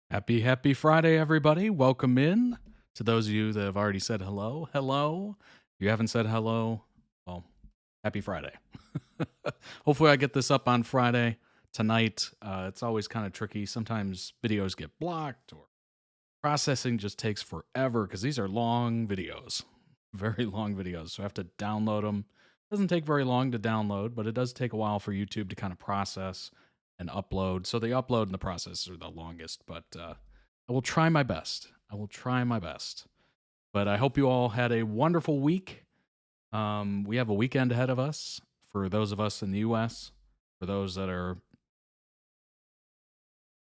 Happy Friday, everybody. Welcome in. To those of you that have already said hello, hello. If you haven't said hello, well, happy Friday. Hopefully I get this up on Friday tonight. It's always kind of tricky. Sometimes videos get blocked or processing just takes forever because these are long videos, very long videos. So I have to download them. Doesn't take very long to download, but it does take a while for YouTube to kind of process and upload. So the upload and the process are the longest, but I will try my best. I will try my best. But I hope you all had a wonderful week. We have a weekend ahead of us for those of us in the US, for those that are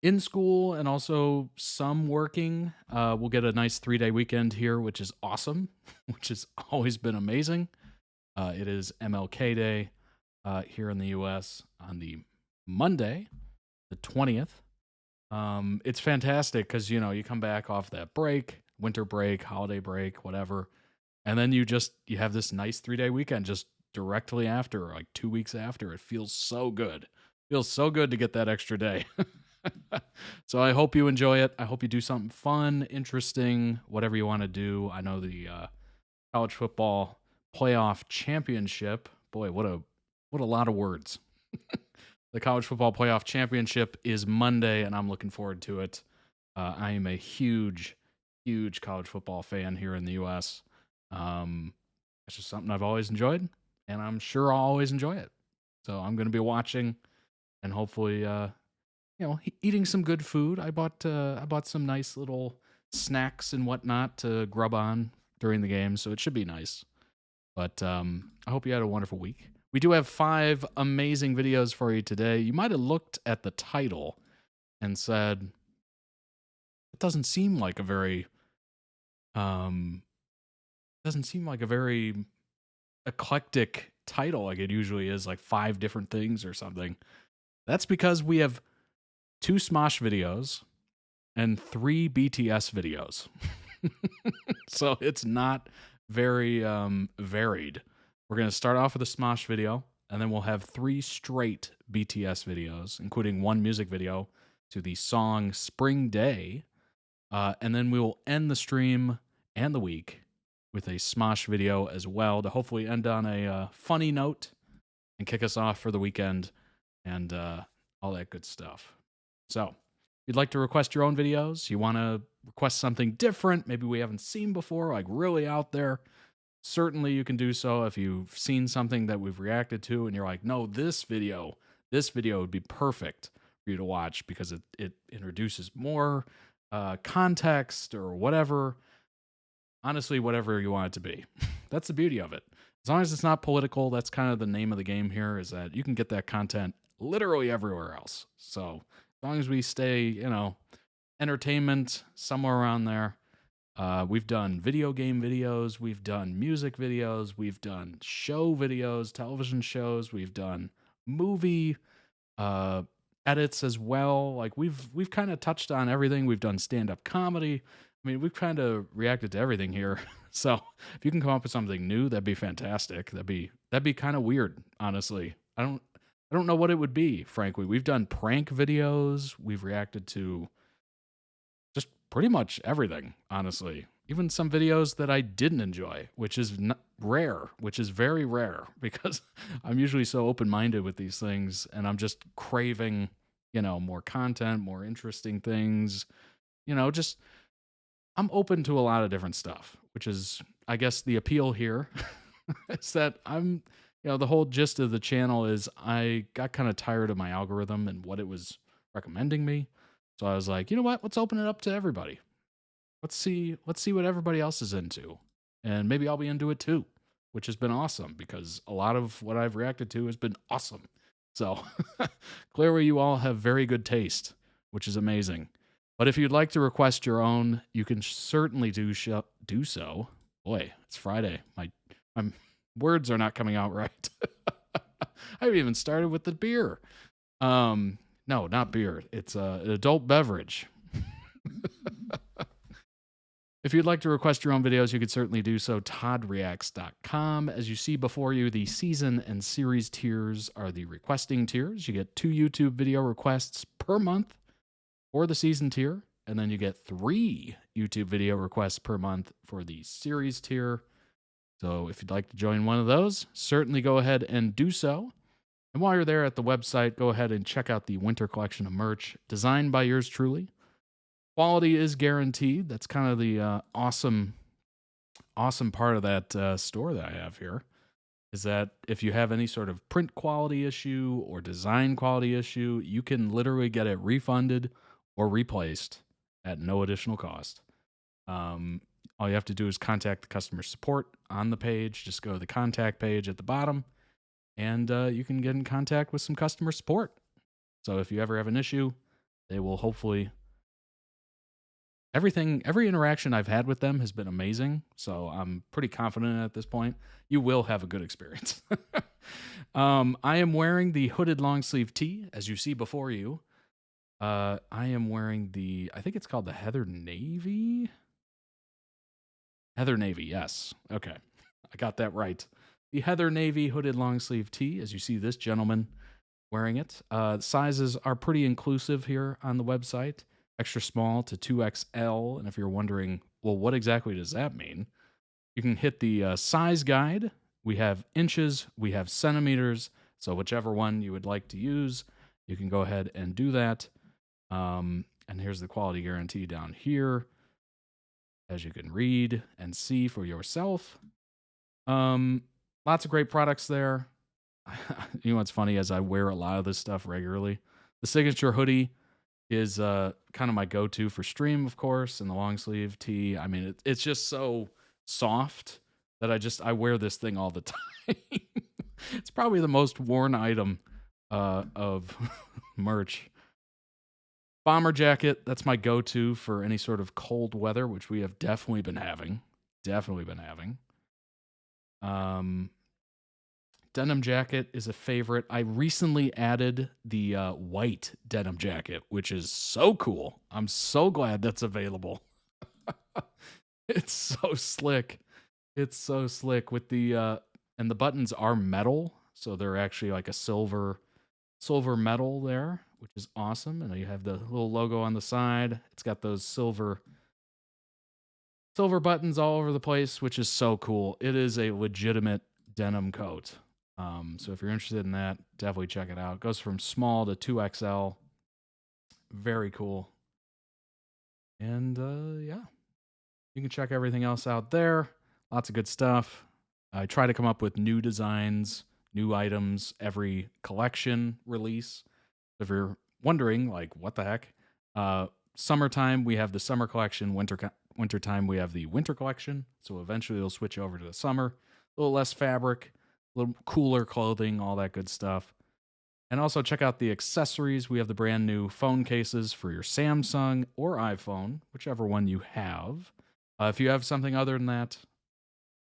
in school and also some working. We'll get a nice 3-day weekend here, which is awesome, which has always been amazing. It is MLK Day here in the US on the Monday, the 20th. It's fantastic because, you come back off that break, winter break, holiday break, whatever. And then you have this nice 3-day weekend just directly after, like 2 weeks after. It feels so good. Feels so good to get that extra day. So I hope you enjoy it. I hope you do something fun, interesting, whatever you want to do. I know the college football playoff championship. Boy, what a lot of words. The college football playoff championship is Monday, and I'm looking forward to it. I am a huge college football fan here in the U.S. It's just something I've always enjoyed, and I'm sure I'll always enjoy it. So I'm going to be watching and hopefully, eating some good food. I bought some nice little snacks and whatnot to grub on during the game, so it should be nice. But I hope you had a wonderful week. We do have 5 amazing videos for you today. You might have looked at the title and said, it doesn't seem like a very eclectic title like it usually is, like 5 different things or something. That's because we have 2 Smosh videos and 3 BTS videos. So it's not very varied. We're going to start off with a Smosh video, and then we'll have 3 straight BTS videos, including 1 music video to the song Spring Day. And then we will end the stream and the week with a Smosh video as well to hopefully end on a funny note and kick us off for the weekend and all that good stuff. So, if you'd like to request your own videos, you want to request something different, maybe we haven't seen before, like really out there, certainly you can do so. If you've seen something that we've reacted to and you're like, no, this video would be perfect for you to watch because it introduces more context or whatever. Honestly, whatever you want it to be. That's the beauty of it. As long as it's not political, that's kind of the name of the game here, is that you can get that content literally everywhere else. So as long as we stay, entertainment somewhere around there. We've done video game videos, we've done music videos, we've done show videos, television shows, we've done movie edits as well. Like we've kind of touched on everything. We've done stand-up comedy. I mean, we've kind of reacted to everything here. So if you can come up with something new, that'd be fantastic. That'd be kind of weird, honestly. I don't know what it would be, frankly. We've done prank videos. We've reacted to just pretty much everything, honestly. Even some videos that I didn't enjoy, which is rare, which is very rare because I'm usually so open-minded with these things and I'm just craving, more content, more interesting things, just I'm open to a lot of different stuff, which is, I guess, the appeal here is that the whole gist of the channel is I got kind of tired of my algorithm and what it was recommending me. So I was like, you know what? Let's open it up to everybody. Let's see what everybody else is into. And maybe I'll be into it too, which has been awesome because a lot of what I've reacted to has been awesome. So clearly you all have very good taste, which is amazing. But if you'd like to request your own, you can certainly do so. Boy, it's Friday. My words are not coming out right. I haven't even started with the beer. No, not beer. It's an adult beverage. If you'd like to request your own videos, you could certainly do so. ToddReacts.com. As you see before you, the season and series tiers are the requesting tiers. You get 2 YouTube video requests per month for the season tier, and then you get 3 YouTube video requests per month for the series tier. So if you'd like to join one of those, certainly go ahead and do so. And while you're there at the website, go ahead and check out the winter collection of merch designed by yours truly. Quality is guaranteed. That's kind of the awesome part of that store that I have here, is that if you have any sort of print quality issue or design quality issue, you can literally get it refunded or replaced at no additional cost. All you have to do is contact the customer support on the page. Just go to the contact page at the bottom, and you can get in contact with some customer support. So if you ever have an issue, they will hopefully... Every interaction I've had with them has been amazing, so I'm pretty confident at this point. You will have a good experience. I am wearing the hooded long sleeve tee, as you see before you. I am wearing I think it's called the Heather Navy? Heather Navy, yes. Okay, I got that right. The Heather Navy hooded long sleeve tee, as you see this gentleman wearing it. Sizes are pretty inclusive here on the website. Extra small to 2XL. And if you're wondering, well, what exactly does that mean? You can hit the size guide. We have inches, we have centimeters. So whichever one you would like to use, you can go ahead and do that. And here's the quality guarantee down here, as you can read and see for yourself. Lots of great products there. You know what's funny, as I wear a lot of this stuff regularly, the signature hoodie is kind of my go-to for stream, of course, and the long sleeve tee. I mean, it's just so soft that I wear this thing all the time. It's probably the most worn item of merch. Bomber jacket, that's my go-to for any sort of cold weather, which we have definitely been having. Denim jacket is a favorite. I recently added the white denim jacket, which is so cool. I'm so glad that's available. It's so slick. It's so slick with the and the buttons are metal, so they're actually like a silver metal there, which is awesome. And you have the little logo on the side. It's got those silver buttons all over the place, which is so cool. It is a legitimate denim coat. So if you're interested in that, definitely check it out. It goes from small to 2XL. Very cool. And yeah, you can check everything else out there. Lots of good stuff. I try to come up with new designs, new items every collection release. If you're wondering, like, what the heck? Summertime, we have the summer collection. Wintertime, we have the winter collection. So eventually it'll switch over to the summer. A little less fabric, a little cooler clothing, all that good stuff. And also check out the accessories. We have the brand new phone cases for your Samsung or iPhone, whichever one you have. If you have something other than that,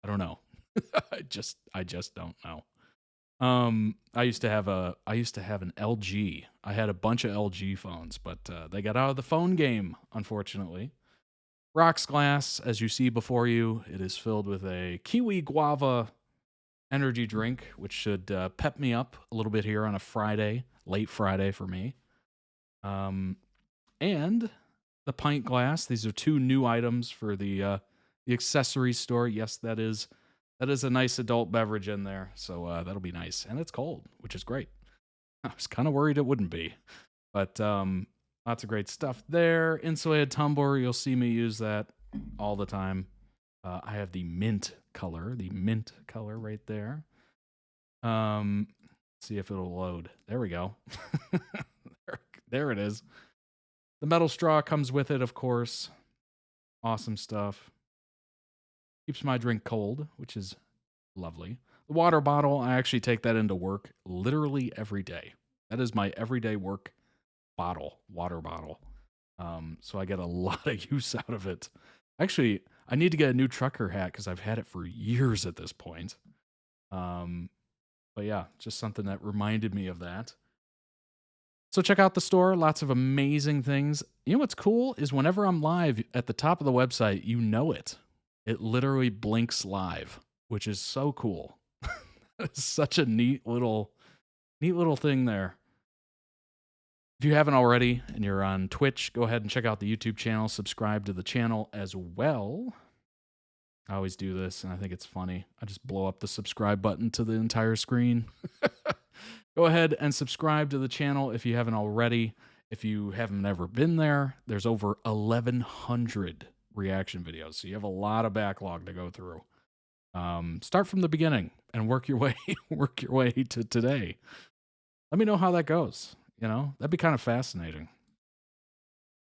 I don't know. I just don't know. I used to have an LG. I had a bunch of LG phones, but they got out of the phone game, unfortunately. Rocks glass, as you see before you, it is filled with a kiwi guava energy drink, which should pep me up a little bit here on a Friday, late Friday for me. And the pint glass. These are 2 new items for the accessory store. Yes, that is a nice adult beverage in there, so that'll be nice. And it's cold, which is great. I was kind of worried it wouldn't be, but lots of great stuff there. Insulated tumbler, you'll see me use that all the time. I have the mint color right there. See if it'll load. There we go. There it is. The metal straw comes with it, of course. Awesome stuff. Keeps my drink cold, which is lovely. The water bottle, I actually take that into work literally every day. That is my everyday work water bottle. So I get a lot of use out of it. Actually, I need to get a new trucker hat because I've had it for years at this point. But yeah, just something that reminded me of that. So check out the store. Lots of amazing things. You know what's cool is whenever I'm live at the top of the website, you know it. It literally blinks live, which is so cool. It's such a neat little thing there. If you haven't already and you're on Twitch, go ahead and check out the YouTube channel. Subscribe to the channel as well. I always do this, and I think it's funny. I just blow up the subscribe button to the entire screen. Go ahead and subscribe to the channel if you haven't already. If you haven't ever been there, there's over 1,100 reaction videos, so you have a lot of backlog to go through. Start from the beginning and work your way to today. Let me know how that goes. You know, that'd be kind of fascinating.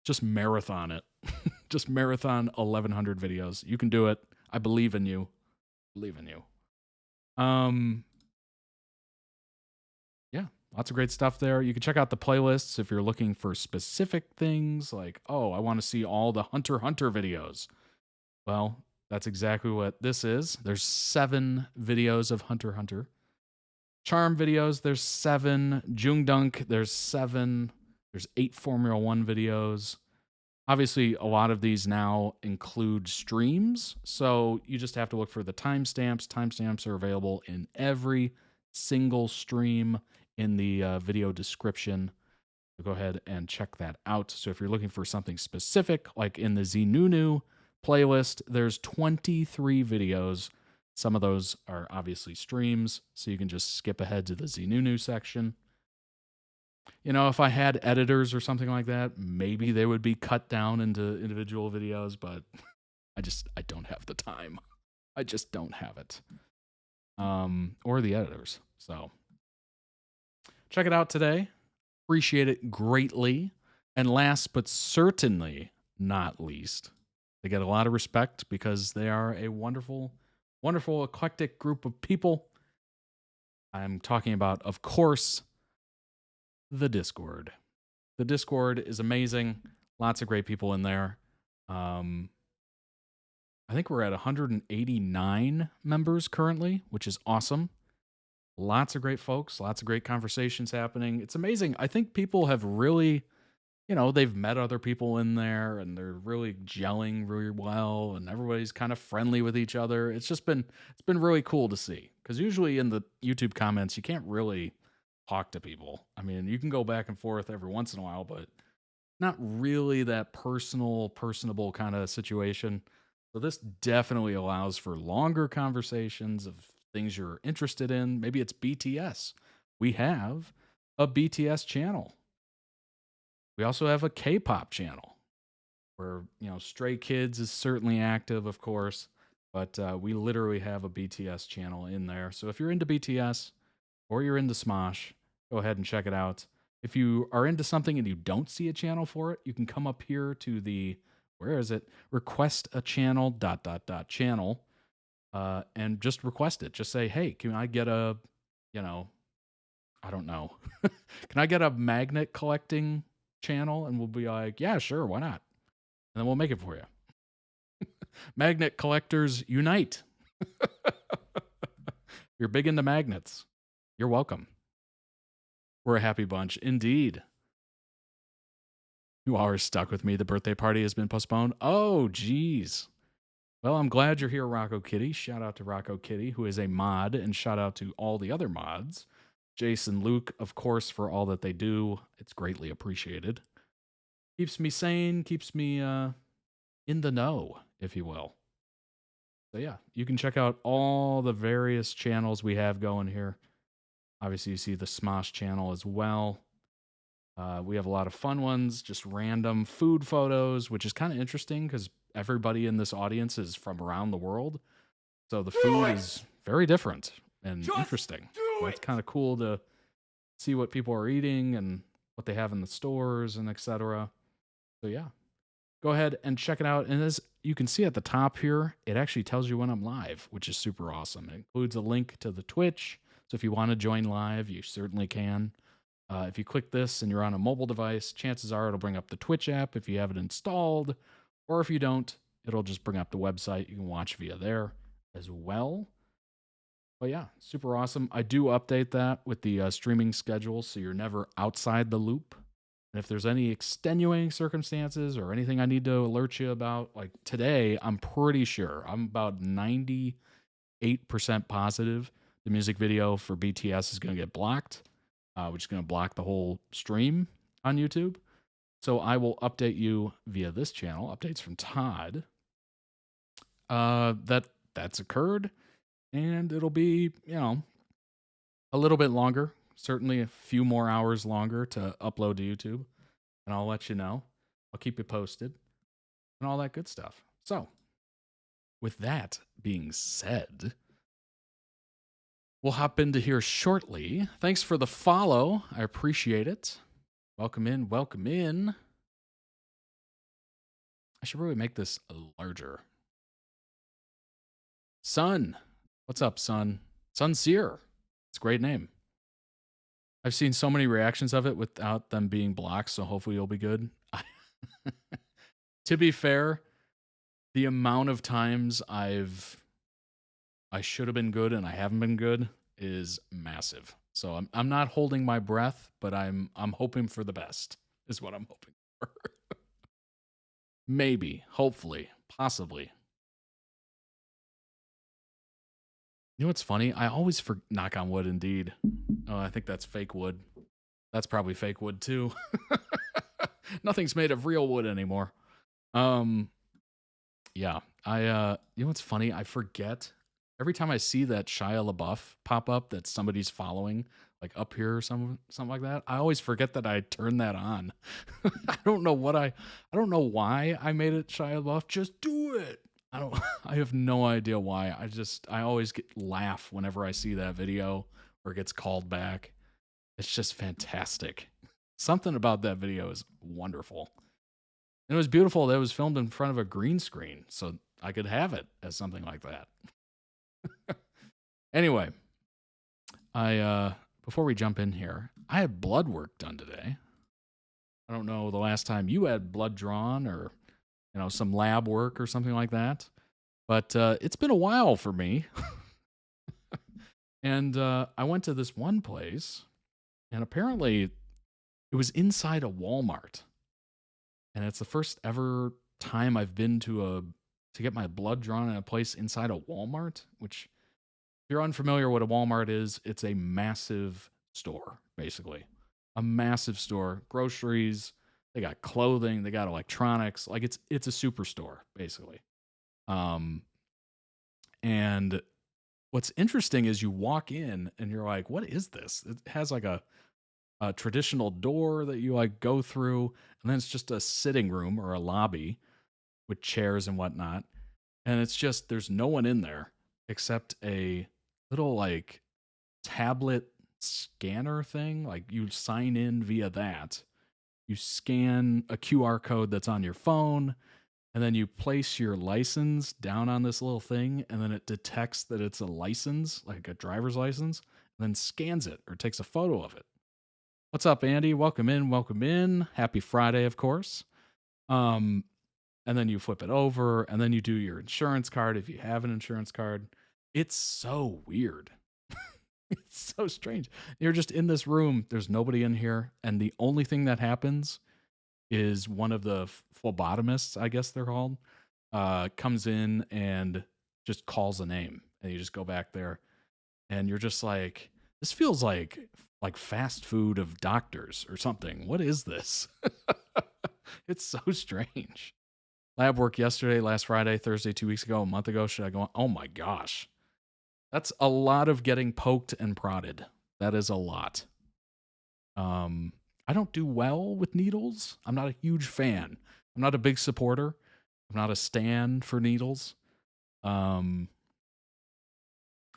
Just marathon it. Just marathon 1,100 videos. You can do it. I believe in you. Believe in you. Yeah, lots of great stuff there. You can check out the playlists if you're looking for specific things like, oh, I want to see all the Hunter x Hunter videos. Well, that's exactly what this is. There's 7 videos of Hunter x Hunter. Charm videos, there's 7. Jungdunk, there's 7. There's 8 Formula 1 videos. Obviously, a lot of these now include streams, so you just have to look for the timestamps. Timestamps are available in every single stream in the video description. So go ahead and check that out. So if you're looking for something specific, like in the Zinunu playlist, there's 23 videos. Some of those are obviously streams, so you can just skip ahead to the Zinunu section. You know, if I had editors or something like that, maybe they would be cut down into individual videos, but I don't have the time. I just don't have it. Or the editors. So check it out today. Appreciate it greatly. And last but certainly not least, they get a lot of respect because they are a wonderful, wonderful, eclectic group of people. I'm talking about, of course, the Discord. The Discord is amazing. Lots of great people in there. I think we're at 189 members currently, which is awesome. Lots of great folks, lots of great conversations happening. It's amazing. I think people have really, you know, they've met other people in there and they're really gelling really well and everybody's kind of friendly with each other. It's been really cool to see, because usually in the YouTube comments, you can't really talk to people. I mean, you can go back and forth every once in a while, but not really that personable kind of situation. So this definitely allows for longer conversations of things you're interested in. Maybe it's BTS. We have a BTS channel. We also have a K-pop channel where, you know, Stray Kids is certainly active, of course, but we literally have a BTS channel in there. So if you're into BTS or you're into Smosh, go ahead and check it out. If you are into something and you don't see a channel for it, you can come up here to the, where is it? Request a channel, ... channel, and just request it. Just say, hey, can I get a, you know, I don't know. Can I get a magnet collecting channel? And we'll be like, yeah, sure, why not? And then we'll make it for you. Magnet collectors unite. You're big into magnets. You're welcome. We're a happy bunch, indeed. You are stuck with me. The birthday party has been postponed. Oh, geez. Well, I'm glad you're here, Rocco Kitty. Shout out to Rocco Kitty, who is a mod, and shout out to all the other mods. Jace and Luke, of course, for all that they do. It's greatly appreciated. Keeps me sane, keeps me in the know, if you will. So yeah, you can check out all the various channels we have going here. Obviously, you see the Smosh channel as well. We have a lot of fun ones, just random food photos, which is kind of interesting because everybody in this audience is from around the world. So the food is very different and interesting. So it's kind of cool to see what people are eating and what they have in the stores and etc. So yeah, go ahead and check it out. And as you can see at the top here, it actually tells you when I'm live, which is super awesome. It includes a link to the Twitch. So if you want to join live, you certainly can. If you click this and you're on a mobile device, chances are it'll bring up the Twitch app if you have it installed. Or if you don't, it'll just bring up the website. You can watch via there as well. But yeah, super awesome. I do update that with the streaming schedule, so you're never outside the loop. And if there's any extenuating circumstances or anything I need to alert you about, like today, I'm pretty sure, I'm about 98% positive the music video for BTS is going to get blocked, which is going to block the whole stream. on YouTube. So I will update you via this channel, updates from Todd, that's occurred, and it'll be, a little bit longer, certainly a few more hours longer to upload to YouTube, and I'll let you know. I'll keep you posted and all that good stuff. So, with that being said, we'll hop into here shortly. Thanks for the follow. I appreciate it. Welcome in. Welcome in. I should really make this larger. Sun. What's up, Sun? Sunseer. It's a great name. I've seen so many reactions of it without them being blocked, so hopefully it'll be good. To be fair, the amount of times I should have been good and I haven't been good is massive. So I'm not holding my breath, but I'm hoping for the best, is what I'm hoping for. Maybe, hopefully, possibly. You know what's funny? I always knock on wood, indeed. Oh, I think that's fake wood. That's probably fake wood too. Nothing's made of real wood anymore. Yeah. You know what's funny? I forget every time I see that Shia LaBeouf pop up that somebody's following, like up here or something like that. I always forget that I turned that on. I don't know why I made it Shia LaBeouf. Just do it. I have no idea why. I always laugh whenever I see that video or it gets called back. It's just fantastic. Something about that video is wonderful. And it was beautiful that it was filmed in front of a green screen, so I could have it as something like that. Anyway, before we jump in here, I had blood work done today. I don't know the last time you had blood drawn or some lab work or something like that, but it's been a while for me. And I went to this one place, and apparently it was inside a Walmart. And it's the first ever time I've been to get my blood drawn in a place inside a Walmart, which, if you're unfamiliar what a Walmart is, it's a massive store, basically. A massive store. Groceries, they got clothing, they got electronics. Like it's a superstore, basically. And what's interesting is you walk in and you're like, what is this? It has like a traditional door that you go through, and then it's just a sitting room or a lobby with chairs and whatnot. And it's just, there's no one in there except a little tablet scanner thing. Like you sign in via that. You scan a QR code that's on your phone, and then you place your license down on this little thing, and then it detects that it's a license, like a driver's license, and then scans it or takes a photo of it. What's up, Andy? Welcome in. Welcome in. Happy Friday, of course. And then you flip it over, and then you do your insurance card if you have an insurance card. It's so weird. It's so strange. You're just in this room. There's nobody in here, and the only thing that happens is one of the phlebotomists, I guess they're called, comes in and just calls a name, and you just go back there, and you're just like, this feels like fast food of doctors or something. What is this? It's so strange. Lab work yesterday, last Friday, Thursday, 2 weeks ago, a month ago. Should I go on? Oh my gosh. That's a lot of getting poked and prodded. That is a lot. I don't do well with needles. I'm not a huge fan. I'm not a big supporter. I'm not a stan for needles. I'm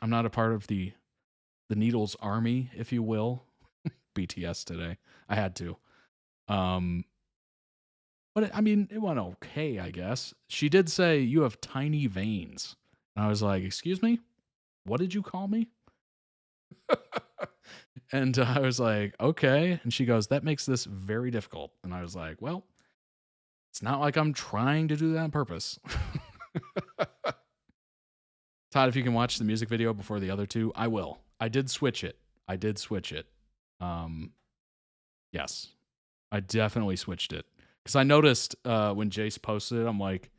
not a part of the needles army, if you will. BTS today. I had to. But I mean, it went okay, I guess. She did say, you have tiny veins. And I was like, excuse me? What did you call me? And I was like, okay. And she goes, that makes this very difficult. And I was like, well, it's not like I'm trying to do that on purpose. Todd, if you can watch the music video before the other two, I will. I did switch it. Yes, I definitely switched it. Because I noticed when Jace posted it, I'm like,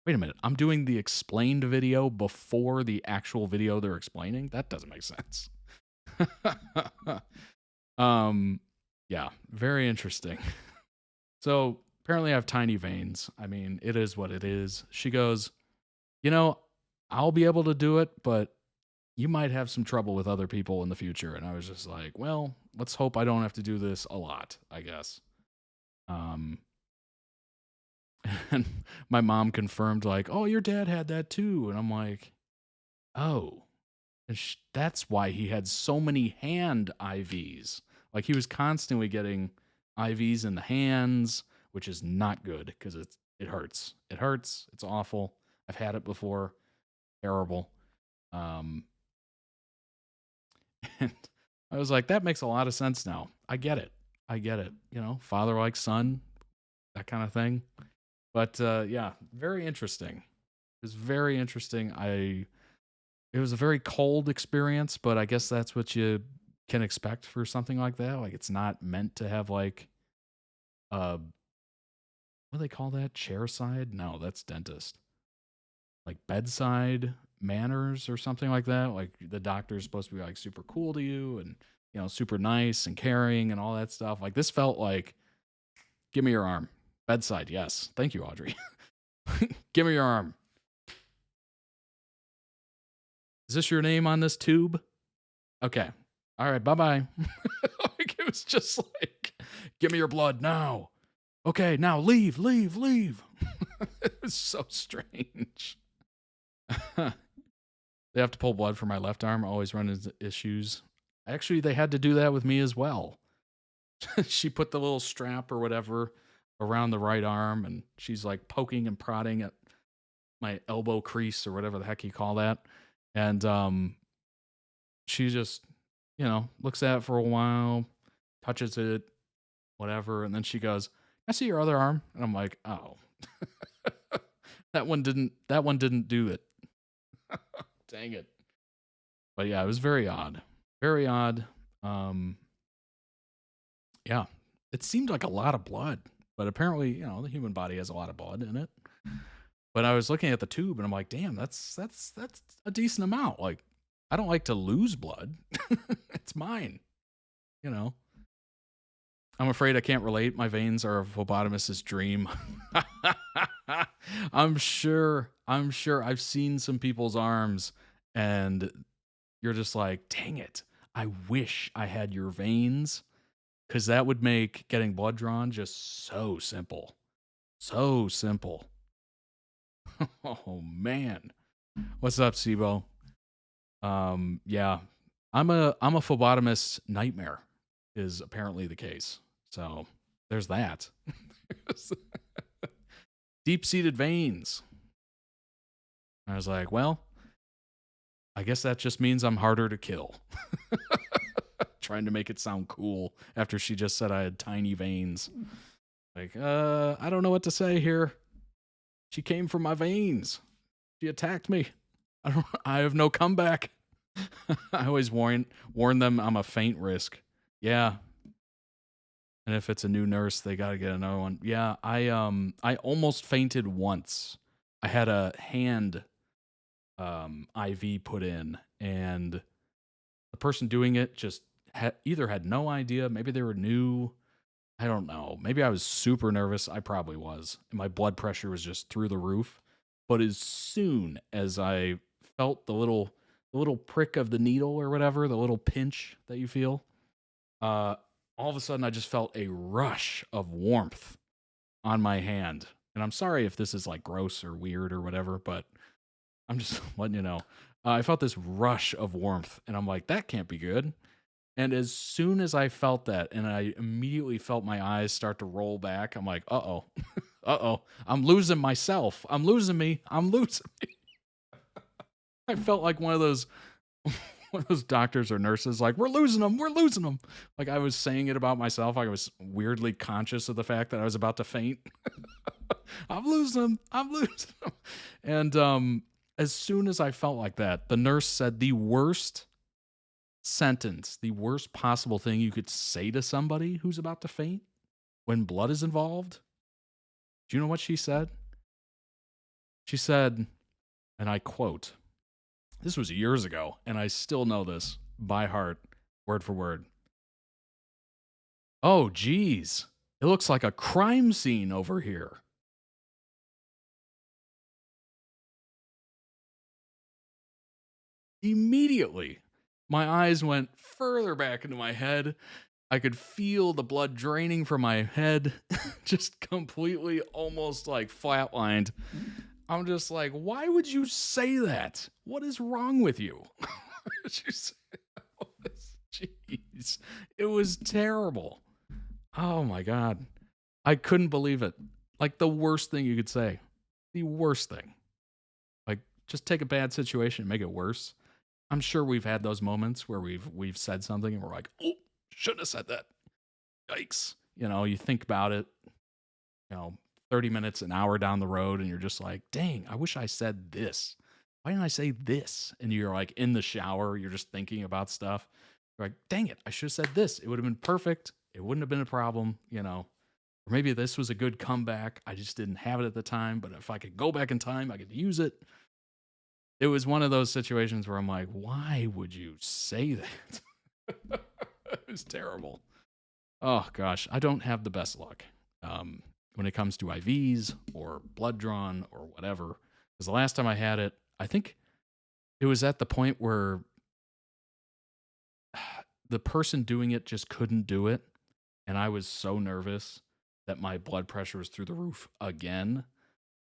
wait a minute, I'm doing the explained video before the actual video they're explaining? That doesn't make sense. Yeah, very interesting. So apparently I have tiny veins. I mean, it is what it is. She goes, you know, I'll be able to do it, but you might have some trouble with other people in the future. And I was just like, well, let's hope I don't have to do this a lot, I guess. And my mom confirmed, like, oh, your dad had that too. And I'm like, oh, and that's why he had so many hand IVs. Like, he was constantly getting IVs in the hands, which is not good because it hurts. It hurts. It's awful. I've had it before. Terrible. And I was like, that makes a lot of sense now. I get it. I get it. You know, father like son, that kind of thing. But yeah, very interesting. It was very interesting. It was a very cold experience, but I guess that's what you can expect for something like that. Like, it's not meant to have like what do they call that? Chairside? No, that's dentist. Like bedside manners or something like that. Like, the doctor is supposed to be like super cool to you and, you know, super nice and caring and all that stuff. Like, this felt like, give me your arm. Bedside, yes. Thank you, Audrey. Give me your arm. Is this your name on this tube? Okay. All right, bye-bye. Like, it was just like, give me your blood now. Okay, now leave. It was so strange. They have to pull blood from my left arm. Always run into issues. Actually, they had to do that with me as well. She put the little strap or whatever around the right arm, and she's like poking and prodding at my elbow crease or whatever the heck you call that. And she just, you know, looks at it for a while, touches it, whatever, and then she goes, I see your other arm. And I'm like, oh. that one didn't do it. Dang it. But yeah, it was very odd. Very odd. Yeah. It seemed like a lot of blood, but apparently, you know, the human body has a lot of blood in it. But I was looking at the tube and I'm like, damn, that's a decent amount. Like, I don't like to lose blood. It's mine. You know. I'm afraid I can't relate. My veins are a phlebotomist's dream. I'm sure I've seen some people's arms and you're just like, dang it. I wish I had your veins, because that would make getting blood drawn just so simple. So simple. Oh man. What's up, Sibo? Yeah. I'm a phlebotomist nightmare is apparently the case. So there's that. Deep-seated veins. I was like, well, I guess that just means I'm harder to kill. Trying to make it sound cool after she just said I had tiny veins. Like, I don't know what to say here. She came for my veins. She attacked me. I have no comeback. I always warn them I'm a faint risk. Yeah. And if it's a new nurse, they got to get another one. Yeah, I almost fainted once. I had a hand IV put in, and the person doing it just either had no idea, maybe they were new, I don't know. Maybe I was super nervous. I probably was. And my blood pressure was just through the roof. But as soon as I felt the little prick of the needle or whatever, the little pinch that you feel, all of a sudden I just felt a rush of warmth on my hand. And I'm sorry if this is like gross or weird or whatever, but I'm just letting you know. I felt this rush of warmth and I'm like, that can't be good. And as soon as I felt that and I immediately felt my eyes start to roll back, I'm like, uh-oh, uh-oh, I'm losing myself. I'm losing me. I'm losing me. I felt like one of those doctors or nurses, like, we're losing them. We're losing them. Like I was saying it about myself. I was weirdly conscious of the fact that I was about to faint. I'm losing them. I'm losing them. And as soon as I felt like that, the nurse said the worst sentence, the worst possible thing you could say to somebody who's about to faint when blood is involved. Do you know what she said? She said, and I quote, this was years ago, and I still know this by heart, word for word. Oh, geez. It looks like a crime scene over here. Immediately, my eyes went further back into my head. I could feel the blood draining from my head, just completely almost like flatlined. I'm just like, why would you say that? What is wrong with you? Jeez, it was terrible. Oh my God. I couldn't believe it. Like the worst thing you could say. The worst thing. Like just take a bad situation and make it worse. I'm sure we've had those moments where we've said something and we're like, oh, shouldn't have said that. Yikes. You know, you think about it, 30 minutes, an hour down the road, and you're just like, dang, I wish I said this. Why didn't I say this? And you're like in the shower, you're just thinking about stuff. You're like, dang it, I should have said this. It would have been perfect. It wouldn't have been a problem, Or maybe this was a good comeback. I just didn't have it at the time, but if I could go back in time, I could use it. It was one of those situations where I'm like, why would you say that? It was terrible. Oh, gosh. I don't have the best luck when it comes to IVs or blood drawn or whatever. Because the last time I had it, I think it was at the point where the person doing it just couldn't do it. And I was so nervous that my blood pressure was through the roof again.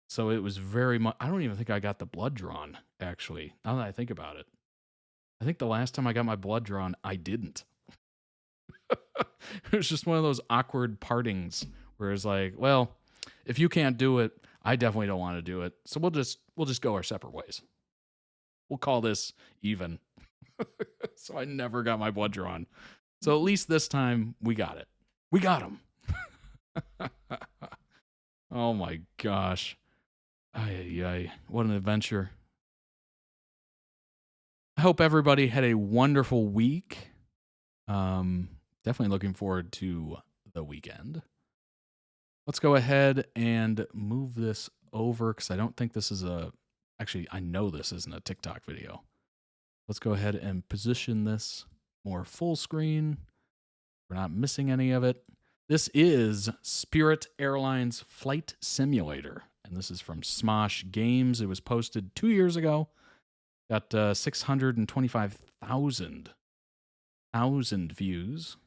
So it was very much, I don't even think I got the blood drawn, actually, now that I think about it. I think the last time I got my blood drawn, I didn't. It was just one of those awkward partings where it's like, well, if you can't do it, I definitely don't want to do it. So we'll just go our separate ways. We'll call this even. So I never got my blood drawn. So at least this time we got it. We got him. Oh my gosh. Ay, what an adventure. I hope everybody had a wonderful week. Definitely looking forward to the weekend. Let's go ahead and move this over because I don't think this is actually, I know this isn't a TikTok video. Let's go ahead and position this more full screen. We're not missing any of it. This is Spirit Airlines Flight Simulator, and this is from Smosh Games. It was posted 2 years ago. Got 625,000 views.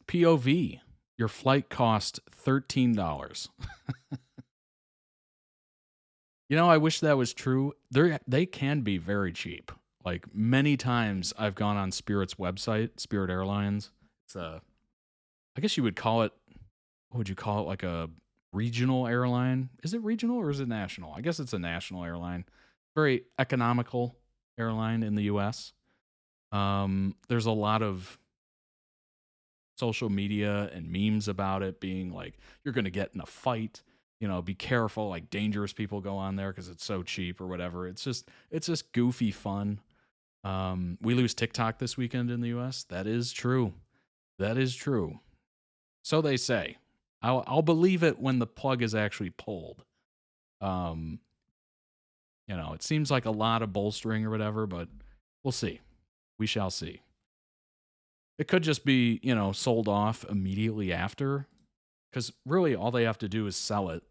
POV, your flight cost $13. I wish that was true. They can be very cheap. Like many times I've gone on Spirit's website, Spirit Airlines. It's I guess you would call it, what would you call it? Like a regional airline? Is it regional or is it national? I guess it's a national airline. Very economical airline in the US. There's a lot of social media and memes about it being like, you're going to get in a fight, be careful, like dangerous people go on there because it's so cheap or whatever. It's just goofy fun. We lose TikTok this weekend in the US. That is true. That is true. So they say. I'll believe it when the plug is actually pulled. It seems like a lot of bolstering or whatever, but we'll see. We shall see. It could just be, sold off immediately after, because really all they have to do is sell it,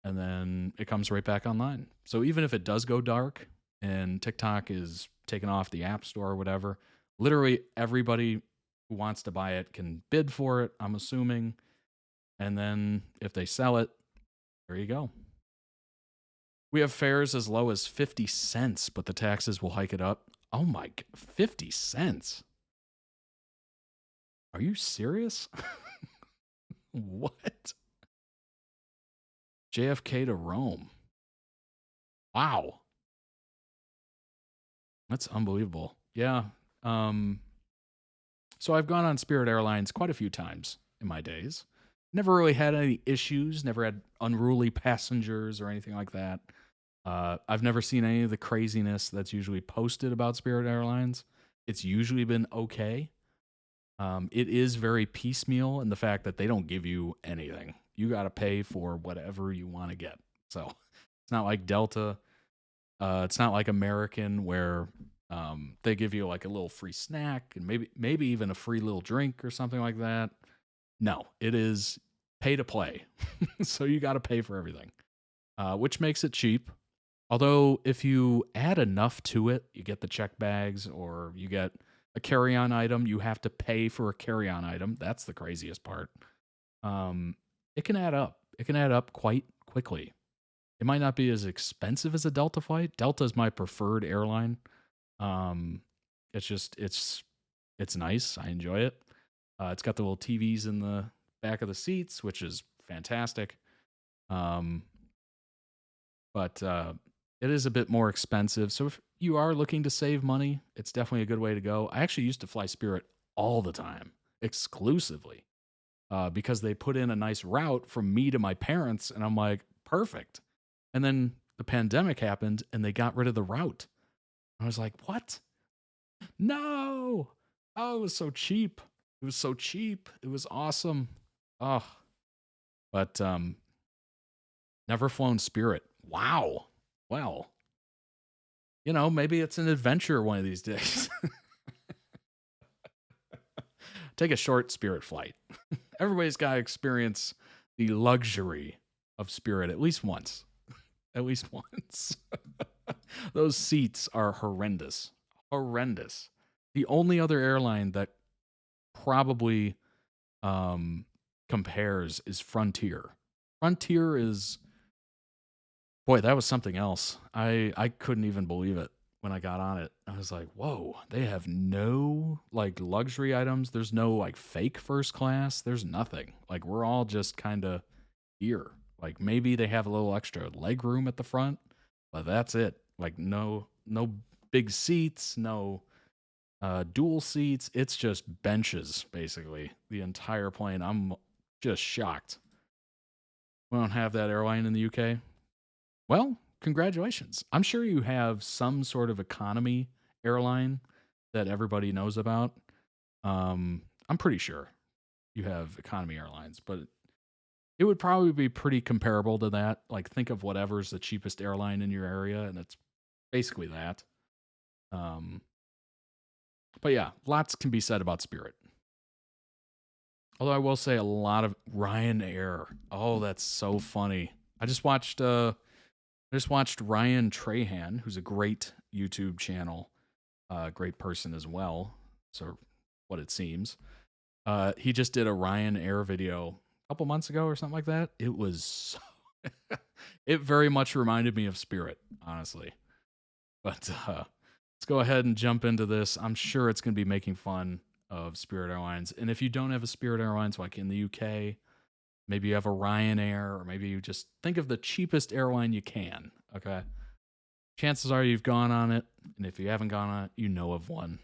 and then it comes right back online. So even if it does go dark and TikTok is taken off the App Store or whatever, literally everybody who wants to buy it can bid for it, I'm assuming. And then if they sell it, there you go. We have fares as low as 50 cents, but the taxes will hike it up. Oh my, 50 cents. Are you serious? What? JFK to Rome. Wow. That's unbelievable. Yeah. So I've gone on Spirit Airlines quite a few times in my days. Never really had any issues, never had unruly passengers or anything like that. I've never seen any of the craziness that's usually posted about Spirit Airlines. It's usually been okay. It is very piecemeal in the fact that they don't give you anything. You got to pay for whatever you want to get. So it's not like Delta. It's not like American where they give you like a little free snack and maybe even a free little drink or something like that. No, it is pay to play. So you got to pay for everything, which makes it cheap. Although if you add enough to it, you get the check bags or you get a carry-on item, you have to pay for a carry-on item. That's the craziest part. It can add up. It can add up quite quickly. It might not be as expensive as a Delta flight. Delta is my preferred airline. It's just it's nice. I enjoy it. It's got the little TVs in the back of the seats, which is fantastic. But it is a bit more expensive. So if you are looking to save money, it's definitely a good way to go. I actually used to fly Spirit all the time, exclusively, because they put in a nice route from me to my parents, and I'm like, perfect. And then the pandemic happened, and they got rid of the route. I was like, what? No! Oh, it was so cheap. It was so cheap. It was awesome. Oh, but never flown Spirit. Wow. Well, you know, maybe it's an adventure one of these days. Take a short Spirit flight. Everybody's got to experience the luxury of Spirit at least once. At least once. Those seats are horrendous. Horrendous. The only other airline that probably compares is Frontier. Frontier is... Boy, that was something else. I couldn't even believe it when I got on it. I was like, whoa, they have no like luxury items. There's no like fake first class. There's nothing. Like we're all just kind of here. Like maybe they have a little extra leg room at the front, but that's it. Like no big seats, no dual seats. It's just benches, basically, the entire plane. I'm just shocked. We don't have that airline in the UK. Well, congratulations. I'm sure you have some sort of economy airline that everybody knows about. I'm pretty sure you have economy airlines, but it would probably be pretty comparable to that. Like think of whatever's the cheapest airline in your area, and it's basically that. But yeah, lots can be said about Spirit. Although I will say a lot of Ryanair. Oh, that's so funny. I just watched Ryan Trahan, who's a great YouTube channel, great person as well, so what it seems. He just did a Ryanair video a couple months ago or something like that. It was so it very much reminded me of Spirit, honestly. But let's go ahead and jump into this. I'm sure it's going to be making fun of Spirit Airlines. And if you don't have a Spirit Airlines, like in the UK, maybe you have a Ryanair, or maybe you just think of the cheapest airline you can, okay? Chances are you've gone on it, and if you haven't gone on it, you know of one.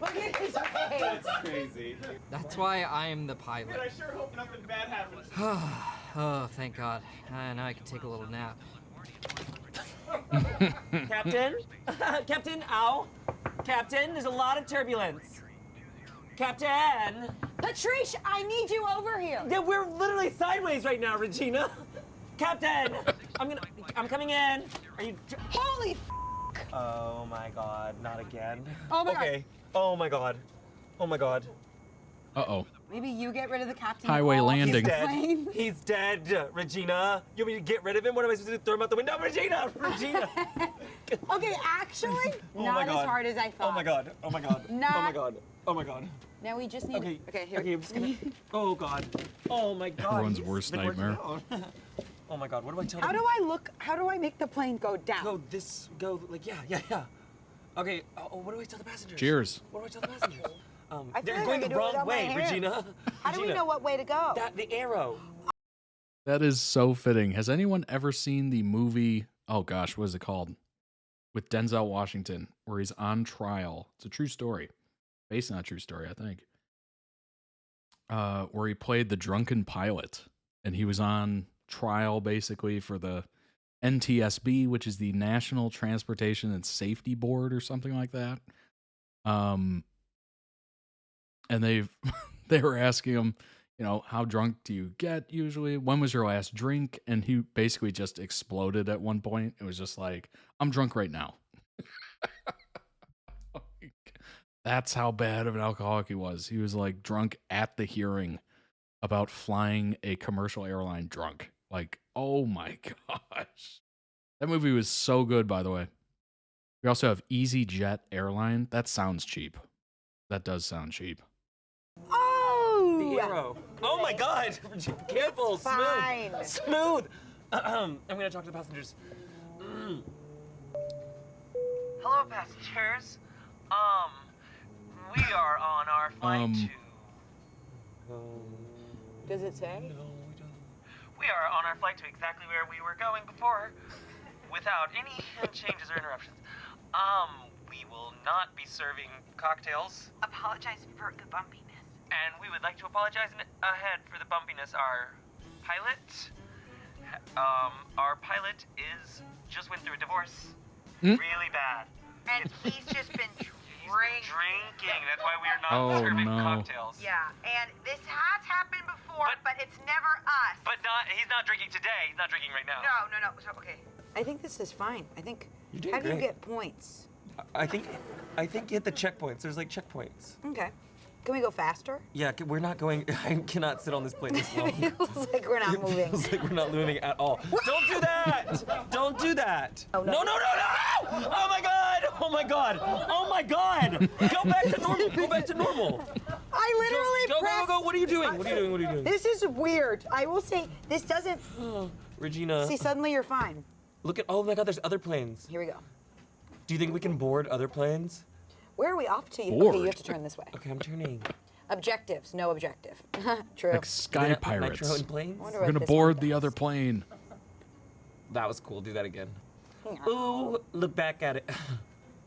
Look at his face. That's crazy. That's why I am the pilot. Man, I sure hope nothing bad happens. Oh, thank God. Now I can take a little nap. Captain? Captain, ow. Captain, there's a lot of turbulence. Captain! Patrice, I need you over here. Yeah, we're literally sideways right now, Regina. Captain! I'm coming in. Are you... Holy Oh my God, not again. Oh my Okay. Oh my God. Oh my God. Uh-oh. Maybe you get rid of the captain. Highway off landing. He's the dead. plane. He's dead, Regina. You want me to get rid of him? What am I supposed to do? Throw him out the window? Regina! Regina! Okay, actually, Oh not my as God. hard as I thought. Oh my God. Oh my God. Oh my Not- God. Oh my God. Now we just need. Okay. Okay, here. Okay, I'm just gonna. Oh God. Oh my God. Everyone's he's worst been working nightmare. out. Oh my God. What do I tell How them? do I look? How do I make the plane go down? Go like yeah. Okay. Oh, what do I tell the passengers? Cheers. What do I tell the passengers? I feel They're like going I the can do it wrong without my way, hands. Regina. How do we Regina, know what way to go? the arrow? That is so fitting. Has anyone ever seen the movie, oh gosh, what is it called? With Denzel Washington, where he's on trial. It's a true story. Based on a true story, I think. Where he played the drunken pilot. And he was on trial, basically, for the NTSB, which is the National Transportation and Safety Board, or something like that. And they were asking him, you know, how drunk do you get usually? When was your last drink? And he basically just exploded at one point. It was just like, I'm drunk right now. Oh my That's how bad of an alcoholic he was. He was like drunk at the hearing about flying a commercial airline drunk. Like, oh my gosh. That movie was so good, by the way. We also have EasyJet Airline. That sounds cheap. That does sound cheap. The Oh! hero. Oh my God! Careful, Fine. smooth. I'm gonna talk to the passengers. Hello, passengers. We are on our flight to. Does it say? We are on our flight to exactly where we were going before, without any changes or interruptions. We will not be serving cocktails. Apologize for the bumpiness. And we would like to apologize ahead for the bumpiness. Our pilot just went through a divorce. Really bad. And he's just been Drinking. That's why we are not serving cocktails. Yeah, and this has happened before, but it's never us. But he's not drinking today. He's not drinking right now. No. So, okay. I think this is fine. I think. You're doing How do you great. get points? I think you hit the checkpoints. There's like checkpoints. Okay. Can we go faster? Yeah, we're not going. I cannot sit on this plane this long. It feels like we're not moving. It feels like we're not moving at all. Don't do that! Don't do that! Oh, no. No! Oh my God! Oh my God! Oh my God! Go back to normal! Go back to normal! I literally pressed. Go! What are you doing? What are you doing? This is weird. I will say this doesn't. Regina, See, suddenly you're fine. look at. Oh my God! There's other planes. Here we go. Do you think we can board other planes? Where are we off to? Okay, Bored. you have to turn this way. Okay, I'm turning. Objectives. No objective. True. Like sky Nitro pirates. in planes? Wonder We're what gonna this board one the does. other plane. That was cool. Do that again. Hang on. Ooh, look back at it.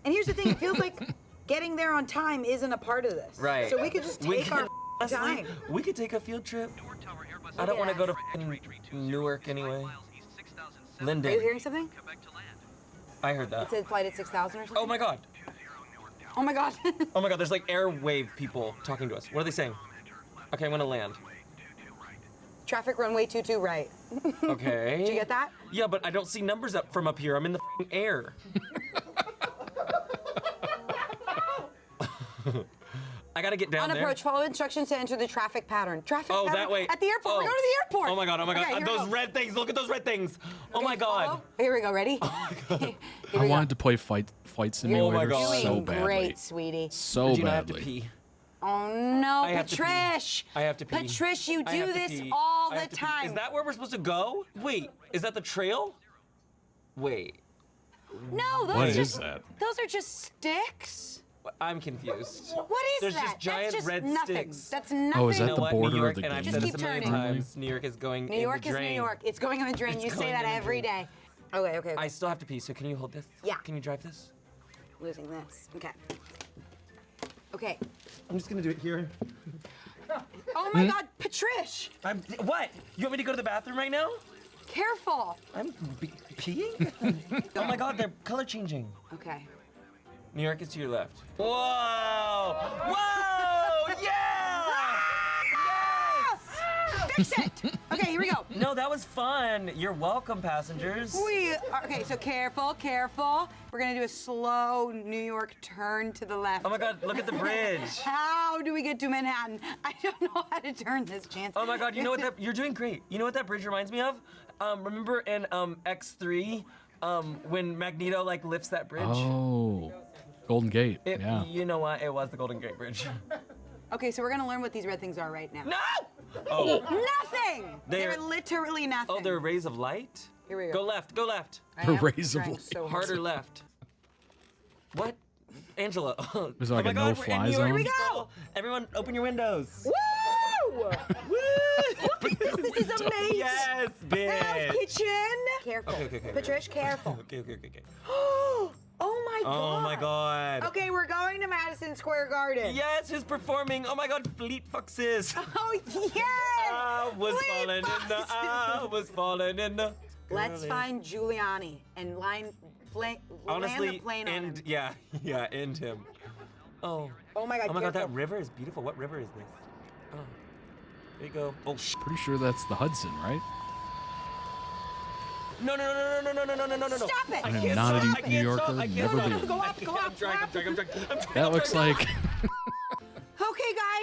And here's the thing. It feels like getting there on time isn't a part of this. Right. So we could just take our Honestly, time. we could take a field trip. I don't want to go to f***ing Newark anyway. Are you Linden. hearing something? I heard It that. said flight at 6,000 or something. Oh my God. Oh my God. Oh my God, there's like airwave people talking to us. What are they saying? Okay, I'm gonna land. Traffic runway 22 right. Okay. Did you get that? Yeah, but I don't see numbers up from up here. I'm in the f***ing air. I gotta get down On there. approach, follow instructions to enter the traffic pattern. Traffic pattern. that way. At the airport. Oh. We're going to the airport. Oh my God, Okay, here we those go. red things. Look at those red things. Oh Okay, my God. follow. Here we go. Ready? Oh my God. Here I we wanted go. to play Flight Simulator my God. Doing so badly. great, sweetie. So Regina, I have to badly. pee. Oh no, I have to pee. Patrish. I have to pee. Patrish, you I do have to this pee. all I the have to pee. time. Is that where we're supposed to go? Wait, is that the trail? Wait, No, those What are is just, that? Those are just sticks. I'm confused. What is There's that? just giant That's just red nothing. sticks. That's nothing. Oh, is that You know the what? border New York, of the and I've game? said Just this keep a million turning. times. New York is going New York in the is drain. New York. It's going in the drain. It's You say going that in the every drain. day. Okay, okay. I still have to pee, so can you hold this? Yeah. Can you drive this? Losing this. Okay. Okay. I'm just gonna do it here. Oh my God, Patrish! What? You want me to go to the bathroom right now? Careful. I'm peeing? Oh my God, they're color changing. Okay. New York is to your left. Whoa! Whoa! Yeah! Fix it. Okay, here we go. No, that was fun. You're welcome, passengers. Okay, so careful, careful. We're gonna do a slow New York turn to the left. Oh my God, look at the bridge. How do we get to Manhattan? I don't know how to turn this, Chance. Oh my God, you know what you're doing great. You know what that bridge reminds me of? Remember in X3, when Magneto like lifts that bridge? Oh, Golden Gate. Yeah. You know what? It was the Golden Gate Bridge. Okay, so we're gonna learn what these red things are right now. No! Oh. Nothing! They're literally nothing. Oh, they're rays of light? Here we go. Go left, go left. I The am rays of trying light. so hard. Harder left. What? Angela. Was it like oh a my God, no-fly we're in New York, zone? Here we people. Everyone, open your windows. Woo! Woo! This is amazing. Yes, Hell's bitch. Kitchen. Careful. Okay. Patrish, careful. Okay. Oh my God. Oh my God. Okay, we're going to Madison Square Garden. Yes, who's performing? Oh my God, Fleet Foxes. Oh yes! I was Fleet falling in the. Foxes. I was falling in the. Let's find Giuliani and land Honestly, the plane on him. end. Yeah, end him. Oh. Oh my God! Oh my God, that careful. river is beautiful. What river is this? Oh. There you go. Oh. Pretty sure that's the Hudson, right? No. Stop it! I am not a New Yorker, I can't never stop. been. Go up, go up, I'm trying. go up. That looks like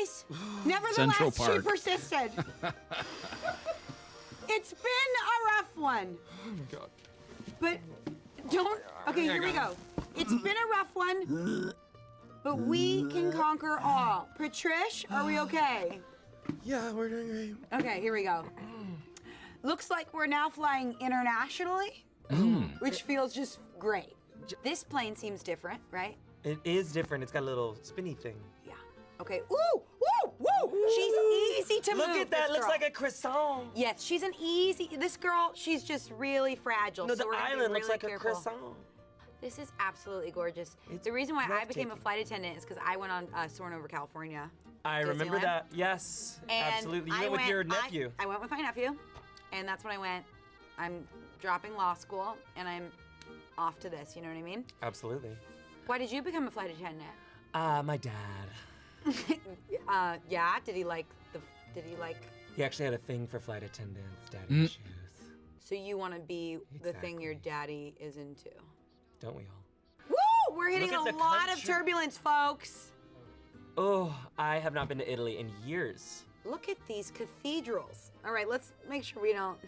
guys. Nevertheless, Central she Park. persisted. It's been a rough one. Oh my god. But don't. Okay, here we go. It's been a rough one, but we can conquer all. Patrish, are we okay? Yeah, we're doing great. Okay, here we go. Looks like we're now flying internationally, which feels just great. This plane seems different, right? It is different. It's got a little spinny thing. Yeah. Okay. Ooh, woo, woo. She's easy to move. Look at that. this Looks girl. like a croissant. Yes, she's an easy. This girl, she's just really fragile. No, so the we're gonna be island looks really like careful. a croissant. This is absolutely gorgeous. It's the reason why I became a breathtaking. flight attendant is because I went on soaring over California. I remember Disneyland. that. Yes, And absolutely. You I went with your nephew. I went with my nephew, and that's when I went. I'm dropping law school, and I'm off to this. You know what I mean? Absolutely. Why did you become a flight attendant? My dad. Yeah. Did he like the? Did he like? He actually had a thing for flight attendants, daddy issues. So you want to be the thing your Exactly. daddy is into? Don't we all? Woo! We're hitting Look a at the lot of country. turbulence, folks. Oh, I have not been to Italy in years. Look at these cathedrals. All right, let's make sure we don't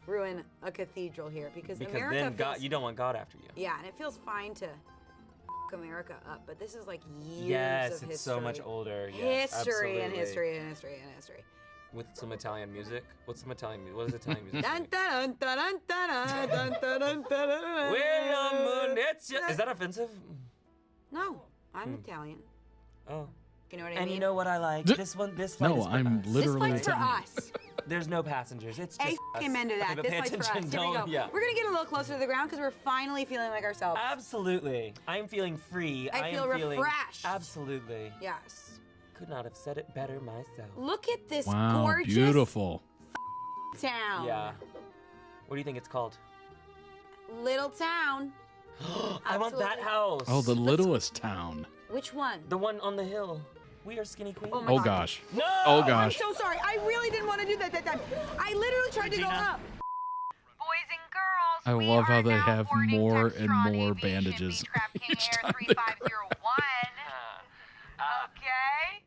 ruin a cathedral here because America then feels, God, you don't want God after you. yeah, and it feels fine to f America up, but this is like years Yes, of it's history. so much older. Yes, History and absolutely. history and history and history. With some Italian music. What's some Italian music? What is Italian music? Dun, dun, dun, dun, dun, dun, dun, dun, dun, dun. Is that offensive? No, I'm Italian. Oh. You know what I And mean? you know what I like? D- This flight No, is for I'm us. this literally flight's for Italian. us. There's no passengers. It's just Amen to that. Okay, but This pay flight's for us. attention, Here we go. don't- yeah. We're gonna get a little closer to the ground because we're finally feeling like ourselves. Absolutely. I'm feeling free. I feel am feeling refreshed. Absolutely. Yes. Could not have said it better myself. Look at this Wow, gorgeous beautiful. town. Yeah. What do you think it's called? Little town. I want that Absolutely. house. Oh, the littlest town. Which one? The one on the hill. We are skinny queen. Oh my Oh God. gosh. No! Oh I'm gosh. so sorry. I really didn't want to do that time. I literally tried to go Regina. up. Boys and girls, I we love how are they now have boarding more and Textron more Aviation bandages Beechcraft King each Air time they 3501. Okay?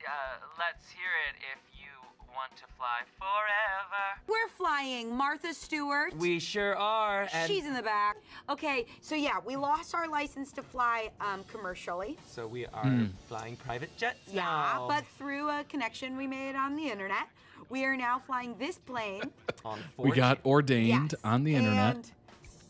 Let's hear it if you want to fly forever. We're flying Martha Stewart. We sure are. And She's in the back. Okay, so yeah, we lost our license to fly commercially. so we are flying private jets Yeah, now. but through a connection we made on the internet, we are now flying this plane. on We got ordained Yes, on the internet.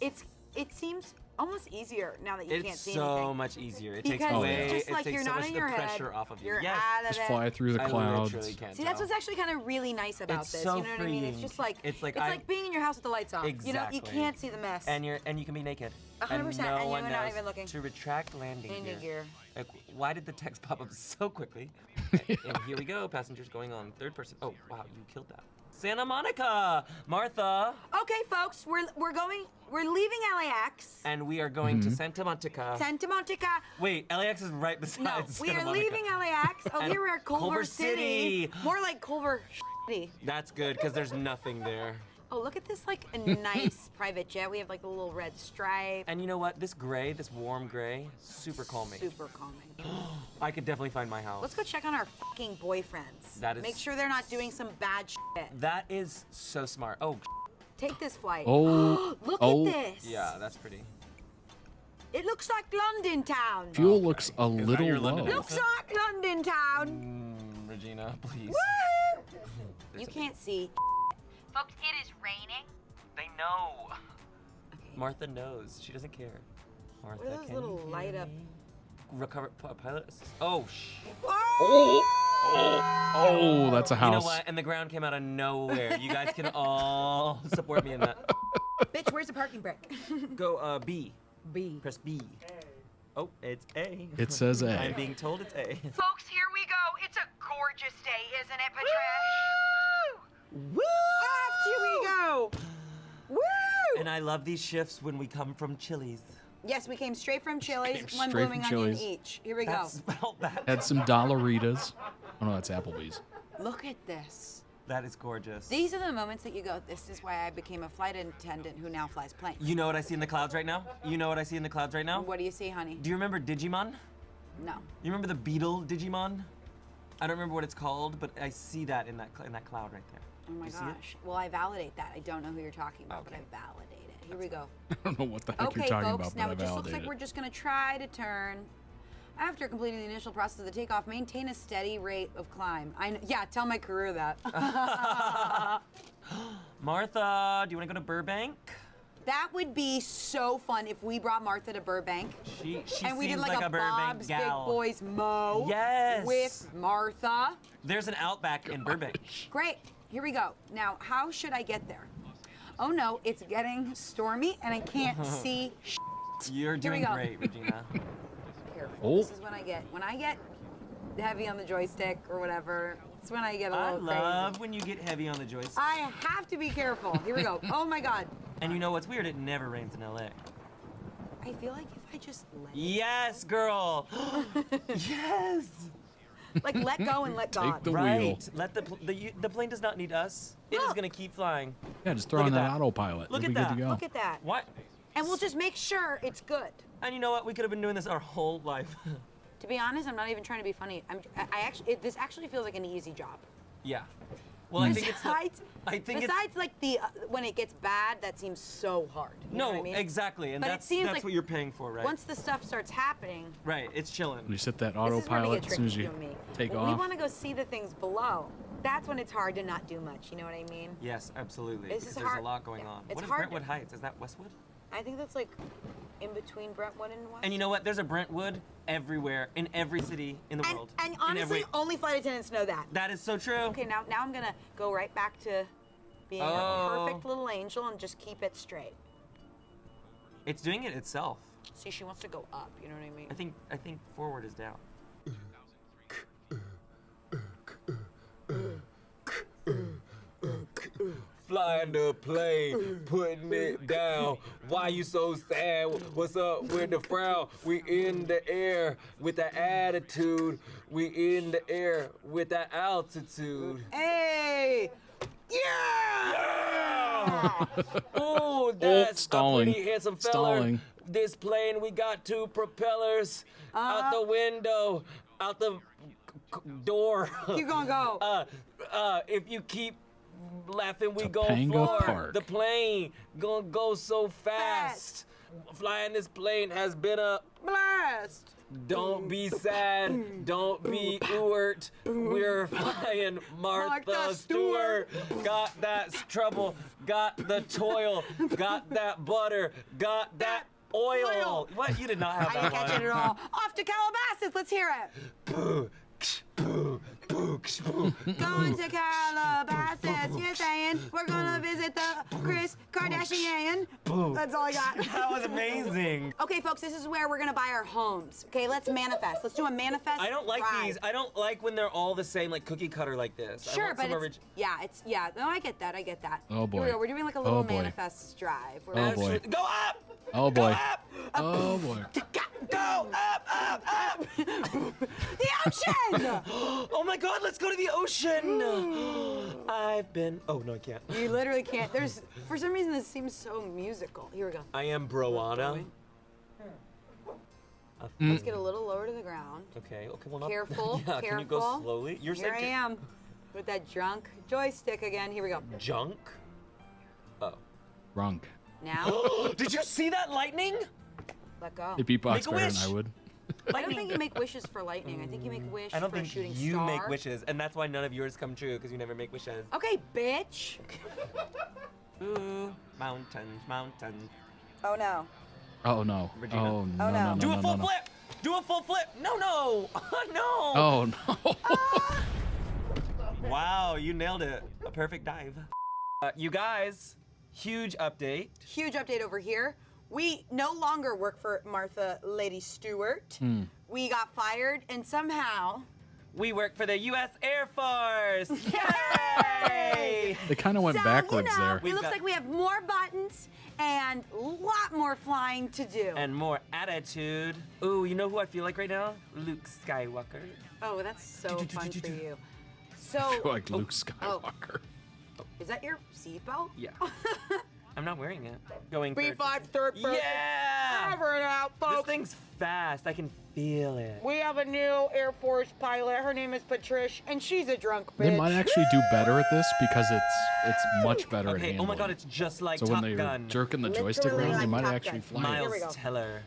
And it seems almost easier now that you can't It's see so anything. much easier. It Because takes away. it's just it like takes you're so not much in the your head. pressure off of you. You're Yes. out of Just it. fly through the I clouds. literally can't See, that's tell. what's actually kind of really nice about It's this. so You know what I mean? It's freeing. just like It's like being in your house with the lights off. You know, you Exactly. can't see the mess. And you can be naked. 100%, And no and one you're not knows even looking. to retract landing Landing gear. Like, why did the text pop up so quickly? And here we go. Passengers going on third person. Oh wow, you killed that. Santa Monica, Martha, Okay, folks, we're leaving LAX. and we are going to Santa Monica. Santa Monica. Wait, LAX is right beside No, we Santa are Monica. leaving LAX. Oh, And here we're at Culver, Culver City. City. More like Culver City. That's good because there's nothing there. Oh, look at this, like a nice private jet. We have like a little red stripe. And you know what? This gray, this warm gray, super calming. Super calming. I could definitely find my house. Let's go check on our fucking boyfriends. That is- Make sure they're not doing some bad shit. That is so smart. Oh, Take this flight. Oh, Look oh. at this. yeah, that's pretty. It looks like London town. Fuel looks a Is that little your low. London Looks like London town. Regina, please. Woo! You can't see. Folks, it is raining. They know. Martha knows. She doesn't care. Martha, What are those can little you light hear up? me? Recover pilot assist. Oh, Oh, that's a You know house. what? And the ground came out of nowhere. You guys can all support me in that. Bitch, where's the parking brake? Go B. B. Press B. Oh, it's A. It says A. I'm being told it's A. Folks, here we go. It's a gorgeous day, isn't it, Patrish? Woo! Off we go. Woo! And I love these shifts when we come from Chili's. Yes, we came straight from Chili's, Came one straight blooming from onion Chili's. each. Here we go. That spelled that. Had some Dollaritas. Oh no, that's Applebee's. Look at this. That is gorgeous. These are the moments that you go, this is why I became a flight attendant who now flies planes. You know what I see in the clouds right now? You know what I see in the clouds right now? What do you see, honey? Do you remember Digimon? No. You remember the beetle Digimon? I don't remember what it's called, but I see that in that cloud right there. Oh my You see it? gosh. Well, I validate that. I don't know who you're talking about, but Okay. I validate it. Here we go. I don't know what the heck Okay, you're talking folks, about, now but it I just looks validate like it. we're just gonna try to turn. After completing the initial process of the takeoff, maintain a steady rate of climb. Yeah, tell my career that. Martha, do you want to go to Burbank? That would be so fun if we brought Martha to Burbank. She and we did seems like a Burbank Bob's gal. Big Boys Mo Yes. with Martha. There's an Outback in Burbank. Great. Here we go. Now, how should I get there? Oh no, it's getting stormy and I can't see. You're Here we doing go. great, Regina. Careful. Oh. This is when I get heavy on the joystick or whatever. It's when I get a I little love crazy. when you get heavy on the joystick. I have to be careful. Here we go. Oh my God. And you know what's weird? It never rains in LA. I feel like if I just Yes, girl. Yes. let go and let God. the right. wheel. Let the plane does not need us. It is gonna keep flying. Yeah, just throw Look on at that that. autopilot. Look You'll at be good that. to go. Look at that. What? And we'll just make sure it's good. And you know what? We could have been doing this our whole life. To be honest, I'm not even trying to be funny. This actually feels like an easy job. Yeah. Well, I think it's. Besides, like when it gets bad, that seems so hard. You know what I mean? Exactly, and But it that's seems like what you're paying for, right? Once the stuff starts happening, Right, it's chilling. You set that this is where we autopilot get as soon as tricky, you you and me. take When off. we want to go see the things below. That's when it's hard to not do much. You know what I mean? Yes, absolutely. This because is there's hard- a lot going yeah, on. it's What is hard Brentwood to- Heights? Is that Westwood? I think that's like in between Brentwood and West. And you know what? There's a Brentwood everywhere, in every city in the world. And In honestly, every- only flight attendants know that. that is so true. Okay, now I'm gonna go right back to being Oh. a perfect little angel and just keep it straight. It's doing it itself. See, she wants to go up. You know what I mean? I think forward is down. Flying the plane, putting it down. Why you so sad? What's up with the frown? We in the air with the attitude. We in the air with the altitude. Hey! Yeah! Ooh, that's a stalling. pretty handsome fella. Stalling. This plane, we got 2 propellers out the window, out the door. Keep going, go. If you keep laughing, we go Topanga floor. Park. The plane gonna go so fast. Flying this plane has been a Blast! Don't be sad, don't be Ewert. We're flying Martha Martha Stewart. Got that trouble, got the toil, got that butter, got that oil. What? You did not have I that didn't catch one. it at all. Off to Calabasas. Let's hear it. Going to Calabasas. You're saying we're gonna visit the Kris Kardashian. That's all I got. That was amazing. Okay, folks, this is where we're gonna buy our homes. Okay, let's manifest. Let's do a manifest. I don't like ride. these. I don't like when they're all the same, like cookie cutter like this. I Sure, want but some it's, yeah. No, I get that. Oh, boy. Here we go. We're doing like a little Oh, boy. manifest drive. We're Oh, actually- boy. Go up! Oh boy. Up! Oh boy. Go up, up, up! The ocean! Oh my God, let's go to the ocean! I've been. Oh no, I can't. You literally can't. For some reason, this seems so musical. Here we go. I am Broana. Let's get a little lower to the ground. Okay, well not. Careful, Yeah, careful. can you go slowly? You're Here I saying am with that drunk joystick again. Here we go. junk? Oh. Wrong. Now, Did you see that lightning? let go. If beatbox Make a better wish. than I would. I don't think you make wishes for lightning. I think you make wish I don't for a think shooting you star. make wishes, and that's why none of yours come true, because you never make wishes. Okay, bitch. Ooh, mountains, mountains. Oh no. Oh no. Regina. Oh no. Oh, no. No, Do no, a no, full no. flip! Do a full flip! No, no! No! Oh no. Wow, you nailed it. A perfect dive. You guys, huge update. Huge update over here. We no longer work for Martha Lady Stewart. We got fired, and somehow. We work for the U.S. Air Force! Yay! They kind of went So, backwards you know, there. It We've looks got- like we have more buttons and a lot more flying to do. And more attitude. Ooh, you know who I feel like right now? Luke Skywalker. Oh, that's so fun for you. I feel So, like Luke Skywalker. is that your seatbelt? Yeah. I'm not wearing it. Going B5 third. third person. Yeah! Cover it out, This folks. thing's fast. I can feel it. We have a new Air Force pilot. Her name is Patricia, and she's a drunk bitch. They might actually do better at this because it's much better at Okay, handling. oh my god, it's just like so Top when they're Gun. jerking the joystick Literally around, they like might Top actually Gun. fly. Here we Miles go. Teller.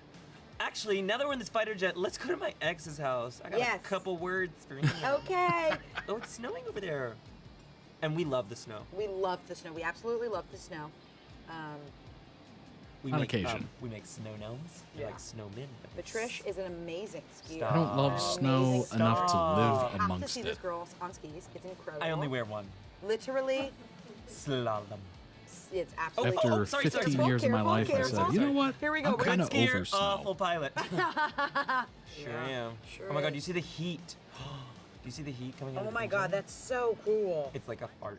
Actually, now that we're in this fighter jet, let's go to my ex's house. I got Yes. a couple words for you. Okay. Oh, it's snowing over there. And we love the snow. We love the snow. We absolutely love the snow. We On make, occasion. We make snow gnomes. We Yeah. like snowmen. Patricia is an amazing skier. Stop. I don't love An snow amazing enough to Stop. live You have to amongst see it. this girl on skis. It's incredible. I only wear one. Literally, Slalom. it's absolutely. After sorry, 15 careful, years of my careful, life, I careful. said, you know what? Here we go. I'm We're kind of Skier, over snow. awful pilot. Sure am. Sure Oh my god, is. do you see the heat? Do you see the heat coming out Oh of my the god, engine? that's so cool. It's like a fart.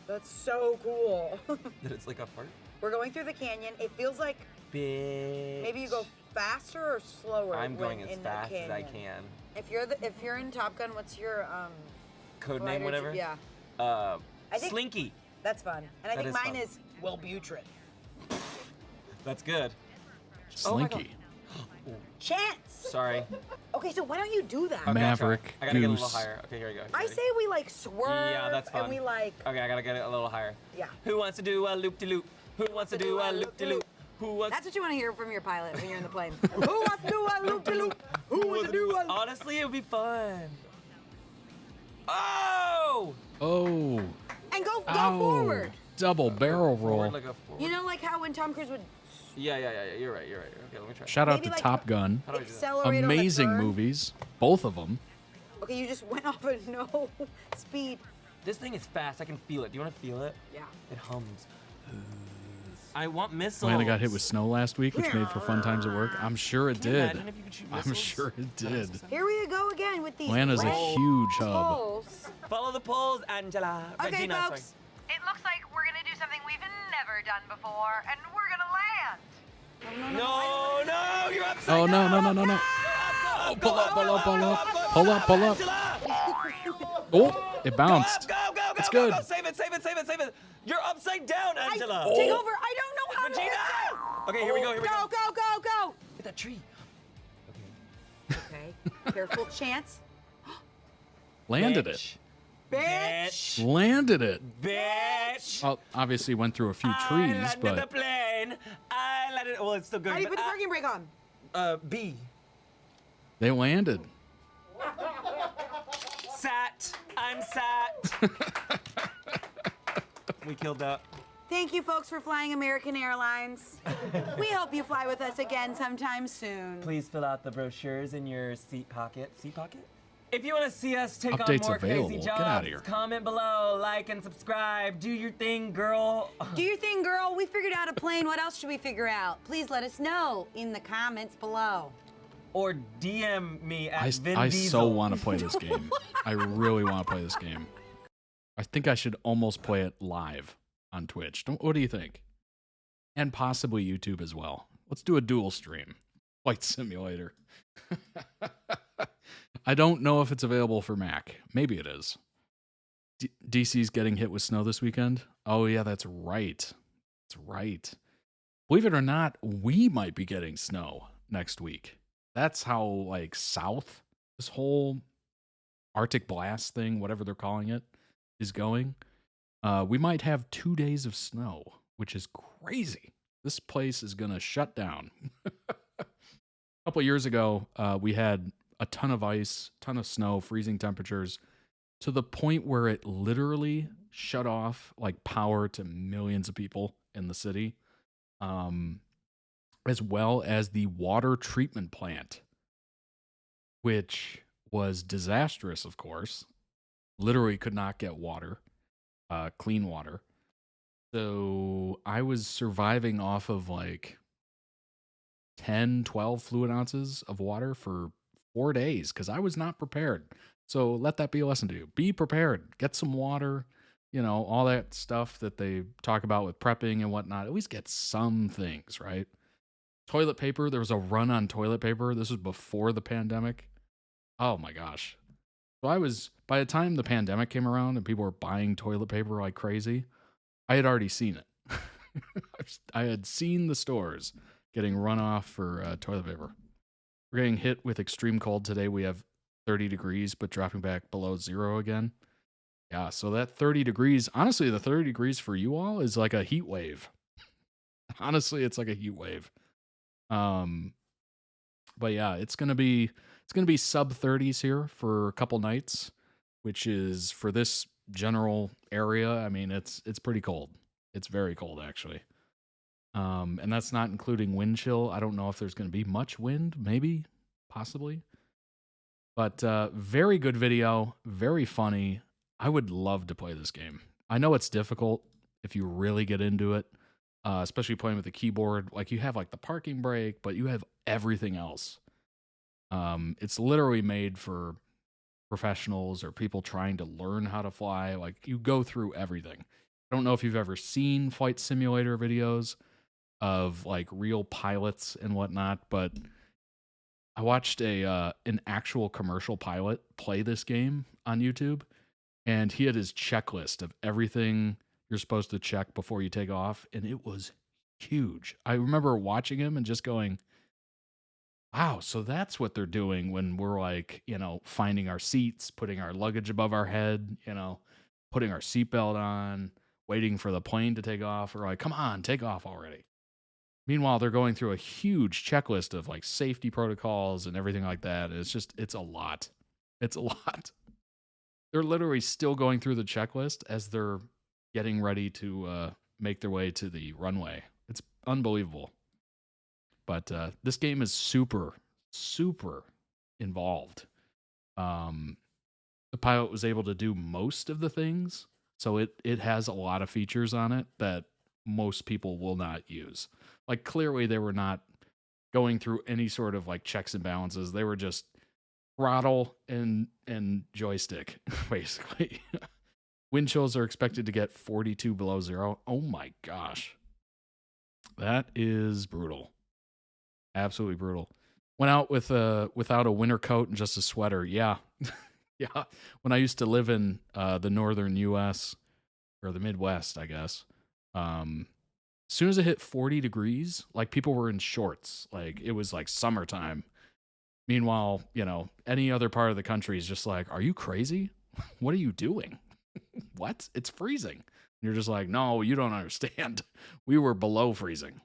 That's so cool. That it's like a fart? We're going through the canyon. It feels like Bitch. maybe you go faster or slower. I'm going when as in the fast as I canyon. can. If you're in Top Gun, what's your Code fighter name, whatever? j- Yeah, I think- Slinky. that's fun. And I That think is mine fun. is Wellbutrin. That's good. Slinky. Chance. Sorry. Okay, so why don't you do that? Okay, I'll try. Maverick, I gotta get a little Goose. higher. Okay, here we go. I Ready? say we like swerve. Yeah, that's fun. And we like. Okay, I gotta get it a little higher. Yeah. Who wants to do a loop-de-loop? Who wants to do a loop-de-loop? Who wants That's what you want to hear from your pilot when you're in the plane. Who wants to do a loop de loop? Who wants to do a? Honestly, it would be fun. Oh! Oh. And go Ow. forward. Double barrel roll. Forward, like a forward. You know, like how when Tom Cruise would Yeah. You're right. Okay, let me try. Shout out Maybe to like Top Gun. How do I do that? accelerate on the Amazing turn. movies. Both of them. Okay, you just went off at no speed. This thing is fast. I can feel it. Do you want to feel it? Yeah. It hums. I want missiles. Atlanta got hit with snow last week, which made for fun times at work. I'm sure it Can you did. imagine if you could shoot I'm missiles? sure it did. Here we go again with these. Atlanta's a red huge hub. poles. Follow the poles, Angela. Okay, Regina, folks. sorry. It looks like we're gonna do something we've never done before, and we're gonna land. No, you're upside Oh, no, down. no, no, no, no. Oh, pull up, pull up, pull up. Pull up, pull up. Oh, it bounced. Go. It's good. Go. Save it. You're upside down, Angela. Take over. I don't know how to Regina. hit it. Okay, here we go. Go. Hit that tree. Okay. Careful, Chance. Landed it. Bitch. Bitch. Landed it. Bitch. Well, obviously went through a few I trees, landed the but plane. I landed. Well, it's still good. How do you but put the parking brake on? B. they landed. Sat. I'm sat. We killed that. Thank you, folks, for flying American Airlines. We hope you fly with us again sometime soon. Please fill out the brochures in your seat pocket. Seat pocket? If you want to see us take Updates on more available. crazy Get jobs, outta here. comment below, like and subscribe. Do your thing, girl. Do your thing, girl. We figured out a plane. What else should we figure out? Please let us know in the comments below. Or DM me at Vin I Diesel. so want to play this game. I really want to play this game. I think I should almost play it live on Twitch. What do you think? And possibly YouTube as well. Let's do a dual stream. Flight Simulator. I don't know if it's available for Mac. Maybe it is. DC's getting hit with snow this weekend. Oh, yeah, that's right. That's right. Believe it or not, we might be getting snow next week. That's how, like, south this whole Arctic blast thing, whatever they're calling it, is going. We might have 2 days of snow, which is crazy. This place is going to shut down. A couple of years ago, we had a ton of ice, ton of snow, freezing temperatures, to the point where it literally shut off like power to millions of people in the city, as well as the water treatment plant, which was disastrous, of course. Literally could not get water, clean water. So I was surviving off of like 10, 12 fluid ounces of water for 4 days because I was not prepared. So let that be a lesson to you. Be prepared. Get some water, you know, all that stuff that they talk about with prepping and whatnot. At least get some things, right? Toilet paper. There was a run on toilet paper. This was before the pandemic. Oh my gosh. So by the time the pandemic came around and people were buying toilet paper like crazy, I had already seen it. I had seen the stores getting run off for toilet paper. We're getting hit with extreme cold today. We have 30 degrees, but dropping back below 0 again. Yeah, so that 30 degrees, honestly, the 30 degrees for you all is like a heat wave. Honestly, it's like a heat wave. But yeah, it's gonna be sub 30s here for a couple nights, which is for this general area. I mean, it's pretty cold. It's very cold actually. And that's not including wind chill. I don't know if there's gonna be much wind, maybe, possibly. But very good video, very funny. I would love to play this game. I know it's difficult if you really get into it, especially playing with the keyboard. Like you have like the parking brake, but you have everything else. It's literally made for professionals or people trying to learn how to fly. Like you go through everything. I don't know if you've ever seen flight simulator videos of like real pilots and whatnot, but I watched an actual commercial pilot play this game on YouTube, and he had his checklist of everything you're supposed to check before you take off, and it was huge. I remember watching him and just going, wow, so that's what they're doing when we're like, finding our seats, putting our luggage above our head, putting our seatbelt on, waiting for the plane to take off. We're like, come on, take off already. Meanwhile, they're going through a huge checklist of like safety protocols and everything like that. It's a lot. It's a lot. They're literally still going through the checklist as they're getting ready to make their way to the runway. It's unbelievable. But this game is super, super involved. The pilot was able to do most of the things, so it has a lot of features on it that most people will not use. Like clearly they were not going through any sort of like checks and balances. They were just throttle and joystick, basically. Wind chills are expected to get 42 below 0. Oh my gosh. That is brutal. Absolutely brutal. Went out with without a winter coat and just a sweater. Yeah. Yeah. When I used to live in the northern US or the Midwest, I guess. As soon as it hit 40 degrees, like people were in shorts. Like it was like summertime. Meanwhile, any other part of the country is just like, are you crazy? What are you doing? What? It's freezing. And you're just like, no, you don't understand. We were below freezing.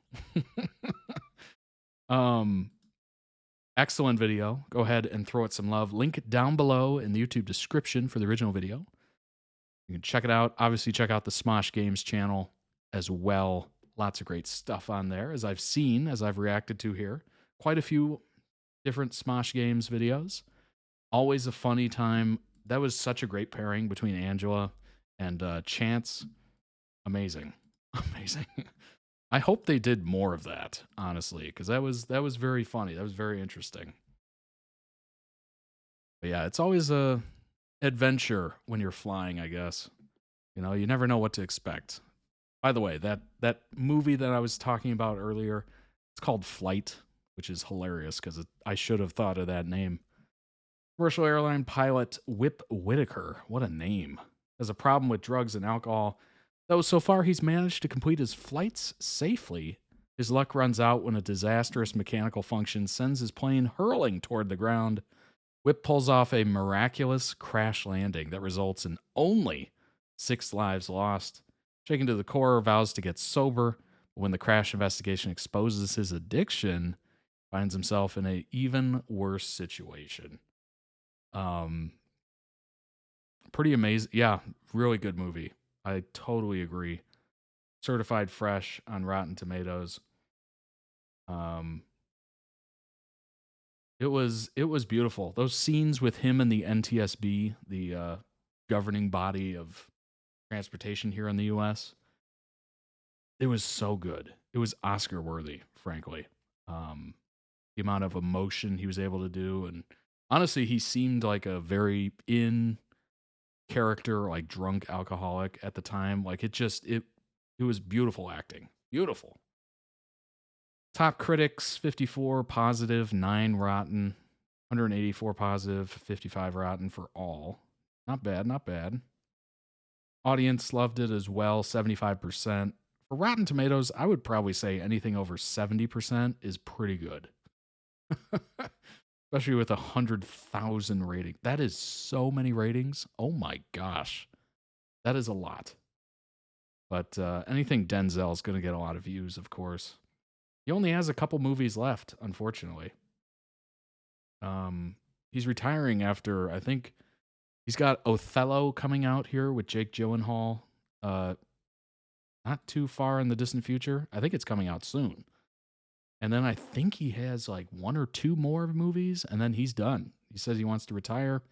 Excellent video. Go ahead and throw it some love. Link down below in the YouTube description for the original video. You can check it out. Obviously, check out the Smosh Games channel as well. Lots of great stuff on there, as I've reacted to here. Quite a few different Smosh Games videos. Always a funny time. That was such a great pairing between Angela and Chance. Amazing. Amazing. I hope they did more of that, honestly, because that was very funny. That was very interesting. But yeah, it's always a adventure when you're flying, I guess. You never know what to expect. By the way, that movie that I was talking about earlier, it's called Flight, which is hilarious because I should have thought of that name. Commercial airline pilot Whip Whitaker, what a name, has a problem with drugs and alcohol. Though so far he's managed to complete his flights safely, his luck runs out when a disastrous mechanical function sends his plane hurling toward the ground. Whip pulls off a miraculous crash landing that results in only 6 lives lost. Shaken to the core, vows to get sober, but when the crash investigation exposes his addiction, finds himself in an even worse situation. Pretty amazing. Yeah, really good movie. I totally agree. Certified fresh on Rotten Tomatoes. It was beautiful. Those scenes with him and the NTSB, the governing body of transportation here in the US, it was so good. It was Oscar worthy, frankly. The amount of emotion he was able to do, and honestly, he seemed like a very in character, like drunk alcoholic at the time. Like it was beautiful acting. Beautiful. Top critics, 54 positive, 9 rotten, 184 positive, 55 rotten for all. Not bad, not bad. Audience loved it as well, 75%, For Rotten Tomatoes, I would probably say anything over 70% is pretty good. Especially with 100,000 ratings. That is so many ratings. Oh my gosh. That is a lot. But anything Denzel is going to get a lot of views, of course. He only has a couple movies left, unfortunately. He's retiring after, I think, he's got Othello coming out here with Jake Gyllenhaal. Not too far in the distant future. I think it's coming out soon. And then I think he has like 1 or 2 more movies, and then he's done. He says he wants to retire.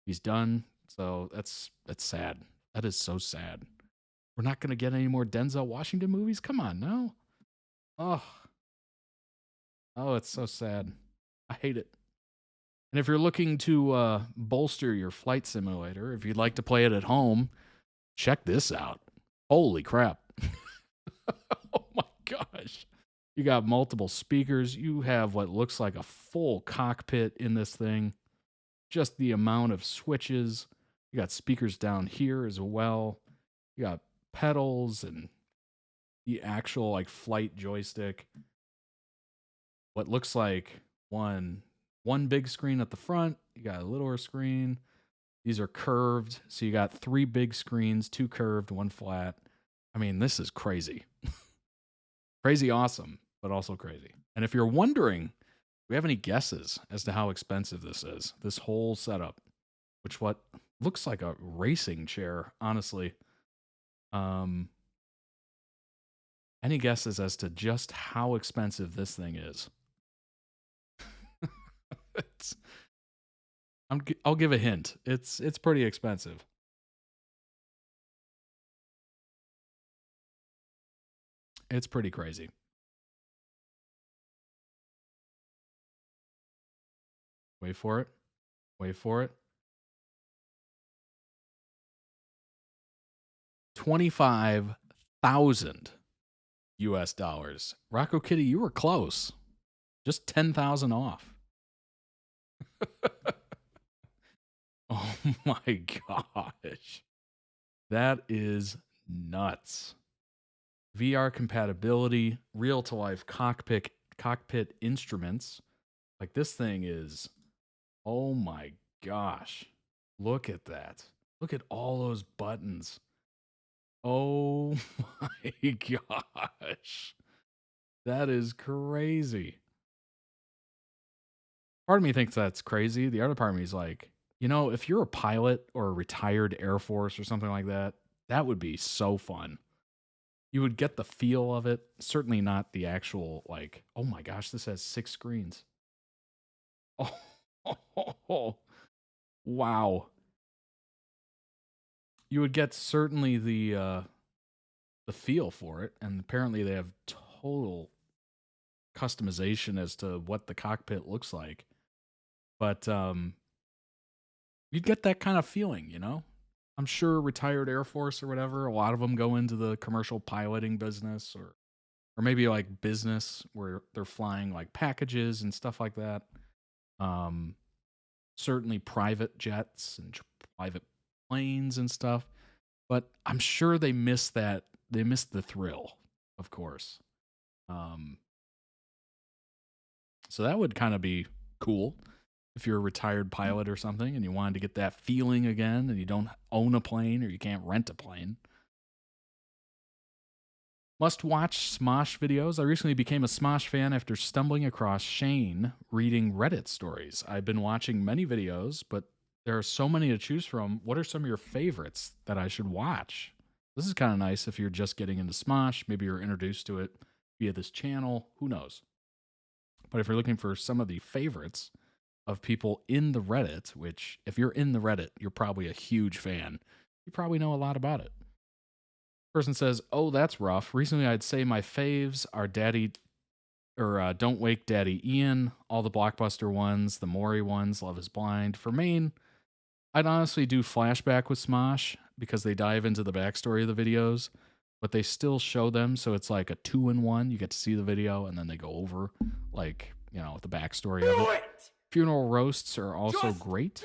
He's done. So that's sad. That is so sad. We're not going to get any more Denzel Washington movies? Come on, no. Oh, it's so sad. I hate it. And if you're looking to bolster your flight simulator, if you'd like to play it at home, check this out. Holy crap. Oh my gosh. You got multiple speakers. You have what looks like a full cockpit in this thing. Just the amount of switches. You got speakers down here as well. You got pedals and the actual like flight joystick. What looks like one big screen at the front. You got a littler screen. These are curved. So you got 3 big screens, 2 curved, 1 flat. I mean, this is crazy. Crazy awesome, but also crazy. And if you're wondering, do we have any guesses as to how expensive this is? This whole setup, which what looks like a racing chair, honestly. Any guesses as to just how expensive this thing is? I'll give a hint. It's pretty expensive. It's pretty crazy. Wait for it. Wait for it. $25,000 US. Rocco Kitty, you were close. Just 10,000 off. Oh my gosh. That is nuts. VR compatibility, real-to-life cockpit instruments. Like this thing is, oh my gosh. Look at that. Look at all those buttons. Oh my gosh. That is crazy. Part of me thinks that's crazy. The other part of me is like, you know, if you're a pilot or a retired Air Force or something like that, that would be so fun. You would get the feel of it. Certainly not the actual, like, oh my gosh, this has 6 screens. Oh, wow. You would get certainly the feel for it, and apparently they have total customization as to what the cockpit looks like. But you'd get that kind of feeling, you know? I'm sure retired Air Force or whatever, a lot of them go into the commercial piloting business or maybe like business where they're flying like packages and stuff like that. Certainly private jets and private planes and stuff. But I'm sure they miss that. They miss the thrill, of course. So that would kind of be cool. If you're a retired pilot or something and you wanted to get that feeling again and you don't own a plane or you can't rent a plane. Must watch Smosh videos. I recently became a Smosh fan after stumbling across Shane reading Reddit stories. I've been watching many videos, but there are so many to choose from. What are some of your favorites that I should watch? This is kind of nice if you're just getting into Smosh. Maybe you're introduced to it via this channel. Who knows? But if you're looking for some of the favorites of people in the Reddit, which if you're in the Reddit, you're probably a huge fan. You probably know a lot about it. Person says, oh, that's rough. Recently, I'd say my faves are Don't Wake Daddy Ian, all the Blockbuster ones, the Moyer ones, Love is Blind. For main, I'd honestly do Flashback with Smosh because they dive into the backstory of the videos, but they still show them, so it's like a 2-in-1. You get to see the video, and then they go over, like, you know, the backstory of it. Funeral roasts are also great.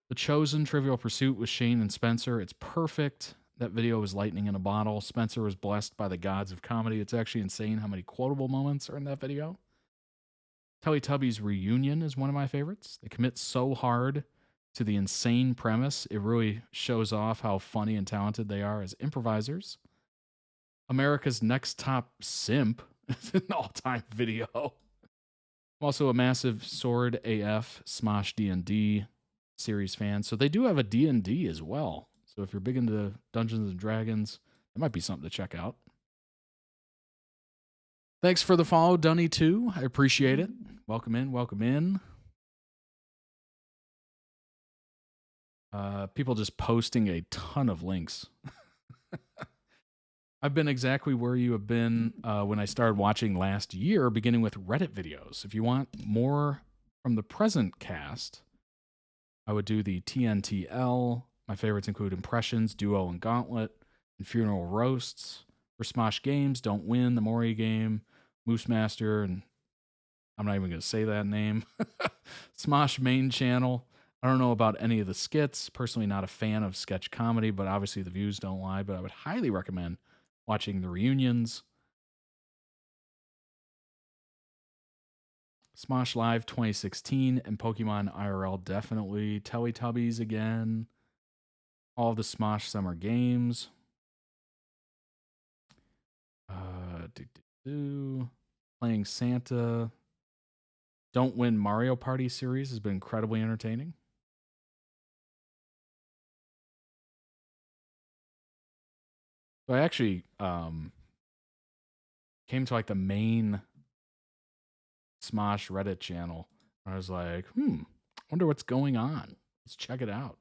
The Chosen Trivial Pursuit with Shane and Spencer, it's perfect. That video was lightning in a bottle. Spencer was blessed by the gods of comedy. It's actually insane how many quotable moments are in that video. Teletubbies reunion is one of my favorites. They commit so hard to the insane premise. It really shows off how funny and talented they are as improvisers. America's Next Top Simp is an all-time video. I'm also a massive Sword AF Smosh D&D series fan. So they do have a D&D as well. So if you're big into Dungeons and Dragons, that might be something to check out. Thanks for the follow, Dunny2. I appreciate it. Welcome in, welcome in. People just posting a ton of links. I've been exactly where you have been when I started watching last year, beginning with Reddit videos. If you want more from the present cast, I would do the TNTL. My favorites include Impressions, Duo and Gauntlet, and Funeral Roasts. For Smosh Games, Don't Win, the Moyer game, Moose Master, and I'm not even going to say that name. Smosh Main Channel. I don't know about any of the skits. Personally, not a fan of sketch comedy, but obviously the views don't lie. But I would highly recommend watching the reunions. Smosh Live 2016 and Pokemon IRL definitely. Teletubbies again. All of the Smosh Summer Games. Playing Santa. Don't Win Mario Party series has been incredibly entertaining. So I actually came to like the main Smosh Reddit channel. I was like, wonder what's going on. Let's check it out.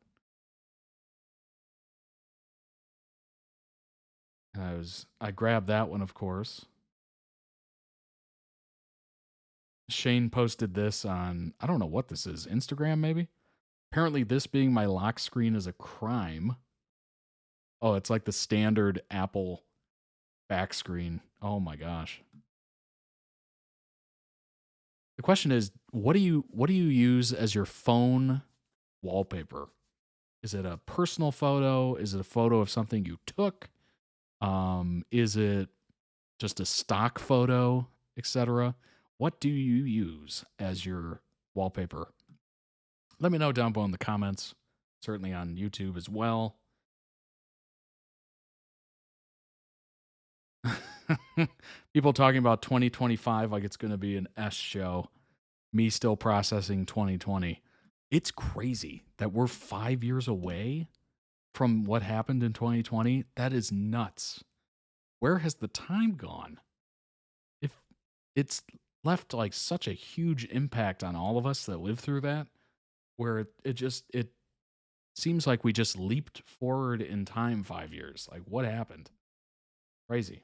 And I grabbed that one, of course. Shane posted this on, I don't know what this is, Instagram maybe? Apparently this being my lock screen is a crime. Oh, it's like the standard Apple back screen. Oh my gosh. The question is, what do you use as your phone wallpaper? Is it a personal photo? Is it a photo of something you took? Is it just a stock photo, etc.? What do you use as your wallpaper? Let me know down below in the comments, certainly on YouTube as well. People talking about 2025 like it's going to be an S show. Me still processing 2020. It's crazy that we're 5 years away from what happened in 2020. That is nuts. Where has the time gone? If it's left like such a huge impact on all of us that lived through that, where it seems like we just leaped forward in time 5 years. Like, what happened? Crazy.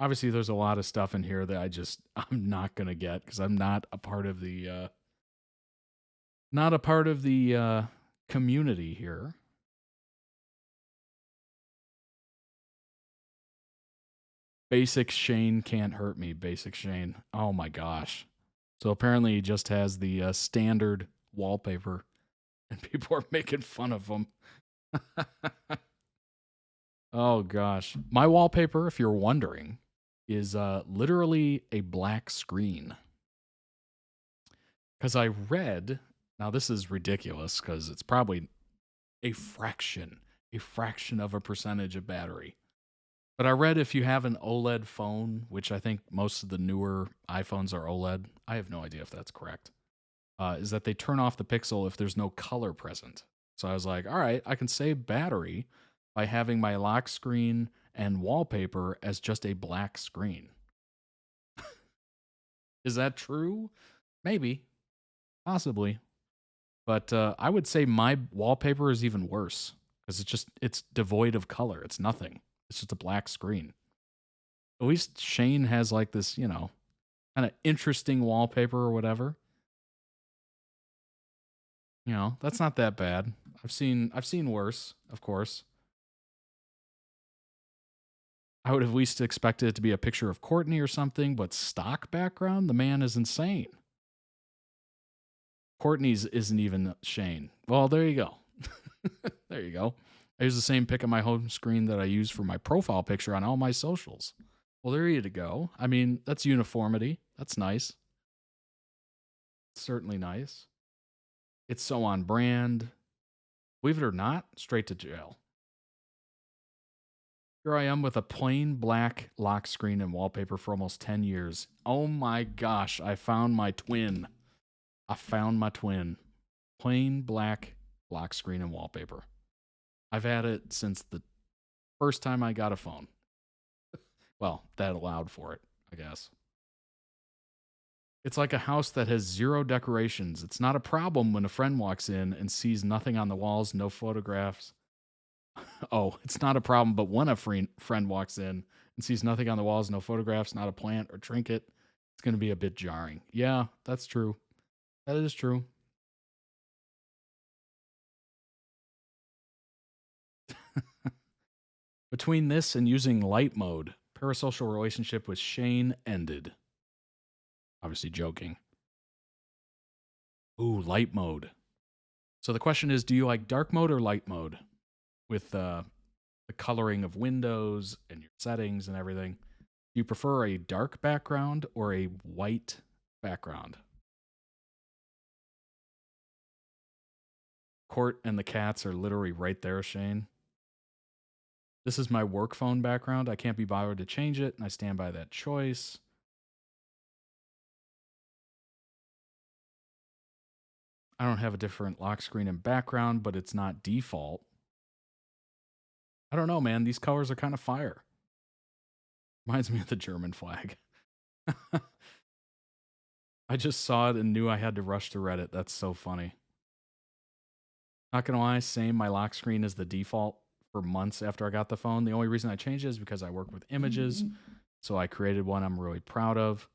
Obviously, there's a lot of stuff in here that I'm not gonna get because I'm not a part of the community here. Basic Shane can't hurt me. Basic Shane. Oh my gosh. So apparently he just has the standard wallpaper, and people are making fun of him. Oh gosh. My wallpaper, if you're wondering, is literally a black screen. Because I read, now this is ridiculous because it's probably a fraction of a percentage of battery. But I read if you have an OLED phone, which I think most of the newer iPhones are OLED, I have no idea if that's correct, is that they turn off the pixel if there's no color present. So I was like, all right, I can save battery by having my lock screen and wallpaper as just a black screen. Is that true? Maybe. Possibly. But I would say my wallpaper is even worse because it's devoid of color. It's nothing. It's just a black screen. At least Shane has like this, kind of interesting wallpaper or whatever. That's not that bad. I've seen worse, of course. I would have at least expected it to be a picture of Courtney or something, but stock background? The man is insane. Courtney's isn't even Shane. Well, there you go. There you go. I use the same pic on my home screen that I use for my profile picture on all my socials. Well, there you go. I mean, that's uniformity. That's nice. Certainly nice. It's so on brand. Believe it or not, straight to jail. Here I am with a plain black lock screen and wallpaper for almost 10 years. Oh my gosh, I found my twin. I found my twin. Plain black lock screen and wallpaper. I've had it since the first time I got a phone. Well, that allowed for it, I guess. It's like a house that has zero decorations. It's not a problem when a friend walks in and sees nothing on the walls, no photographs. Oh, it's not a problem, but when a friend walks in and sees nothing on the walls, no photographs, not a plant or trinket, it's going to be a bit jarring. Yeah, that's true. That is true. Between this and using light mode, parasocial relationship with Shane ended. Obviously joking. Ooh, light mode. So the question is, do you like dark mode or light mode? With the coloring of windows and your settings and everything. Do you prefer a dark background or a white background? Court and the cats are literally right there, Shane. This is my work phone background. I can't be bothered to change it, and I stand by that choice. I don't have a different lock screen and background, but it's not default. I don't know, man. These colors are kind of fire. Reminds me of the German flag. I just saw it and knew I had to rush to Reddit. That's so funny. Not gonna lie, same. My lock screen is the default for months after I got the phone. The only reason I changed it is because I work with images. So I created one I'm really proud of.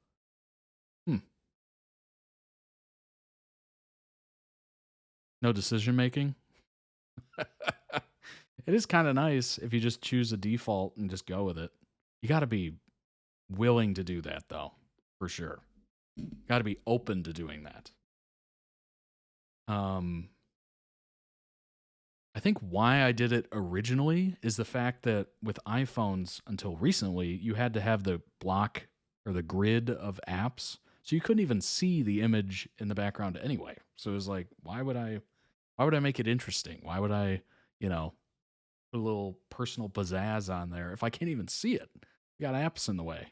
No decision making. It is kind of nice if you just choose a default and just go with it. You got to be willing to do that, though, for sure. Got to be open to doing that. I think why I did it originally is the fact that with iPhones until recently, you had to have the block or the grid of apps. So you couldn't even see the image in the background anyway. So it was like, why would I make it interesting? Why would I, put a little personal pizzazz on there if I can't even see it? You got apps in the way.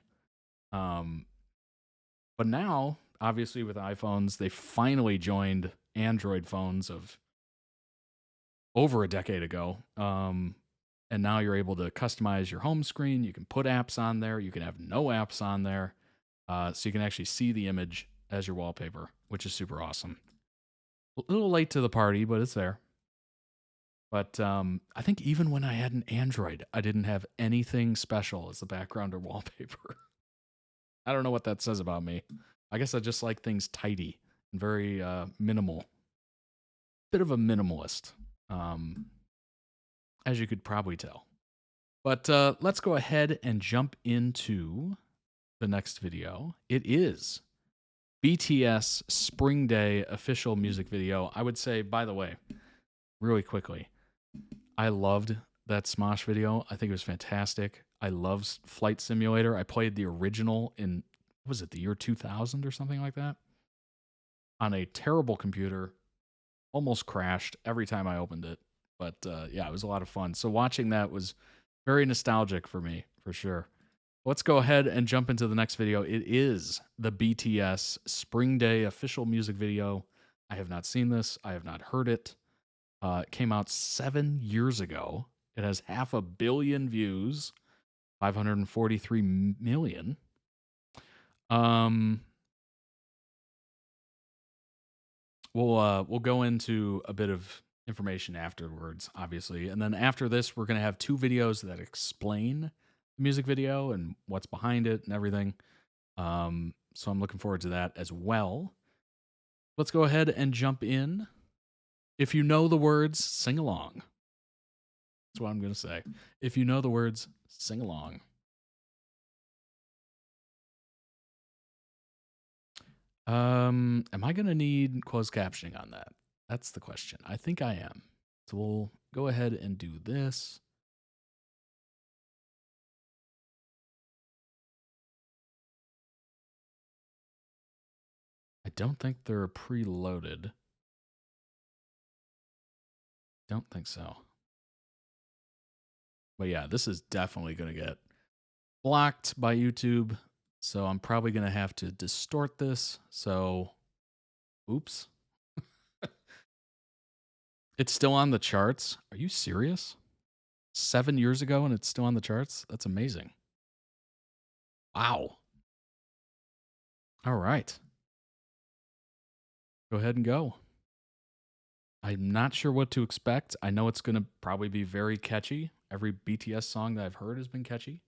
But now, obviously with iPhones, they finally joined Android phones of over a decade ago. And now you're able to customize your home screen. You can put apps on there. You can have no apps on there. So you can actually see the image as your wallpaper, which is super awesome. A little late to the party, but it's there. But I think even when I had an Android, I didn't have anything special as the background or wallpaper. I don't know what that says about me. I guess I just like things tidy and very minimal. Bit of a minimalist, as you could probably tell. But let's go ahead and jump into the next video. It is BTS Spring Day official music video. I would say, by the way, really quickly, I loved that Smosh video. I think it was fantastic. I love Flight Simulator. I played the original in, what was it, the year 2000 or something like that? On a terrible computer. Almost crashed every time I opened it. But yeah, it was a lot of fun. So watching that was very nostalgic for me, for sure. Let's go ahead and jump into the next video. It is the BTS Spring Day official music video. I have not seen this. I have not heard it. It came out 7 years ago. It has 500 million views, 543 million. We'll go into a bit of information afterwards, obviously. And then after this, we're going to have 2 videos that explain the music video and what's behind it and everything. So I'm looking forward to that as well. Let's go ahead and jump in. If you know the words, sing along. That's what I'm going to say. If you know the words, sing along. Am I going to need closed captioning on that? That's the question. I think I am. So we'll go ahead and do this. I don't think they're preloaded. Don't think so. But yeah, this is definitely going to get blocked by YouTube. So I'm probably going to have to distort this. So, oops. It's still on the charts. Are you serious? 7 years ago and it's still on the charts? That's amazing. Wow. All right. Go ahead and go. I'm not sure what to expect. I know it's going to probably be very catchy. Every BTS song that I've heard has been catchy.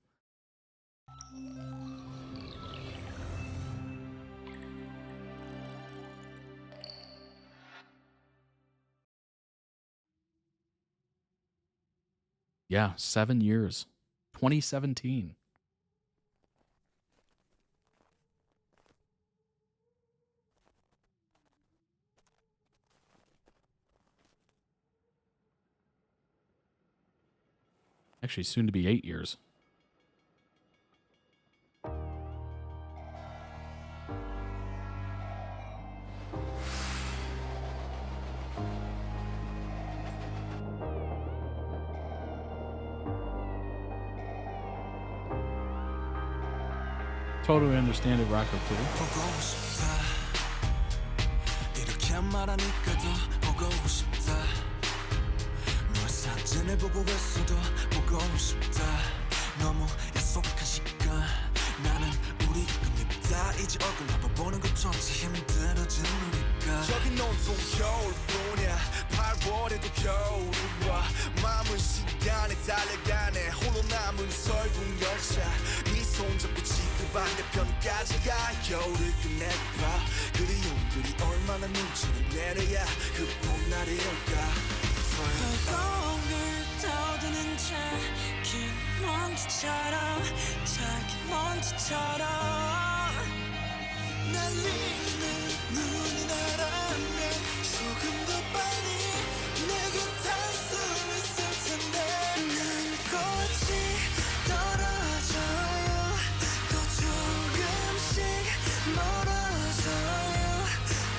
Yeah, 7 years. 2017. Actually, soon to be 8 years. Totally understand it, Rocco too. 이제 얼굴 한번 보는 것조차 힘들어진 우리가 여긴 온통 겨울뿐이야 8월에도 겨울이 와 마음은 시간에 달려가네 홀로 남은 설국 열차 네 손잡고 지구 반대편까지 가 겨울을 끝내봐 그리움들이 얼마나 눈치를 내려야 그 봄날이 올까 벌공을 떠드는 작은 먼지처럼 작은 먼지처럼 날리는 눈이 나라면 조금 더 빨리 내게 닿을 수 있을 텐데 난 꽃이 떨어져요 또 조금씩 멀어져요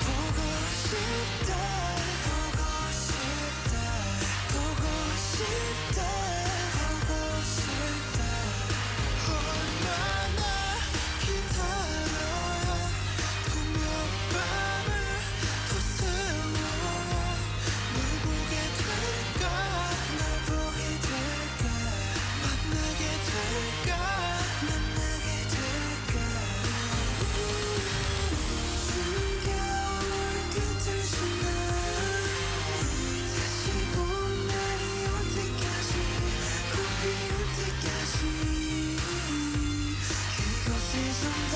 보고 싶다 보고 싶다 보고 싶다 보고 싶다 얼마나 기다려요 분명 밤을 더 세워 널 보게 될까 날 보게 될까 만나게 될까 만나게 될까 숨겨올 끝을 지나 다시 봄날이 올 때까지 꼭 비올 때까지 그곳에 좀 더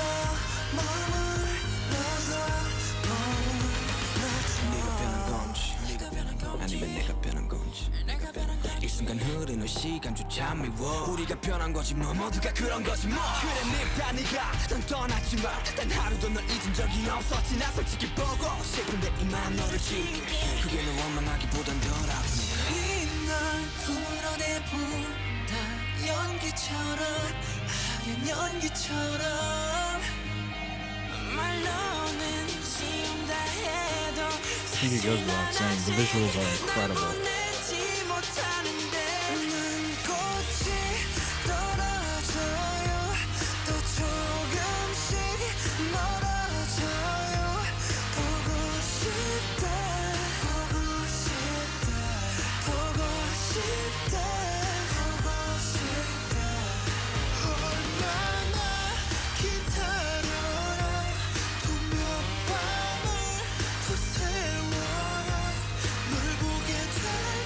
머물러서 네가 변한 건지 아니면 내가 변한 건지 이 순간 흐르는 시간조차 미워 우리가 변한 거지 뭐 모두가 그런 거지 뭐 그래 네가 넌 떠났지만 단 하루도 널 잊은 적이 없었지 나 솔직히 보고 싶은데 이만 너를 지울게 그게 널 원망하기보단 덜 아프니까 이날 풀어내본다 연기처럼 하얀 연기처럼 말로는 지운다 해도 I think it goes without saying, the visuals are incredible. 내지 못하는데 난 꽃이 떨어져요 또 조금씩 멀어져요 보고 싶다 보고 싶다 보고 싶다 보고 싶다 얼마나 기다려요 또 몇 밤을 더 세워요 널 보게 될까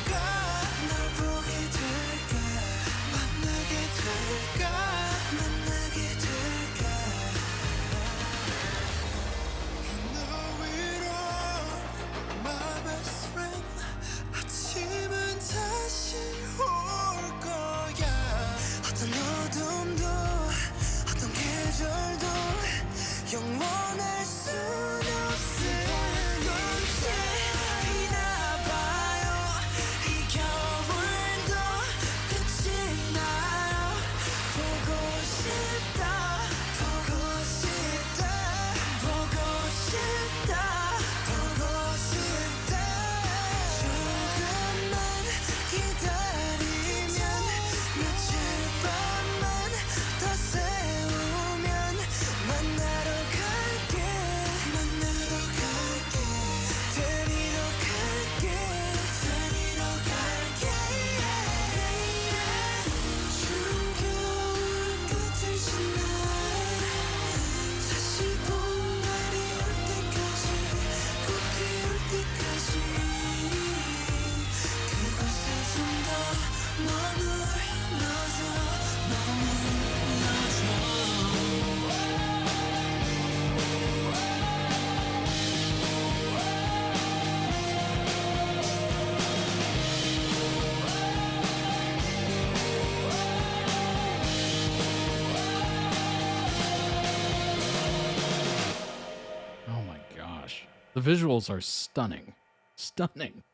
The visuals are stunning. Stunning.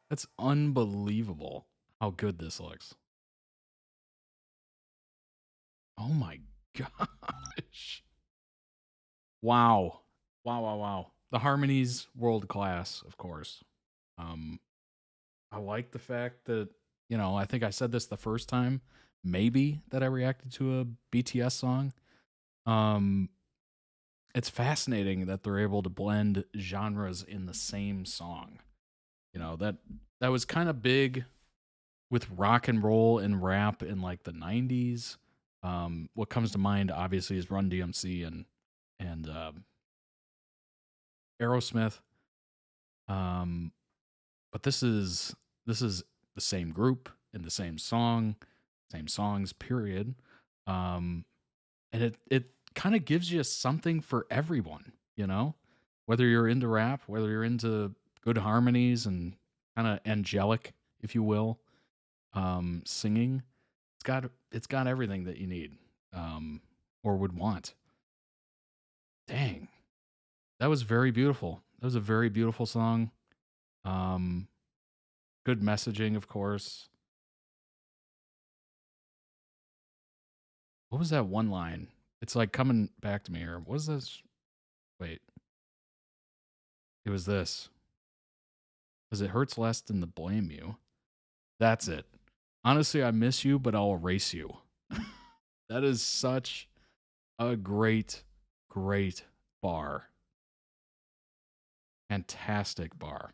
That's unbelievable how good this looks. Oh my gosh. Wow. Wow, wow, wow. The harmonies, world class, of course. I like the fact that, you know, I think I said this the first time, maybe, that I reacted to a BTS song. It's fascinating that they're able to blend genres in the same song. You know, that was kind of big with rock and roll and rap in like the 90s. What comes to mind obviously is Run DMC and Aerosmith. But this is the same group in the same song, same songs, period. And it kind of gives you something for everyone, you know? Whether you're into rap, whether you're into good harmonies and kind of angelic, if you will, singing, it's got everything that you need, or would want. Dang. That was very beautiful. That was a very beautiful song. Good messaging, of course. What was that one line? It's like coming back to me here. What was this? Wait. It was this. Because it hurts less than to blame you. That's it. Honestly, I miss you, but I'll erase you. That is such a great, great bar. Fantastic bar.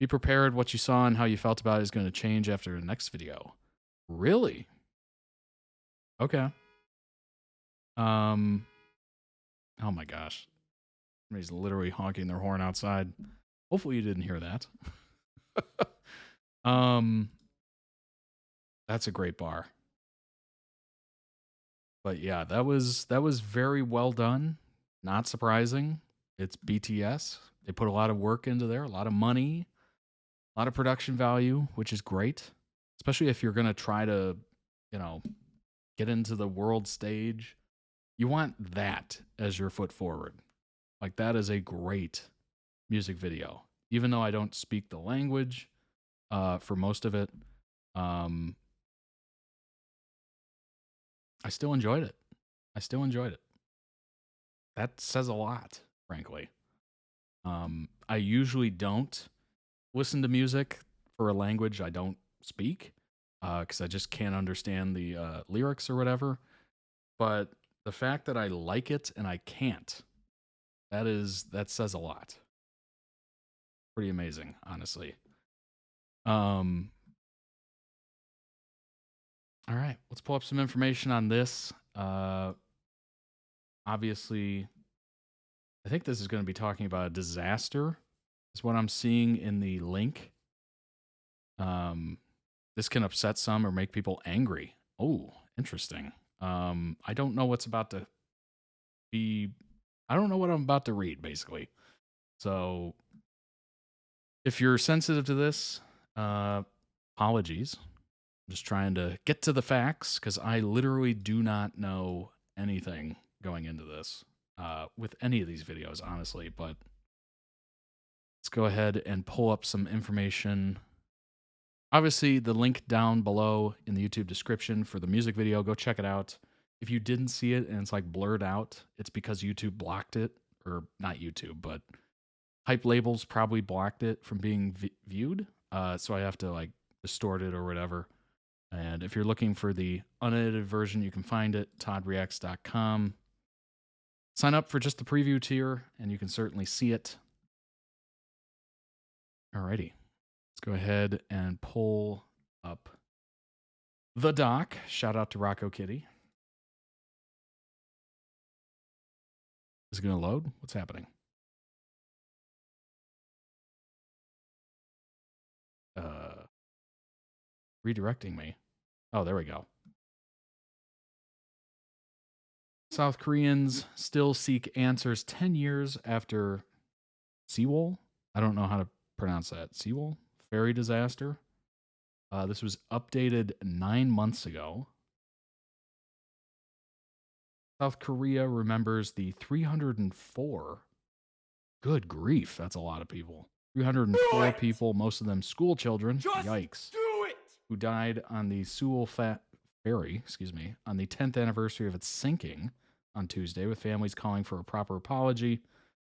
Be prepared. What you saw and how you felt about it is going to change after the next video. Really? Okay. Oh my gosh. Somebody's literally honking their horn outside. Hopefully you didn't hear that. That's a great bar. But yeah, that was very well done. Not surprising. It's BTS. They put a lot of work into there, a lot of money, a lot of production value, which is great. Especially if you're going to try to, you know, get into the world stage. You want that as your foot forward. Like, that is a great music video. Even though I don't speak the language for most of it, I still enjoyed it. That says a lot, frankly. I usually don't listen to music for a language I don't speak because I just can't understand the lyrics or whatever. But the fact that I like it and I can't, that says a lot. Pretty amazing, honestly. All right, let's pull up some information on this. Obviously, I think this is going to be talking about a disaster, is what I'm seeing in the link. This can upset some or make people angry. Oh, interesting. I don't know what's about to be. I don't know what I'm about to read, basically. So, if you're sensitive to this, apologies. I'm just trying to get to the facts because I literally do not know anything going into this with any of these videos, honestly. But let's go ahead and pull up some information. Obviously, the link down below in the YouTube description for the music video, go check it out. If you didn't see it and it's like blurred out, it's because YouTube blocked it, or not YouTube, but hype labels probably blocked it from being viewed. So I have to like distort it or whatever. And if you're looking for the unedited version, you can find it, toddreacts.com. Sign up for just the preview tier, and you can certainly see it. Alrighty. Let's go ahead and pull up the doc. Shout out to Rocco Kitty. Is it going to load? What's happening? Redirecting me. Oh, there we go. South Koreans still seek answers 10 years after Sewol. I don't know how to pronounce that. Sewol? Ferry disaster. This was updated 9 months ago. South Korea remembers the 304 Good grief, that's a lot of people. 304 people, most of them school children. Yikes. Do it! Who died on the Sewol ferry, on the 10th anniversary of its sinking on Tuesday, with families calling for a proper apology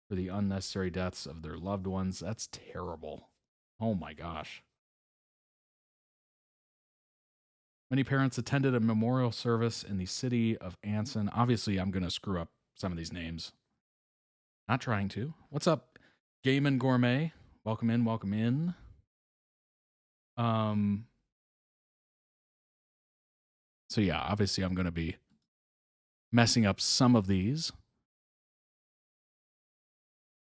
for the unnecessary deaths of their loved ones. That's terrible. Oh my gosh. Many parents attended a memorial service in the city of Anson. Obviously, I'm going to screw up some of these names. Not trying to. What's up, Game and Gourmet? Welcome in, welcome in. So yeah, obviously I'm going to be messing up some of these.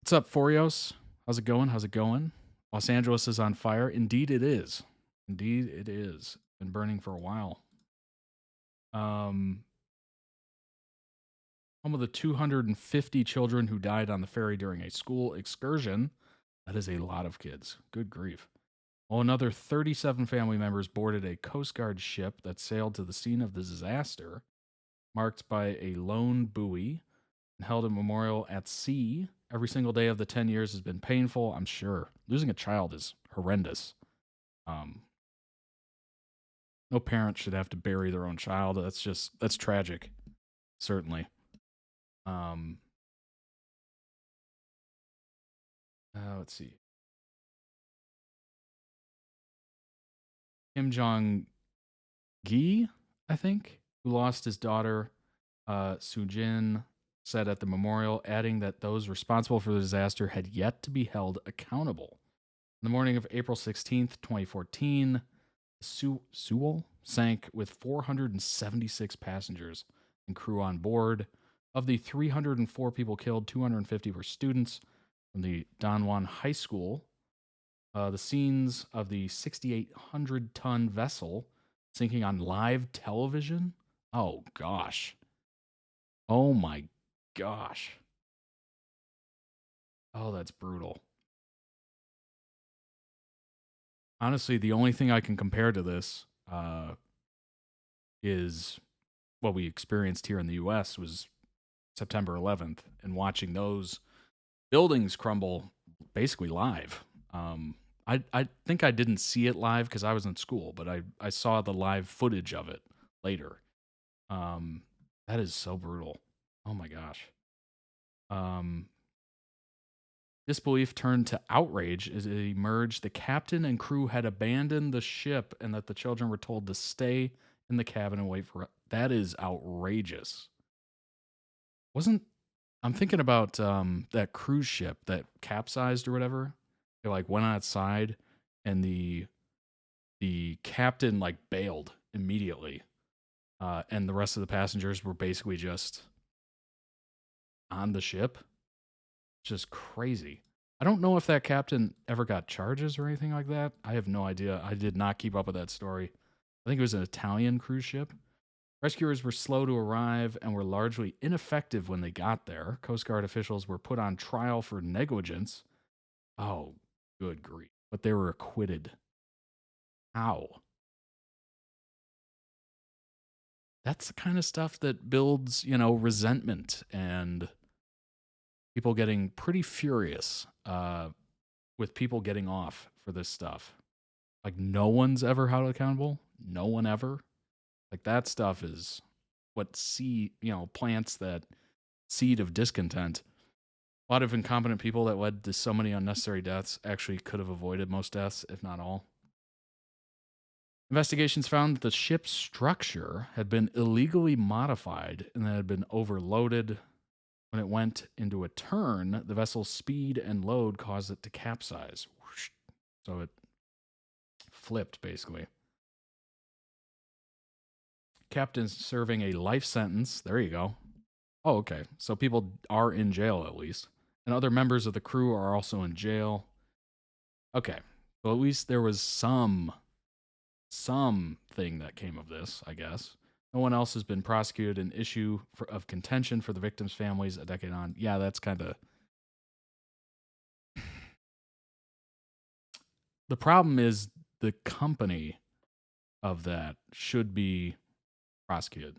What's up, Forios? How's it going? How's it going? Los Angeles is on fire. Indeed it is. Indeed it is. Been burning for a while. Home of the 250 children who died on the ferry during a school excursion. That is a lot of kids. Good grief. While another 37 family members boarded a Coast Guard ship that sailed to the scene of the disaster, marked by a lone buoy, and held a memorial at sea. Every single day of the 10 years has been painful, I'm sure. Losing a child is horrendous. No parent should have to bury their own child. That's tragic. Certainly. Let's see. Kim Jong-gi, I think, who lost his daughter, Soo-jin, said at the memorial, adding that those responsible for the disaster had yet to be held accountable. In the morning of April 16th, 2014, Sewol sank with 476 passengers and crew on board. Of the 304 people killed, 250 were students from the Danwon High School. The scenes of the 6,800-ton vessel sinking on live television. Oh, gosh. Oh, my gosh. Oh, that's brutal. Honestly, the only thing I can compare to this is what we experienced here in the U.S. was September 11th, and watching those buildings crumble basically live. I think I didn't see it live because I was in school, but I saw the live footage of it later. That is so brutal. Oh my gosh. Disbelief turned to outrage as it emerged the captain and crew had abandoned the ship and that the children were told to stay in the cabin and wait for it. That is outrageous. I'm thinking about that cruise ship that capsized or whatever. They like went outside and the captain like bailed immediately. And the rest of the passengers were basically just on the ship. Just crazy. I don't know if that captain ever got charges or anything like that. I have no idea. I did not keep up with that story. I think it was an Italian cruise ship. Rescuers were slow to arrive and were largely ineffective when they got there. Coast Guard officials were put on trial for negligence. Oh, good grief. But they were acquitted. How? That's the kind of stuff that builds, resentment and people getting pretty furious with people getting off for this stuff. Like, no one's ever held accountable. No one ever. Like, that stuff is what plants that seed of discontent. A lot of incompetent people that led to so many unnecessary deaths actually could have avoided most deaths, if not all. Investigations found that the ship's structure had been illegally modified and that it had been overloaded. When it went into a turn, the vessel's speed and load caused it to capsize. So it flipped, basically. Captain's serving a life sentence. There you go. Oh, okay. So people are in jail, at least. And other members of the crew are also in jail. Okay. So at least there was something that came of this, I guess. No one else has been prosecuted. An issue of contention for the victims' families a decade on. Yeah, that's kind of... The problem is the company of that should be prosecuted.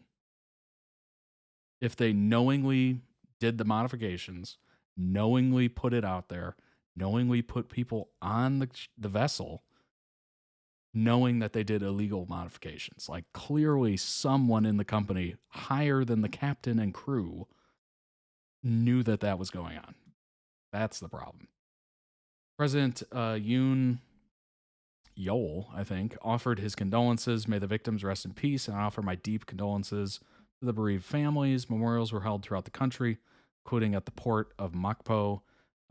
If they knowingly did the modifications, knowingly put it out there, knowingly put people on the vessel, knowing that they did illegal modifications. Like, clearly someone in the company higher than the captain and crew knew that that was going on. That's the problem. President Yoon Yeol, I think, offered his condolences. May the victims rest in peace, and I offer my deep condolences to the bereaved families. Memorials were held throughout the country, including at the port of Mokpo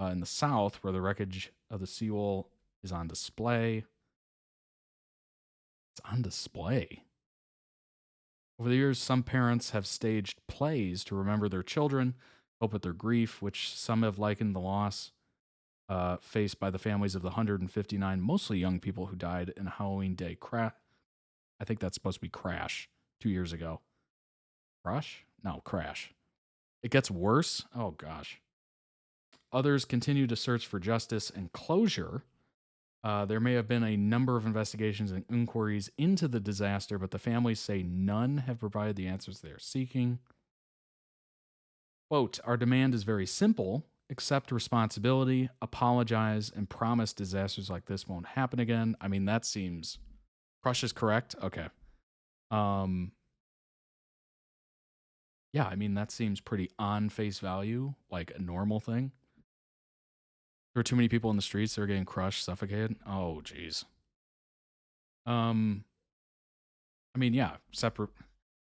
in the south, where the wreckage of the Sewol is on display. It's on display. Over the years, some parents have staged plays to remember their children, cope with their grief, which some have likened the loss faced by the families of the 159 mostly young people who died in a Halloween day crash. I think that's supposed to be Crash 2 years ago. Crush? No, Crash. It gets worse. Oh, gosh. Others continue to search for justice and closure. There may have been a number of investigations and inquiries into the disaster, but the families say none have provided the answers they are seeking. Quote, our demand is very simple. Accept responsibility, apologize, and promise disasters like this won't happen again. I mean, that seems... Crush is correct? Okay. Yeah, I mean, that seems pretty on face value, like a normal thing. There are too many people in the streets that are getting crushed, suffocated. Oh, geez. I mean, yeah, separate...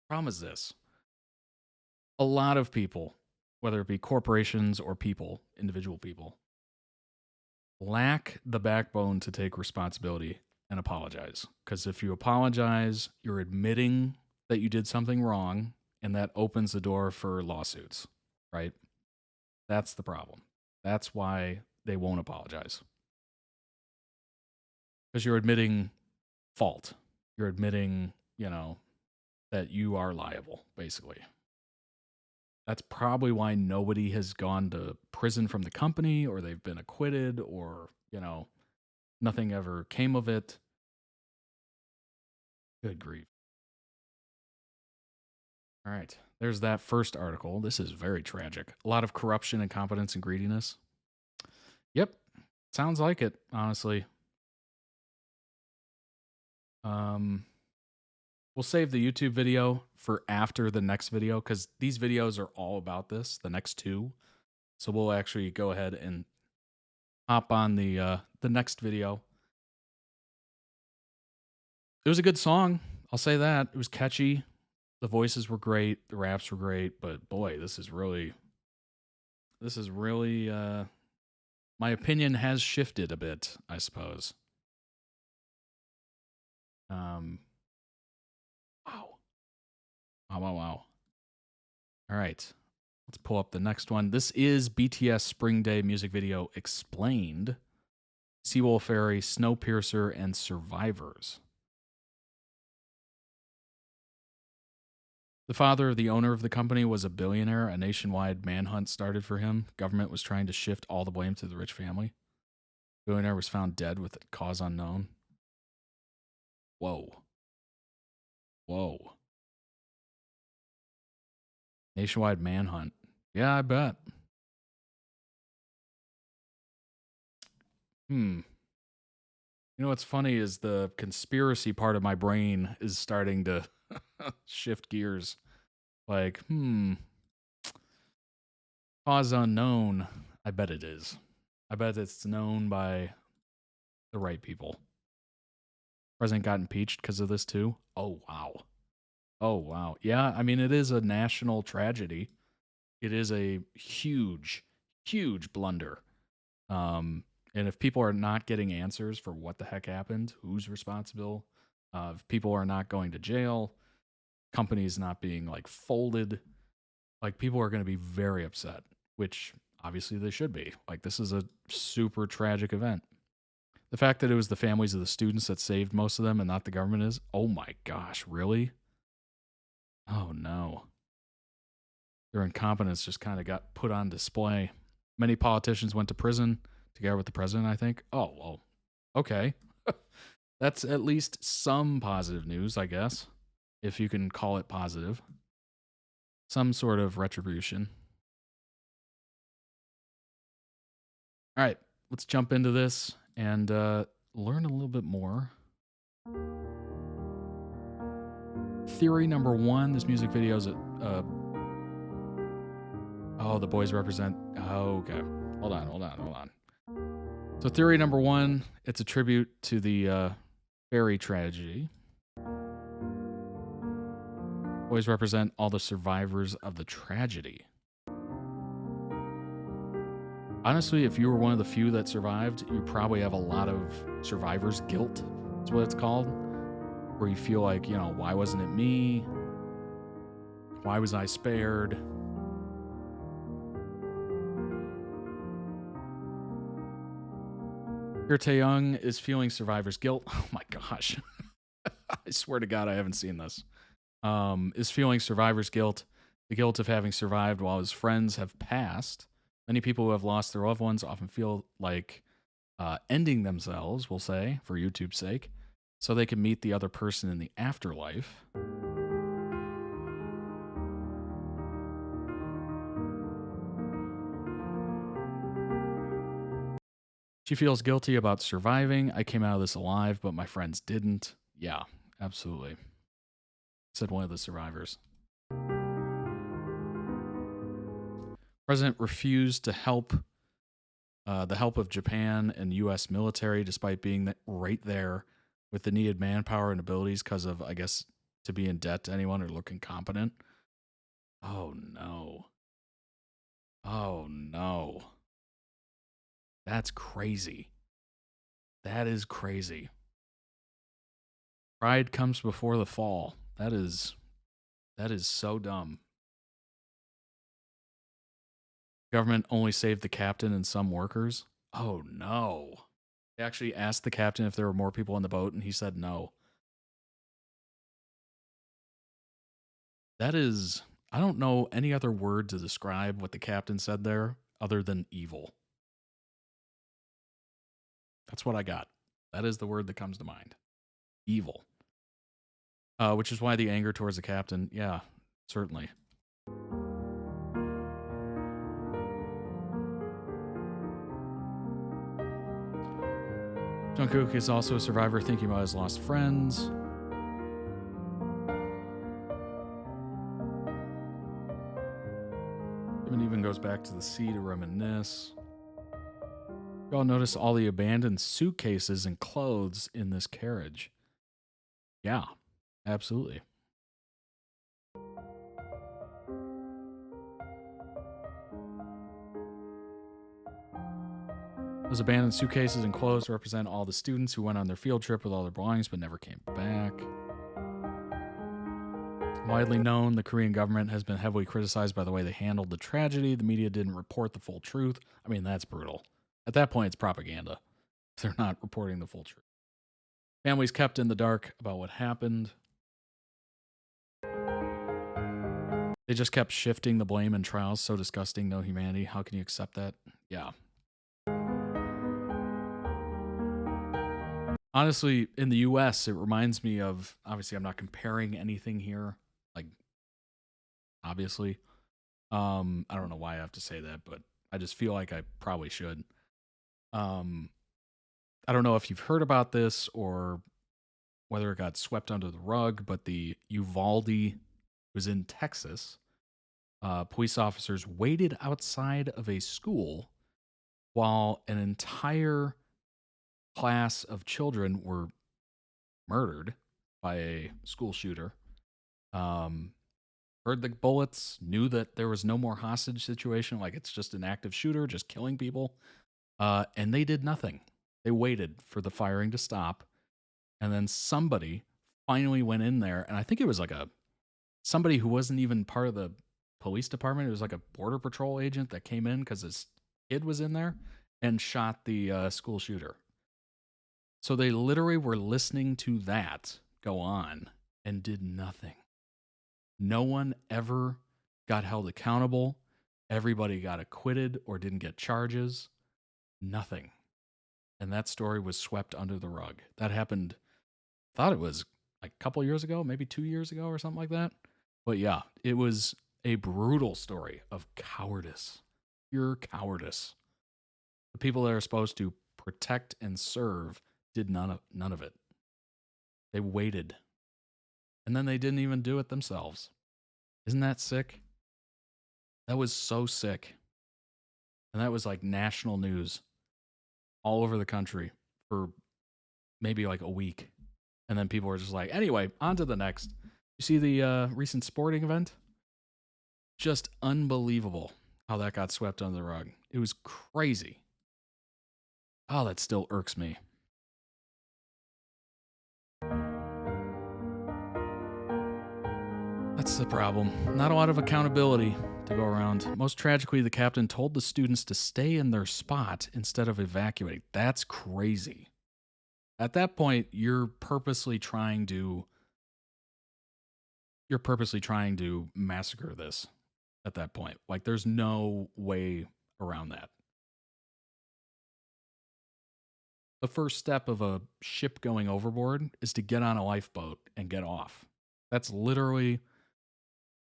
Problem is this. A lot of people, whether it be corporations or people, individual people, lack the backbone to take responsibility and apologize. Because if you apologize, you're admitting that you did something wrong, and that opens the door for lawsuits, right? That's the problem. That's why they won't apologize. Because you're admitting fault. You're admitting, that you are liable, basically. That's probably why nobody has gone to prison from the company, or they've been acquitted, or, nothing ever came of it. Good grief. All right. There's that first article. This is very tragic. A lot of corruption, incompetence, and greediness. Yep. Sounds like it, honestly. We'll save the YouTube video for after the next video, because these videos are all about this, the next two. So we'll actually go ahead and hop on the next video. It was a good song. I'll say that. It was catchy. The voices were great. The raps were great. But boy, this is really, my opinion has shifted a bit, I suppose. Wow. All right. Let's pull up the next one. This is BTS Spring Day music video explained. Sewol Ferry, Snowpiercer, and Survivors. The father of the owner of the company was a billionaire. A nationwide manhunt started for him. Government was trying to shift all the blame to the rich family. The billionaire was found dead with a cause unknown. Whoa. Nationwide manhunt. Yeah, I bet. You know what's funny is the conspiracy part of my brain is starting to shift gears. Like, cause unknown. I bet it is. I bet it's known by the right people. President got impeached because of this too. Oh, wow. Yeah, I mean, it is a national tragedy. It is a huge blunder. And if people are not getting answers for what the heck happened, who's responsible, if people are not going to jail, companies not being folded, people are going to be very upset, which obviously they should be. This is a super tragic event. The fact that it was the families of the students that saved most of them and not the government is, oh my gosh, really? Oh no. Their incompetence just kind of got put on display. Many politicians went to prison together with the president, I think. Oh, well, okay. That's at least some positive news, I guess, if you can call it positive. Some sort of retribution. All right, let's jump into this and learn a little bit more. Theory number 1, this music video is oh, the boys represent. Oh, okay. Hold on. So theory number 1, it's a tribute to the ferry tragedy. Boys represent all the survivors of the tragedy. Honestly, if you were one of the few that survived, you probably have a lot of survivor's guilt. That's what it's called. Where you feel like, you know, why wasn't it me? Why was I spared? Here Taeyong is feeling survivor's guilt. Oh my gosh. I swear to God, I haven't seen this. Is feeling survivor's guilt. The guilt of having survived while his friends have passed. Many people who have lost their loved ones often feel like ending themselves, we'll say, for YouTube's sake, so they can meet the other person in the afterlife. She feels guilty about surviving. I came out of this alive, but my friends didn't. Yeah, absolutely. Said one of the survivors. President refused to help the help of Japan and U.S. military, despite being right there with the needed manpower and abilities because of, I guess, to be in debt to anyone or look incompetent. Oh, no. Oh, no. That's crazy. That is crazy. Pride comes before the fall. That is so dumb. Government only saved the captain and some workers. Oh, no. They actually asked the captain if there were more people on the boat, and he said no. That is, I don't know any other word to describe what the captain said there other than evil. That's what I got. That is the word that comes to mind. Evil. Which is why the anger towards the captain, yeah, certainly. Jungkook is also a survivor thinking about his lost friends. Even goes back to the sea to reminisce. You all notice all the abandoned suitcases and clothes in this carriage. Yeah, absolutely. Those abandoned suitcases and clothes represent all the students who went on their field trip with all their belongings but never came back. Widely known, the Korean government has been heavily criticized by the way they handled the tragedy. The media didn't report the full truth. I mean, that's brutal. At that point, it's propaganda. If they're not reporting the full truth. Families kept in the dark about what happened. They just kept shifting the blame and trials. So disgusting, no humanity. How can you accept that? Yeah. Honestly, in the US, it reminds me of, obviously, I'm not comparing anything here. Like, obviously. I don't know why I have to say that, but I just feel like I probably should. I don't know if you've heard about this or whether it got swept under the rug, but the Uvalde was in Texas. Police officers waited outside of a school while an entire class of children were murdered by a school shooter. Heard the bullets, knew that there was no more hostage situation, like it's just an active shooter, just killing people. And they did nothing. They waited for the firing to stop. And then somebody finally went in there. And I think it was like somebody who wasn't even part of the police department. It was like a border patrol agent that came in because his kid was in there and shot the school shooter. So they literally were listening to that go on and did nothing. No one ever got held accountable. Everybody got acquitted or didn't get charges. Nothing. And that story was swept under the rug. That happened, I thought it was like a couple years ago, maybe 2 years ago or something like that. But yeah, it was a brutal story of cowardice. Pure cowardice. The people that are supposed to protect and serve did none of it. They waited. And then they didn't even do it themselves. Isn't that sick? That was so sick. And that was like national news all over the country for maybe like a week. And then people were just like, anyway, on to the next. You see the recent sporting event? Just unbelievable how that got swept under the rug. It was crazy. Oh, that still irks me. That's the problem. Not a lot of accountability to go around. Most tragically, the captain told the students to stay in their spot instead of evacuating. That's crazy. At that point, you're purposely trying to massacre this at that point. Like, there's no way around that. The first step of a ship going overboard is to get on a lifeboat and get off. That's literally,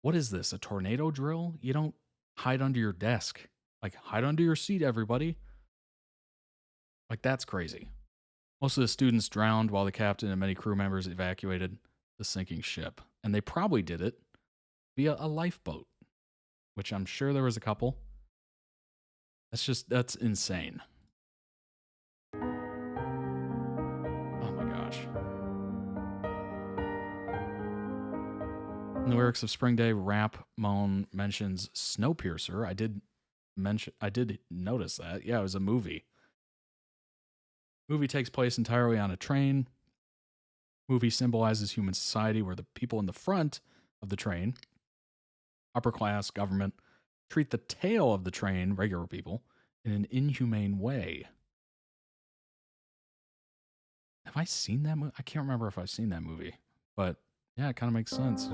what is this, a tornado drill? You don't hide under your desk. Like, hide under your seat, everybody. Like, that's crazy. Most of the students drowned while the captain and many crew members evacuated the sinking ship. And they probably did it via a lifeboat, which I'm sure there was a couple. That's insane. Oh my gosh. In the lyrics of Spring Day, Rap Moan mentions Snowpiercer. I did notice that. Yeah, it was a movie. Movie takes place entirely on a train. Movie symbolizes human society where the people in the front of the train, upper class, government, treat the tail of the train, regular people, in an inhumane way. Have I seen that movie? I can't remember if I've seen that movie, but yeah, it kind of makes sense.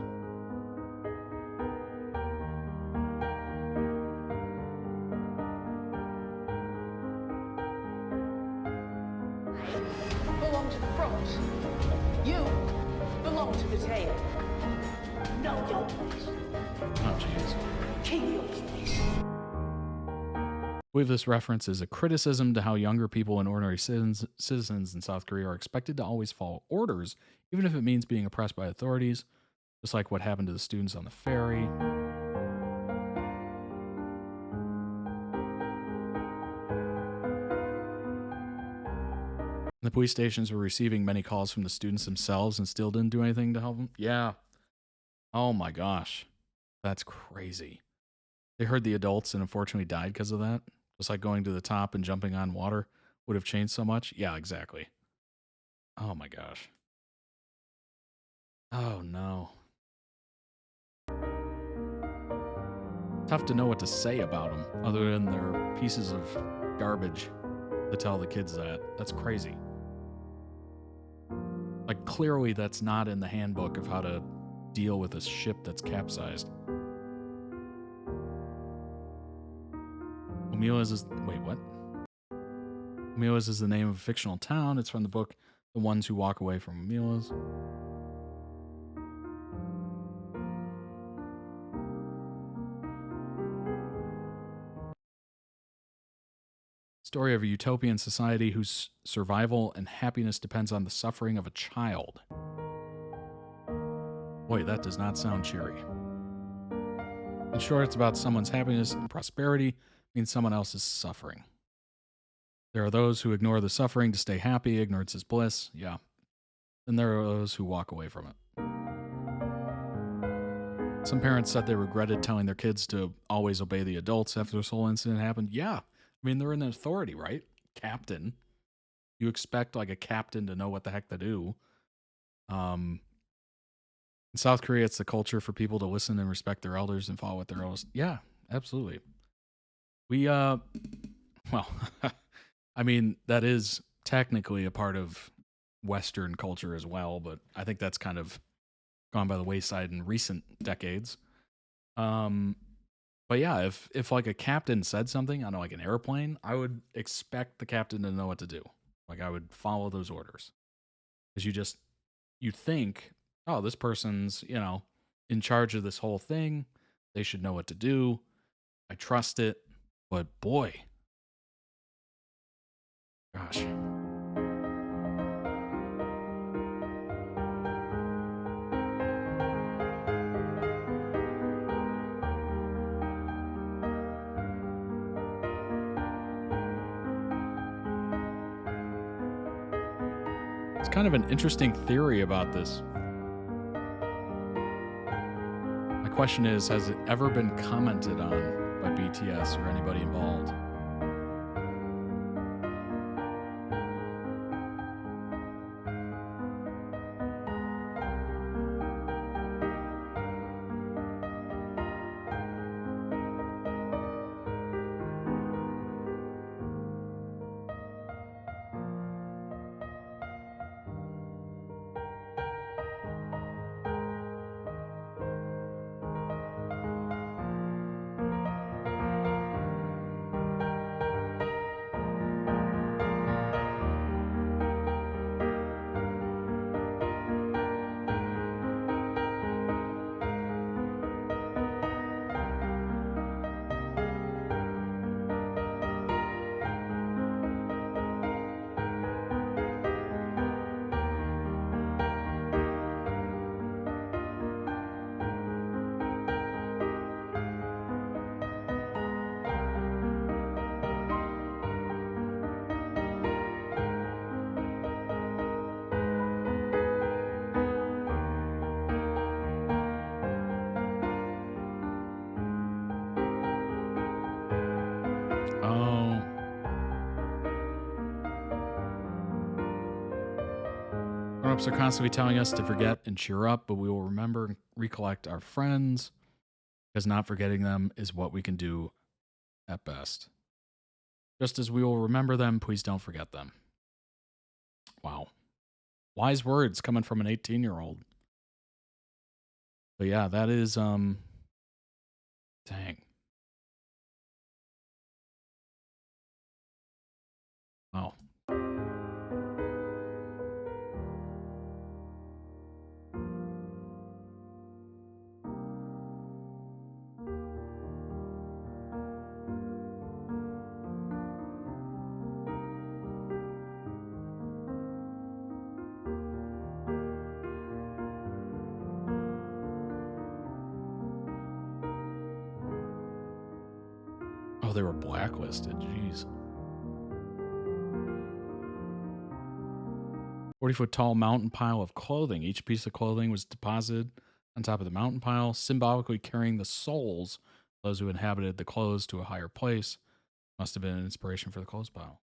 Belong to the front. You belong to the tail. Know your place. Oh, jeez. Keep your place. I believe this reference is a criticism to how younger people and ordinary citizens in South Korea are expected to always follow orders, even if it means being oppressed by authorities, just like what happened to the students on the ferry. The police stations were receiving many calls from the students themselves and still didn't do anything to help them. Yeah. Oh my gosh. That's crazy. They heard the adults and unfortunately died because of that. Just like going to the top and jumping on water would have changed so much. Yeah, exactly. Oh my gosh. Oh no. Tough to know what to say about them other than they're pieces of garbage to tell the kids that. That's crazy. Like, clearly that's not in the handbook of how to deal with a ship that's capsized. Omelas is... Wait, what? Omelas is the name of a fictional town. It's from the book The Ones Who Walk Away from Omelas. Story of a utopian society whose survival and happiness depends on the suffering of a child. Boy, that does not sound cheery. In short, it's about someone's happiness and prosperity means someone else's suffering. There are those who ignore the suffering to stay happy. Ignorance is bliss. Yeah. Then there are those who walk away from it. Some parents said they regretted telling their kids to always obey the adults after this whole incident happened. Yeah. I mean, they're in authority, right? Captain. You expect like a captain to know what the heck to do. In South Korea, it's the culture for people to listen and respect their elders and follow what their elders. Yeah, absolutely. We, well, I mean, that is technically a part of Western culture as well, but I think that's kind of gone by the wayside in recent decades. But yeah, if like a captain said something on like an airplane, I would expect the captain to know what to do. Like, I would follow those orders. Because you think, oh, this person's, in charge of this whole thing. They should know what to do. I trust it. But boy, Gosh. It's kind of an interesting theory about this. My question is, has it ever been commented on by BTS or anybody involved? Grown-ups are constantly telling us to forget and cheer up, but we will remember and recollect our friends, because not forgetting them is what we can do at best. Just as we will remember them, please don't forget them. Wow. Wise words coming from an 18-year-old. But yeah, that is, dang. Wow. Oh, they were blacklisted. Jeez. 40-foot tall mountain pile of clothing. Each piece of clothing was deposited on top of the mountain pile, symbolically carrying the souls of those who inhabited the clothes to a higher place. Must have been an inspiration for the clothes pile.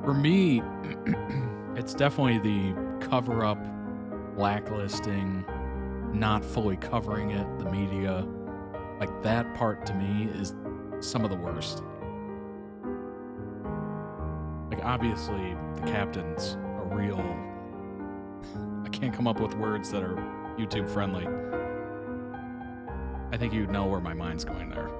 For me, it's definitely the cover-up, blacklisting, not fully covering it, the media. Like, that part to me is some of the worst. Like, obviously, the captain's a real... I can't come up with words that are YouTube-friendly. I think you know where my mind's going there.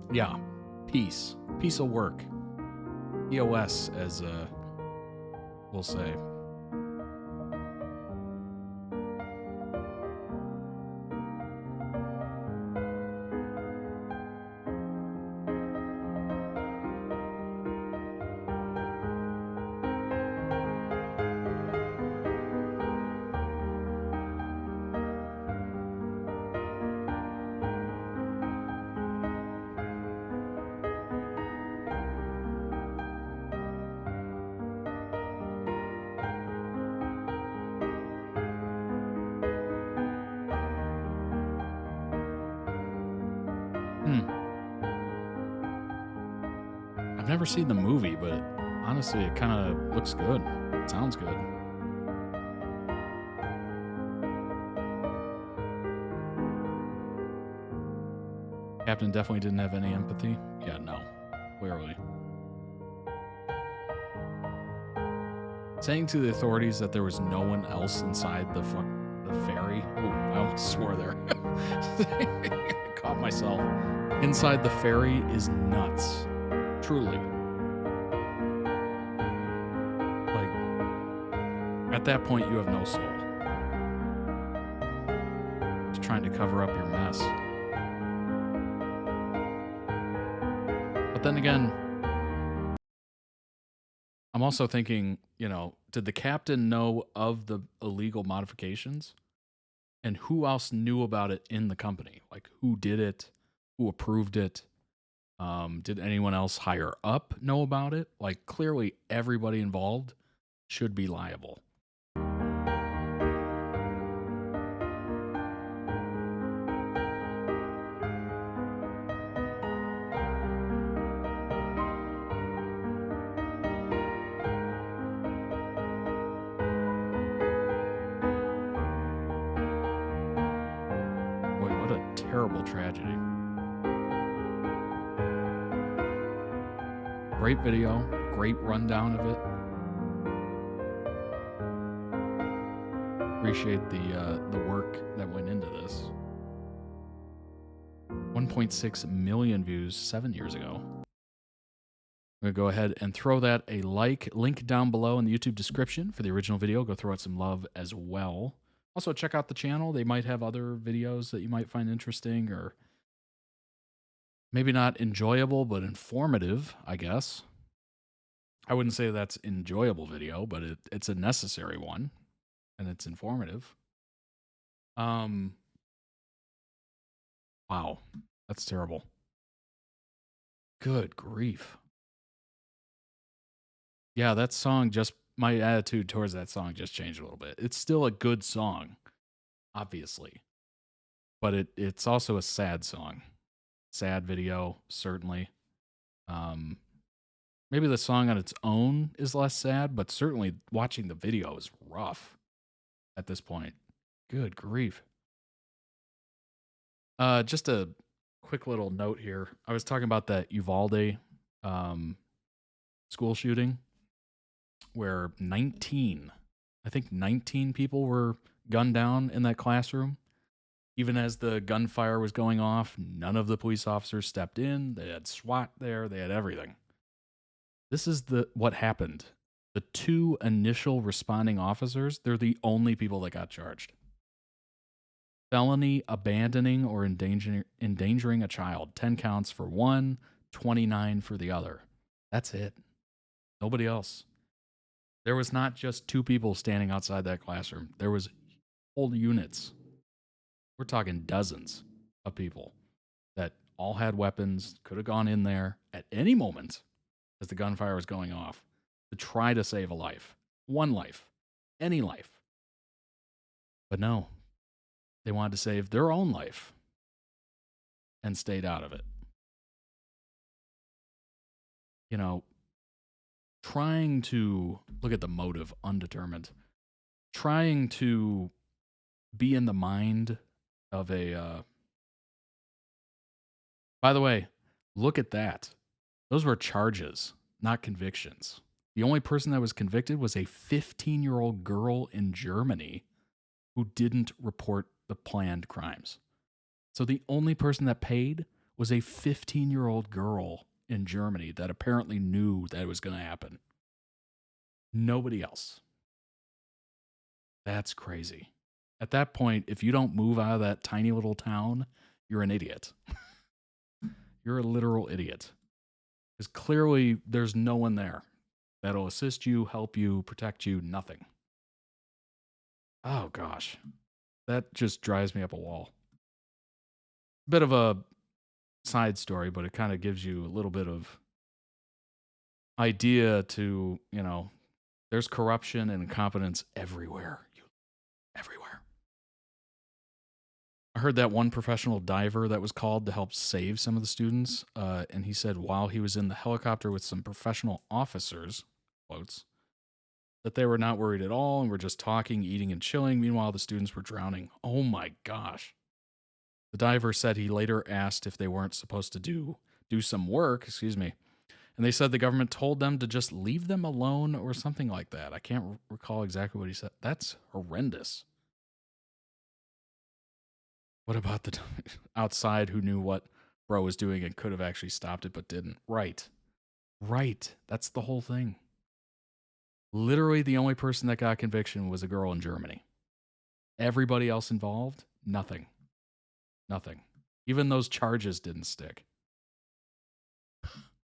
Yeah, peace. Peace will work. EOS, as we'll say. I've never seen the movie, but honestly, it kind of looks good. It sounds good. Captain definitely didn't have any empathy. Yeah, no. Clearly. Saying to the authorities that there was no one else inside the ferry. Ooh, I almost swore there. I caught myself. Inside the ferry is nuts. Truly. Like, at that point, you have no soul. Just trying to cover up your mess. But then again, I'm also thinking, you know, did the captain know of the illegal modifications? And who else knew about it in the company? Like, who did it? Who approved it? Did anyone else higher up know about it? Like, clearly everybody involved should be liable. Boy, what a terrible tragedy. Great video, great rundown of it. Appreciate the work that went into this. 1.6 million views 7 years ago. I'm going to go ahead and throw that a link down below in the YouTube description for the original video. Go throw it some love as well. Also, check out the channel. They might have other videos that you might find interesting or maybe not enjoyable, but informative, I guess. I wouldn't say that's enjoyable video, but it's a necessary one, and it's informative. Wow, that's terrible. Good grief. Yeah, that song just, my attitude towards that song just changed a little bit. It's still a good song, obviously, but it's also a sad song. Sad video, certainly. Maybe the song on its own is less sad, but certainly watching the video is rough at this point. Good grief. Just a quick little note here. I was talking about that Uvalde school shooting where 19 people were gunned down in that classroom. Even as the gunfire was going off, none of the police officers stepped in. They had SWAT there. They had everything. This is what happened. The two initial responding officers, they're the only people that got charged. Felony abandoning or endangering a child. 10 counts for one, 29 for the other. That's it. Nobody else. There was not just two people standing outside that classroom. There was whole units. We're talking dozens of people that all had weapons, could have gone in there at any moment as the gunfire was going off to try to save a life. One life. Any life. But no. They wanted to save their own life and stayed out of it. You know, trying to look at the motive, undetermined. Trying to be in the mind of a by the way, look at that. Those were charges, not convictions. The only person that was convicted was a 15-year-old girl in Germany who didn't report the planned crimes. So the only person that paid was a 15-year-old girl in Germany that apparently knew that it was going to happen. Nobody else. That's crazy. At that point, if you don't move out of that tiny little town, you're an idiot. You're a literal idiot. Because clearly there's no one there that'll assist you, help you, protect you, nothing. Oh gosh. That just drives me up a wall. Bit of a side story, but it kind of gives you a little bit of idea to, you know, there's corruption and incompetence everywhere. Everywhere. I heard that one professional diver that was called to help save some of the students, and he said while he was in the helicopter with some professional officers, quotes, that they were not worried at all and were just talking, eating, and chilling. Meanwhile, the students were drowning. Oh my gosh. The diver said he later asked if they weren't supposed to do some work, and they said the government told them to just leave them alone or something like that. I can't recall exactly what he said. That's horrendous. What about the outside who knew what bro was doing and could have actually stopped it but didn't? Right. That's the whole thing. Literally the only person that got conviction was a girl in Germany. Everybody else involved, nothing. Even those charges didn't stick.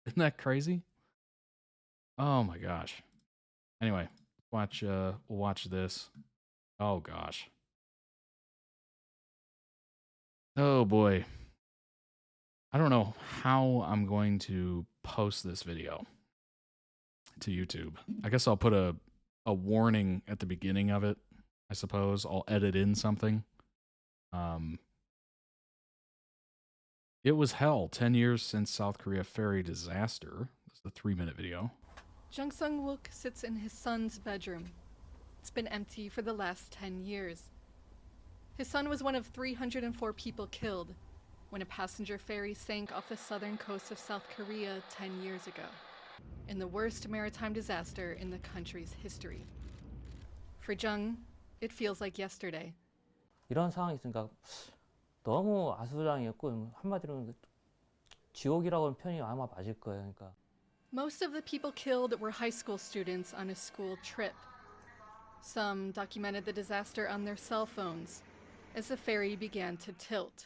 Isn't that crazy? Oh my gosh. Anyway, we'll watch this. Oh gosh. Oh boy. I don't know how I'm going to post this video to YouTube. I guess I'll put a warning at the beginning of it, I suppose. I'll edit in something. It was hell. 10 years since South Korea ferry disaster. This is a 3-minute video. Jung Sung-wook sits in his son's bedroom. It's been empty for the last 10 years. His son was one of 304 people killed when a passenger ferry sank off the southern coast of South Korea 10 years ago, in the worst maritime disaster in the country's history. For Jung, it feels like yesterday. 이런 상황이 있으니까 너무 아수라장이었고 한마디로는 지옥이라고 하는 표현이 아마 맞을 거예요. 그러니까 Most of the people killed were high school students on a school trip. Some documented the disaster on their cell phones as the ferry began to tilt.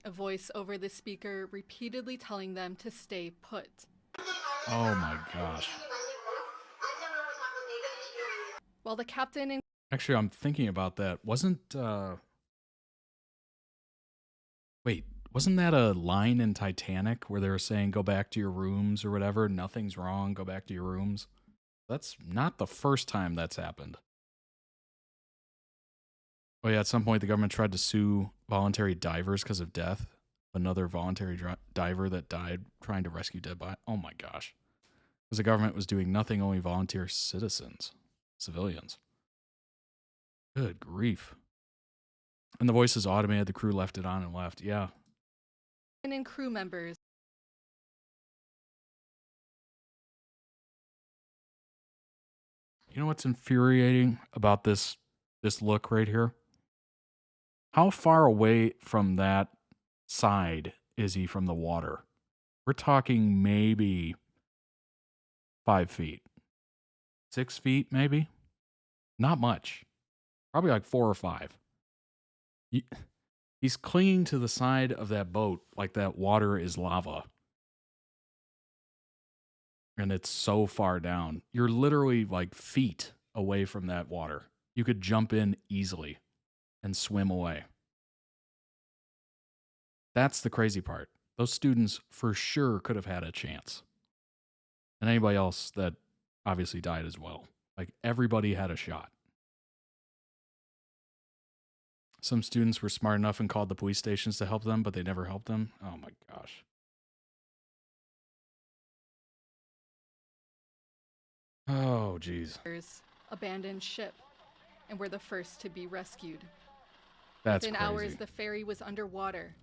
A voice over the speaker repeatedly telling them to stay put. Oh my gosh. While the captain and Actually, I'm thinking about that. Wasn't that a line in Titanic where they were saying go back to your rooms or whatever? Nothing's wrong, go back to your rooms. That's not the first time that's happened. Oh yeah, at some point the government tried to sue voluntary divers because of death. Another voluntary diver that died trying to rescue dead bodies. Oh my gosh. Because the government was doing nothing, only volunteer civilians. Good grief. And the voice is automated, the crew left it on and left. Yeah. and crew members. You know what's infuriating about this look right here? How far away from that side is he from the water? We're talking maybe 5 feet. 6 feet, maybe? Not much. Probably like 4 or 5. He's clinging to the side of that boat like that water is lava. And it's so far down. You're literally like feet away from that water. You could jump in easily and swim away. That's the crazy part. Those students for sure could have had a chance. And anybody else that obviously died as well. Like everybody had a shot. Some students were smart enough and called the police stations to help them, but they never helped them. Oh my gosh. Oh, geez. Abandoned ship and were the first to be rescued. That's Within crazy. hours, the ferry was underwater,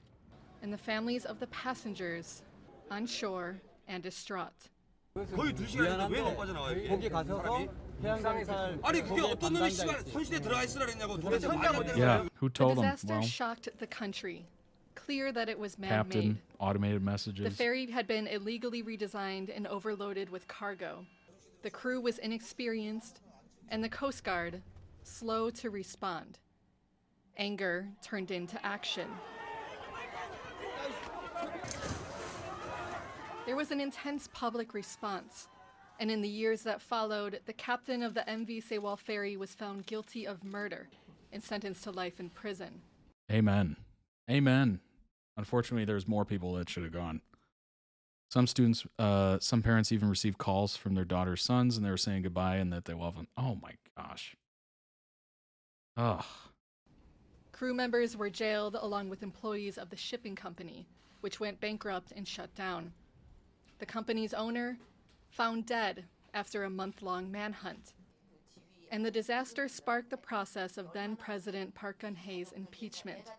and the families of the passengers unsure and distraught. 거의 2시간인데 왜 못 빠져나와요? 거기 가셔서 해양경찰 아니 그게 어떤 놈이 시간 선시대에 들어가 있으라 그랬냐고 도대체 말이 안 되는 Yeah, who The told them? disaster Well, shocked the country. Clear that it was Captain, man-made. automated The messages. ferry had been illegally redesigned and overloaded with cargo. The crew was inexperienced, and the Coast Guard slow to respond. Anger turned into action. There was an intense public response, and in the years that followed, the captain of the MV Sewol ferry was found guilty of murder and sentenced to life in prison. Amen. Amen. Unfortunately, there's more people that should have gone. Some parents even received calls from their daughter's sons, and they were saying goodbye and that they love them. Oh my gosh. Ugh. Crew members were jailed along with employees of the shipping company, which went bankrupt and shut down. The company's owner found dead after a month-long manhunt. And the disaster sparked the process of then-President Park Geun-hye's impeachment.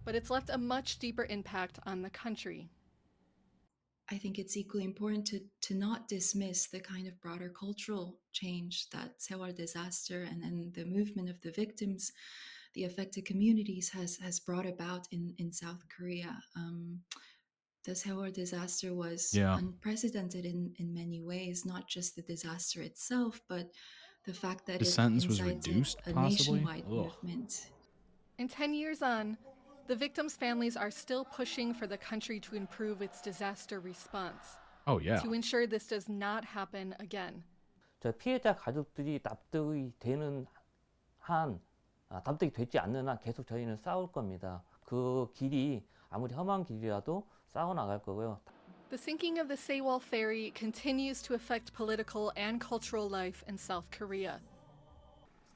But it's left a much deeper impact on the country. I think it's equally important to not dismiss the kind of broader cultural change that Sewol disaster and the movement of the victims, the affected communities has brought about in South Korea. The Sewol disaster was unprecedented in many ways, not just the disaster itself, but the fact that The sentence was reduced, a possibly? nationwide Ugh. movement. And 10 years on, the victims' families are still pushing for the country to improve its disaster response. Oh, yeah. To ensure this does not happen again. 저 피해자 가족들이 납득이 되는 납득이 되지 않는 한 계속 저희는 싸울 겁니다. 그 길이 아무리 험한 길이라도 싸워 나갈 거고요. The sinking of the Sewol ferry continues to affect political and cultural life in South Korea.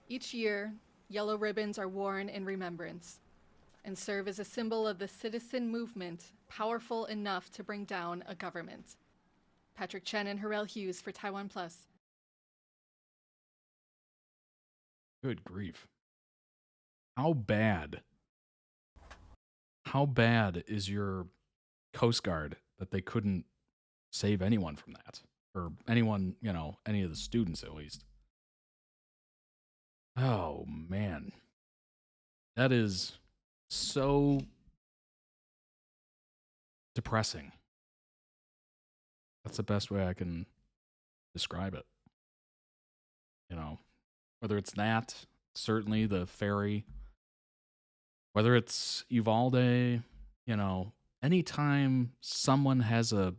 Each year, yellow ribbons are worn in remembrance and serve as a symbol of the citizen movement powerful enough to bring down a government. Patrick Chen and Harrell Hughes for Taiwan Plus. Good grief. How bad is your Coast Guard that they couldn't save anyone from that? Or anyone, any of the students at least. Oh, man. That is so depressing. That's the best way I can describe it. Whether it's that, certainly the ferry, whether it's Uvalde, anytime someone has a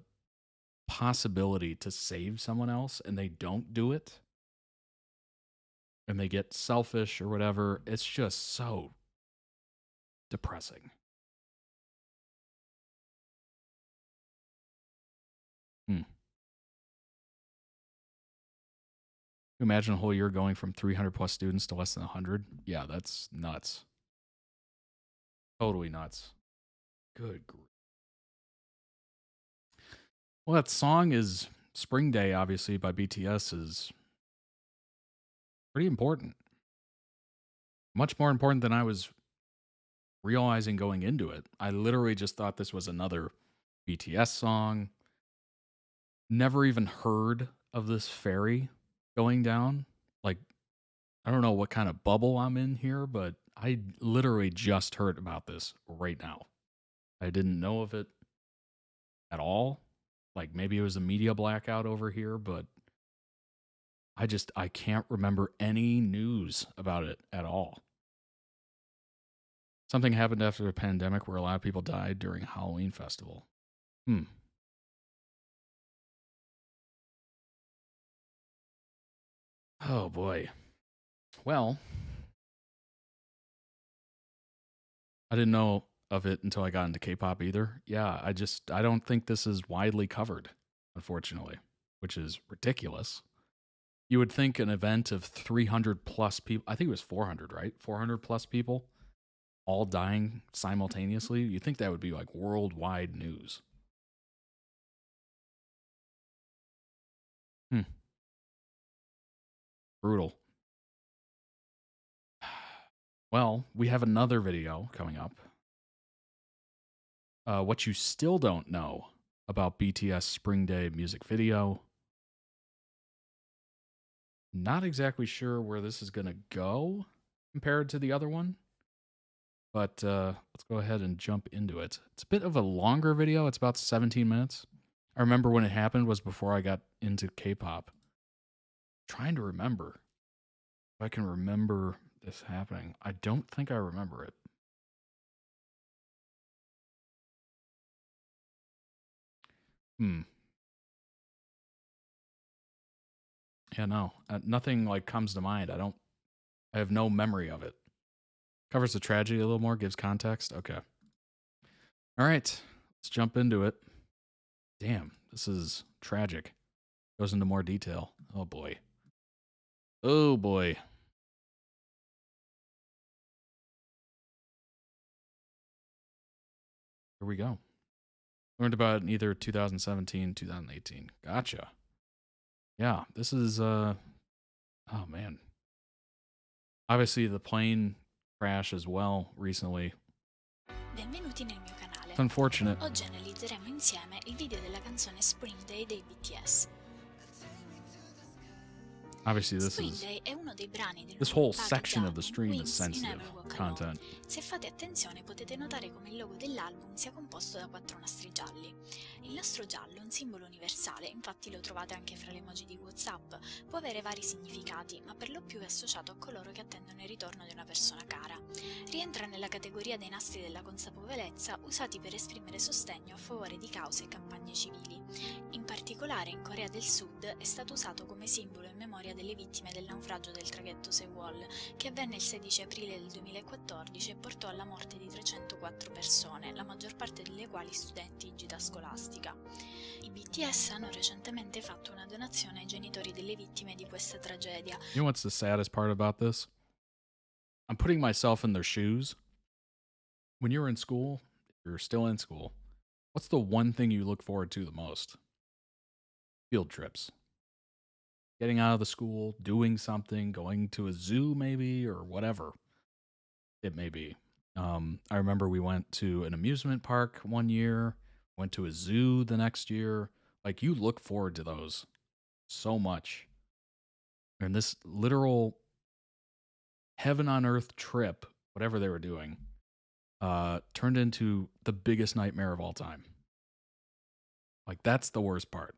possibility to save someone else and they don't do it, and they get selfish or whatever, it's just so depressing. Imagine a whole year going from 300 plus students to less than 100. Yeah, that's nuts. Totally nuts. Good grief. Well, that song is Spring Day, obviously, by BTS is pretty important. Much more important than I was realizing going into it. I literally just thought this was another BTS song. Never even heard of this ferry going down. Like, I don't know what kind of bubble I'm in here, but I literally just heard about this right now. I didn't know of it at all. Like, maybe it was a media blackout over here, but I can't remember any news about it at all. Something happened after the pandemic where a lot of people died during a Halloween festival. Oh, boy. Well, I didn't know of it until I got into K-pop either. Yeah, I don't think this is widely covered, unfortunately, which is ridiculous. You would think an event of 300 plus people, I think it was 400, right? 400 plus people all dying simultaneously. You'd think that would be like worldwide news. Brutal. Well, we have another video coming up. What you still don't know about BTS Spring Day music video. Not exactly sure where this is going to go compared to the other one. But let's go ahead and jump into it. It's a bit of a longer video. It's about 17 minutes. I remember when it happened was before I got into K-pop. Trying to remember if I can remember this happening. I don't think I remember it. Yeah, no. Nothing like comes to mind. I have no memory of it. Covers the tragedy a little more, gives context. Okay. All right. Let's jump into it. Damn, this is tragic. Goes into more detail. Oh boy. Oh boy. Here we go. Learned about it in either 2017, 2018. Gotcha. Yeah, this is oh man. Obviously the plane crash as well recently. Benvenuti nel mio canale. It's unfortunate. Oggi analizzeremo insieme il video della canzone Spring Day dei BTS. Obviously Spring Day è uno dei brani del this nuovo whole section of the stream is Wings in sensitive Never Walk content. Alone. Se fate attenzione potete notare come il logo dell'album sia composto da 4 nastri gialli. Il nastro giallo è un simbolo universale, infatti lo trovate anche fra le emoji di WhatsApp. Può avere vari significati, ma per lo più è associato a coloro che attendono il ritorno di una persona cara. Rientra nella categoria dei nastri della consapevolezza usati per esprimere sostegno a favore di cause e campagne civili. In particolare in Corea del Sud è stato usato come simbolo in memoria delle vittime del naufragio del traghetto Sewol, che avvenne il 16 aprile del 2014 e portò alla morte di 304 persone, la maggior parte delle quali studenti in gita scolastica. I BTS hanno recentemente fatto una donazione ai genitori delle vittime di questa tragedia. You know what's the saddest part about this? I'm putting myself in their shoes. When you're in school, if you're still in school, what's the one thing you look forward to the most? Field trips. Getting out of the school, doing something, going to a zoo maybe, or whatever it may be. I remember we went to an amusement park one year, went to a zoo the next year. Like, you look forward to those so much. And this literal heaven on earth trip, whatever they were doing, turned into the biggest nightmare of all time. Like, that's the worst part.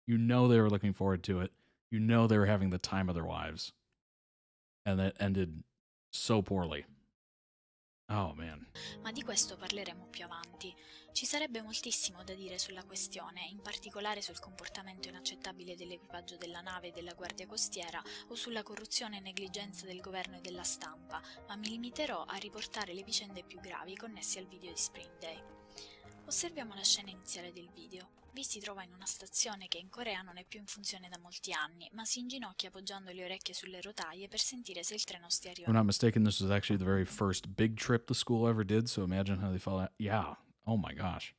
You know they were looking forward to it. You know they were having the time of their lives. And that ended so poorly. Oh man. Ma di questo parleremo più avanti. Ci sarebbe moltissimo da dire sulla questione, in particolare sul comportamento inaccettabile dell'equipaggio della nave e della guardia costiera o sulla corruzione e negligenza del governo e della stampa, ma mi limiterò a riportare le vicende più gravi connesse al video di Spring Day. Osserviamo la scena iniziale del video. Vi si trova in una stazione che in Corea non è più in funzione da molti anni, ma si inginocchia appoggiando le orecchie sulle rotaie per sentire se il treno stia If I'm arrivando. not mistaken, this was actually the very first big trip the school ever did, so imagine how they felt. Yeah. Oh my gosh.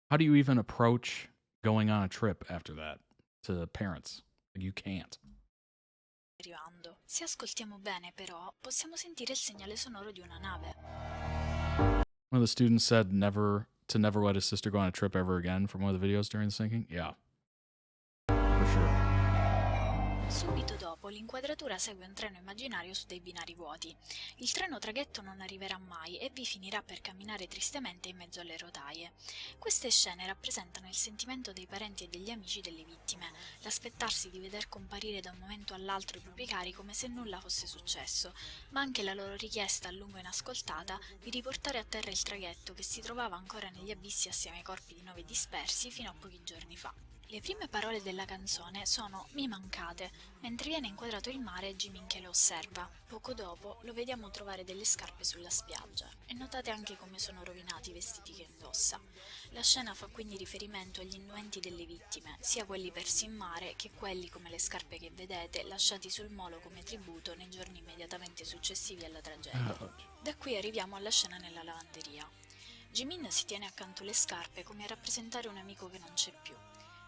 How do you even approach going on a trip after that to parents? Like, you can't. Se ascoltiamo bene, però, possiamo sentire il segnale sonoro di una nave. One of the students said to never let his sister go on a trip ever again from one of the videos during the sinking. Yeah. For sure. Subito dopo, l'inquadratura segue un treno immaginario su dei binari vuoti. Il treno traghetto non arriverà mai e vi finirà per camminare tristemente in mezzo alle rotaie. Queste scene rappresentano il sentimento dei parenti e degli amici delle vittime, l'aspettarsi di veder comparire da un momento all'altro i propri cari come se nulla fosse successo, ma anche la loro richiesta a lungo inascoltata di riportare a terra il traghetto che si trovava ancora negli abissi assieme ai corpi di 9 dispersi fino a pochi giorni fa. Le prime parole della canzone sono "mi mancate", mentre viene inquadrato il mare e Jimin che lo osserva. Poco dopo lo vediamo trovare delle scarpe sulla spiaggia e notate anche come sono rovinati i vestiti che indossa. La scena fa quindi riferimento agli indumenti delle vittime, sia quelli persi in mare che quelli come le scarpe che vedete lasciati sul molo come tributo nei giorni immediatamente successivi alla tragedia. Da qui arriviamo alla scena nella lavanderia. Jimin si tiene accanto le scarpe come a rappresentare un amico che non c'è più.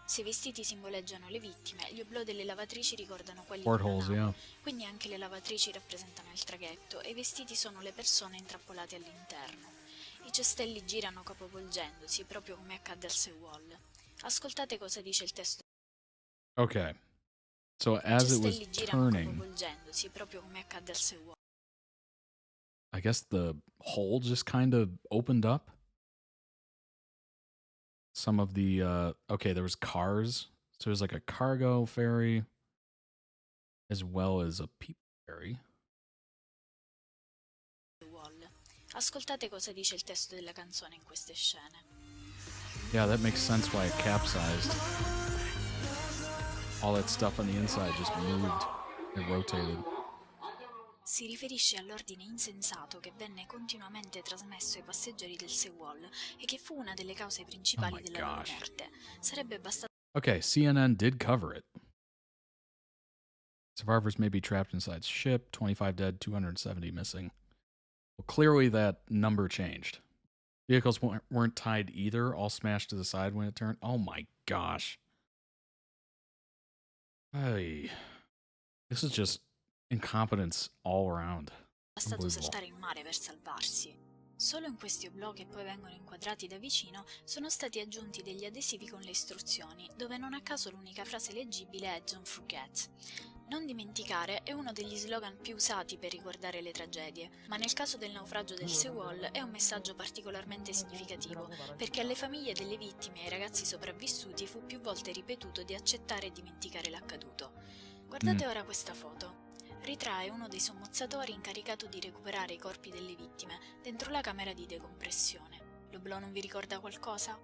Se i vestiti simboleggiano le vittime, gli oblò delle lavatrici ricordano quelli di una Portholes, nave, yeah. quindi anche le lavatrici rappresentano il traghetto e i vestiti sono le persone intrappolate all'interno. I cestelli girano capovolgendosi, proprio come accadde al Sewol. Ascoltate cosa dice il testo. Okay. So I as it was cestelli girano turning, capovolgendosi, proprio come accadde al Sewol. I guess the hole just kind of opened up. Some of the okay, there was cars, so it was like a cargo ferry as well as a people ferry. Ascoltate cosa dice il testo della canzone in queste scene. Yeah, that makes sense why it capsized. All that stuff on the inside just moved and rotated. Si riferisce all'ordine insensato che venne continuamente trasmesso ai passeggeri del Sewol e che fu una delle cause principali della loro morte. Sarebbe bastato... Okay, CNN did cover it. Survivors may be trapped inside ship, 25 dead, 270 missing. Well, clearly that number changed. Vehicles weren't tied either, all smashed to the side when it turned. Oh my gosh. Hey. This is just incompetence all around. Bastato saltare in mare per salvarsi. Solo in questi oblò che poi vengono inquadrati da vicino sono stati aggiunti degli adesivi con le istruzioni, dove non a caso l'unica frase leggibile è "Don't forget". Non dimenticare è uno degli slogan più usati per ricordare le tragedie, ma nel caso del naufragio del Sewol è un messaggio particolarmente significativo, perché alle famiglie delle vittime e ai ragazzi sopravvissuti fu più volte ripetuto di accettare e dimenticare l'accaduto. Guardate ora questa foto. Ritrae uno dei sommozzatori incaricato di recuperare i corpi delle vittime dentro la camera di decompressione. L'oblò non vi ricorda qualcosa?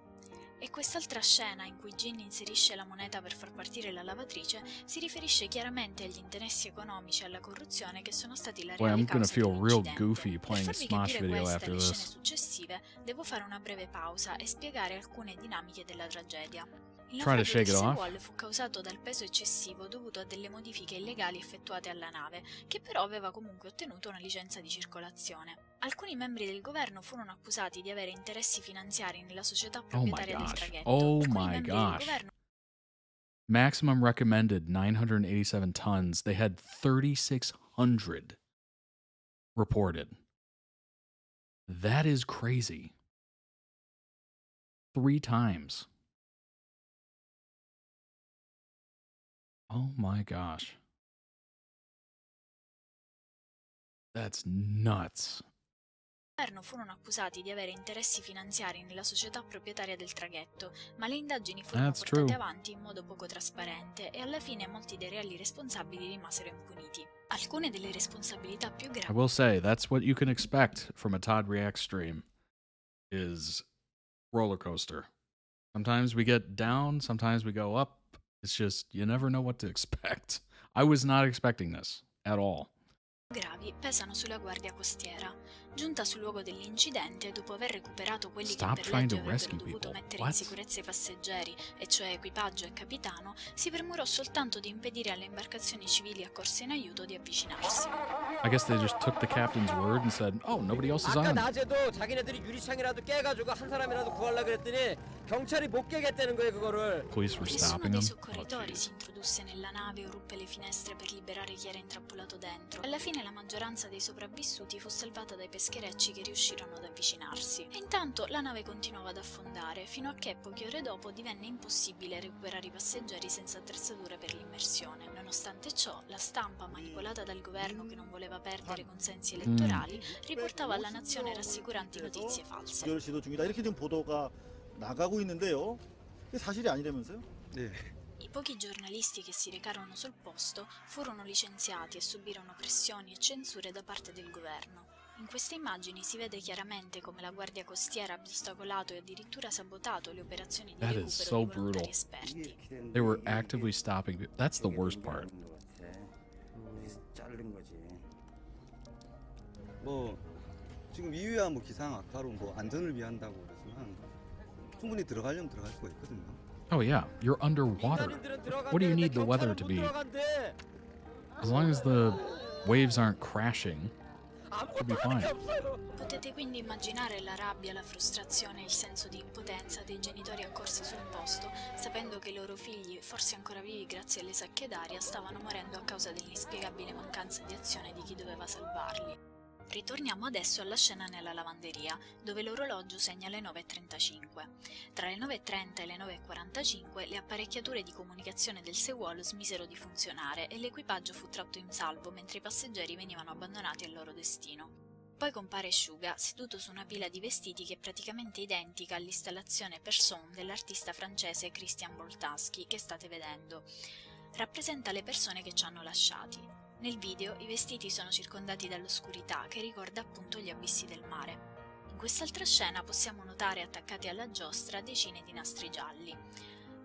E quest'altra scena in cui Jin inserisce la moneta per far partire la lavatrice si riferisce chiaramente agli interessi economici e alla corruzione che sono stati la reale causa dell'incidente. Per farvi capire questa e le scene successive, devo fare una breve pausa e spiegare alcune dinamiche della tragedia. Il naufragio del Sewol fu causato dal peso eccessivo dovuto a delle modifiche illegali effettuate alla nave, che però aveva comunque ottenuto una licenza di circolazione. Alcuni membri del governo furono accusati di avere interessi finanziari nella società proprietaria del traghetto. Oh my gosh. Maximum recommended 987 tons. They had 3,600 reported. That is crazy. 3 times. Oh my gosh. That's nuts. Il governo furono accusati di avere interessi finanziari nella società proprietaria del traghetto, ma le indagini furono portate avanti in modo poco trasparente e alla fine molti dei reali responsabili rimasero impuniti. Alcune delle responsabilità più gravi... I will say, that's what you can expect from a Todd React stream, is roller coaster. Sometimes we get down, sometimes we go up. It's just, you never know what to expect. I was not expecting this at all. Gravi pesano sulla guardia costiera. Giunta sul luogo dell'incidente, dopo aver recuperato quelli che per legge avrebbero dovuto mettere in sicurezza i passeggeri, e cioè equipaggio e capitano, si premurò soltanto di impedire alle imbarcazioni civili accorse in aiuto di avvicinarsi. I guess they just took the captain's word and said, "Oh, nobody else is 아까 on." 낮에도 자기네들이 유리창이라도 깨가지고 한 사람이라도 구하려고 그랬더니 경찰이 못 깨겠다는 거예요 그거를. Police were Nessuno stopping dei them. soccorritori si introdusse nella nave o ruppe le finestre per liberare chi era intrappolato dentro. Alla fine la maggioranza dei sopravvissuti fu salvata dai pescherecci che riuscirono ad avvicinarsi. E intanto la nave continuava ad affondare, fino a che poche ore dopo divenne impossibile recuperare i passeggeri senza attrezzature per l'immersione. Nonostante ciò, la stampa, manipolata dal governo che non voleva perdere consensi elettorali, riportava alla nazione rassicuranti notizie false. 기절 시도 중이다 이렇게 지금 보도가 나가고 있는데요. 이게 사실이 아니라면서요? 네. I pochi giornalisti che si recarono sul posto furono licenziati e subirono pressioni e censure da parte del governo. In queste immagini si vede chiaramente come la guardia costiera abbia ostacolato e addirittura sabotato le operazioni di That recupero is so di volontari brutal. esperti. They were actively stopping people. That's the worst part. 뭐 지금 이유야 뭐 기상 악화로 뭐 안전을 위한다고 그러지만 충분히 들어가려면 들어갈 수가 있거든요. Oh yeah, you're underwater. What do you need the weather to be? As long as the waves aren't crashing, you'll be fine. Potete quindi immaginare la rabbia, la frustrazione e il senso di impotenza dei genitori accorsi sul posto, sapendo che i loro figli, forse ancora vivi grazie alle sacche d'aria, stavano morendo a causa dell'inspiegabile mancanza di azione di chi doveva salvarli. Ritorniamo adesso alla scena nella lavanderia, dove l'orologio segna le 9:35. Tra le 9:30 e le 9:45 le apparecchiature di comunicazione del Sewol smisero di funzionare e l'equipaggio fu tratto in salvo mentre i passeggeri venivano abbandonati al loro destino. Poi compare Shyy seduto su una pila di vestiti che è praticamente identica all'installazione Person dell'artista francese Christian Boltanski che state vedendo. Rappresenta le persone che ci hanno lasciati. Nel video i vestiti sono circondati dall'oscurità che ricorda appunto gli abissi del mare. In quest'altra scena possiamo notare attaccati alla giostra decine di nastri gialli.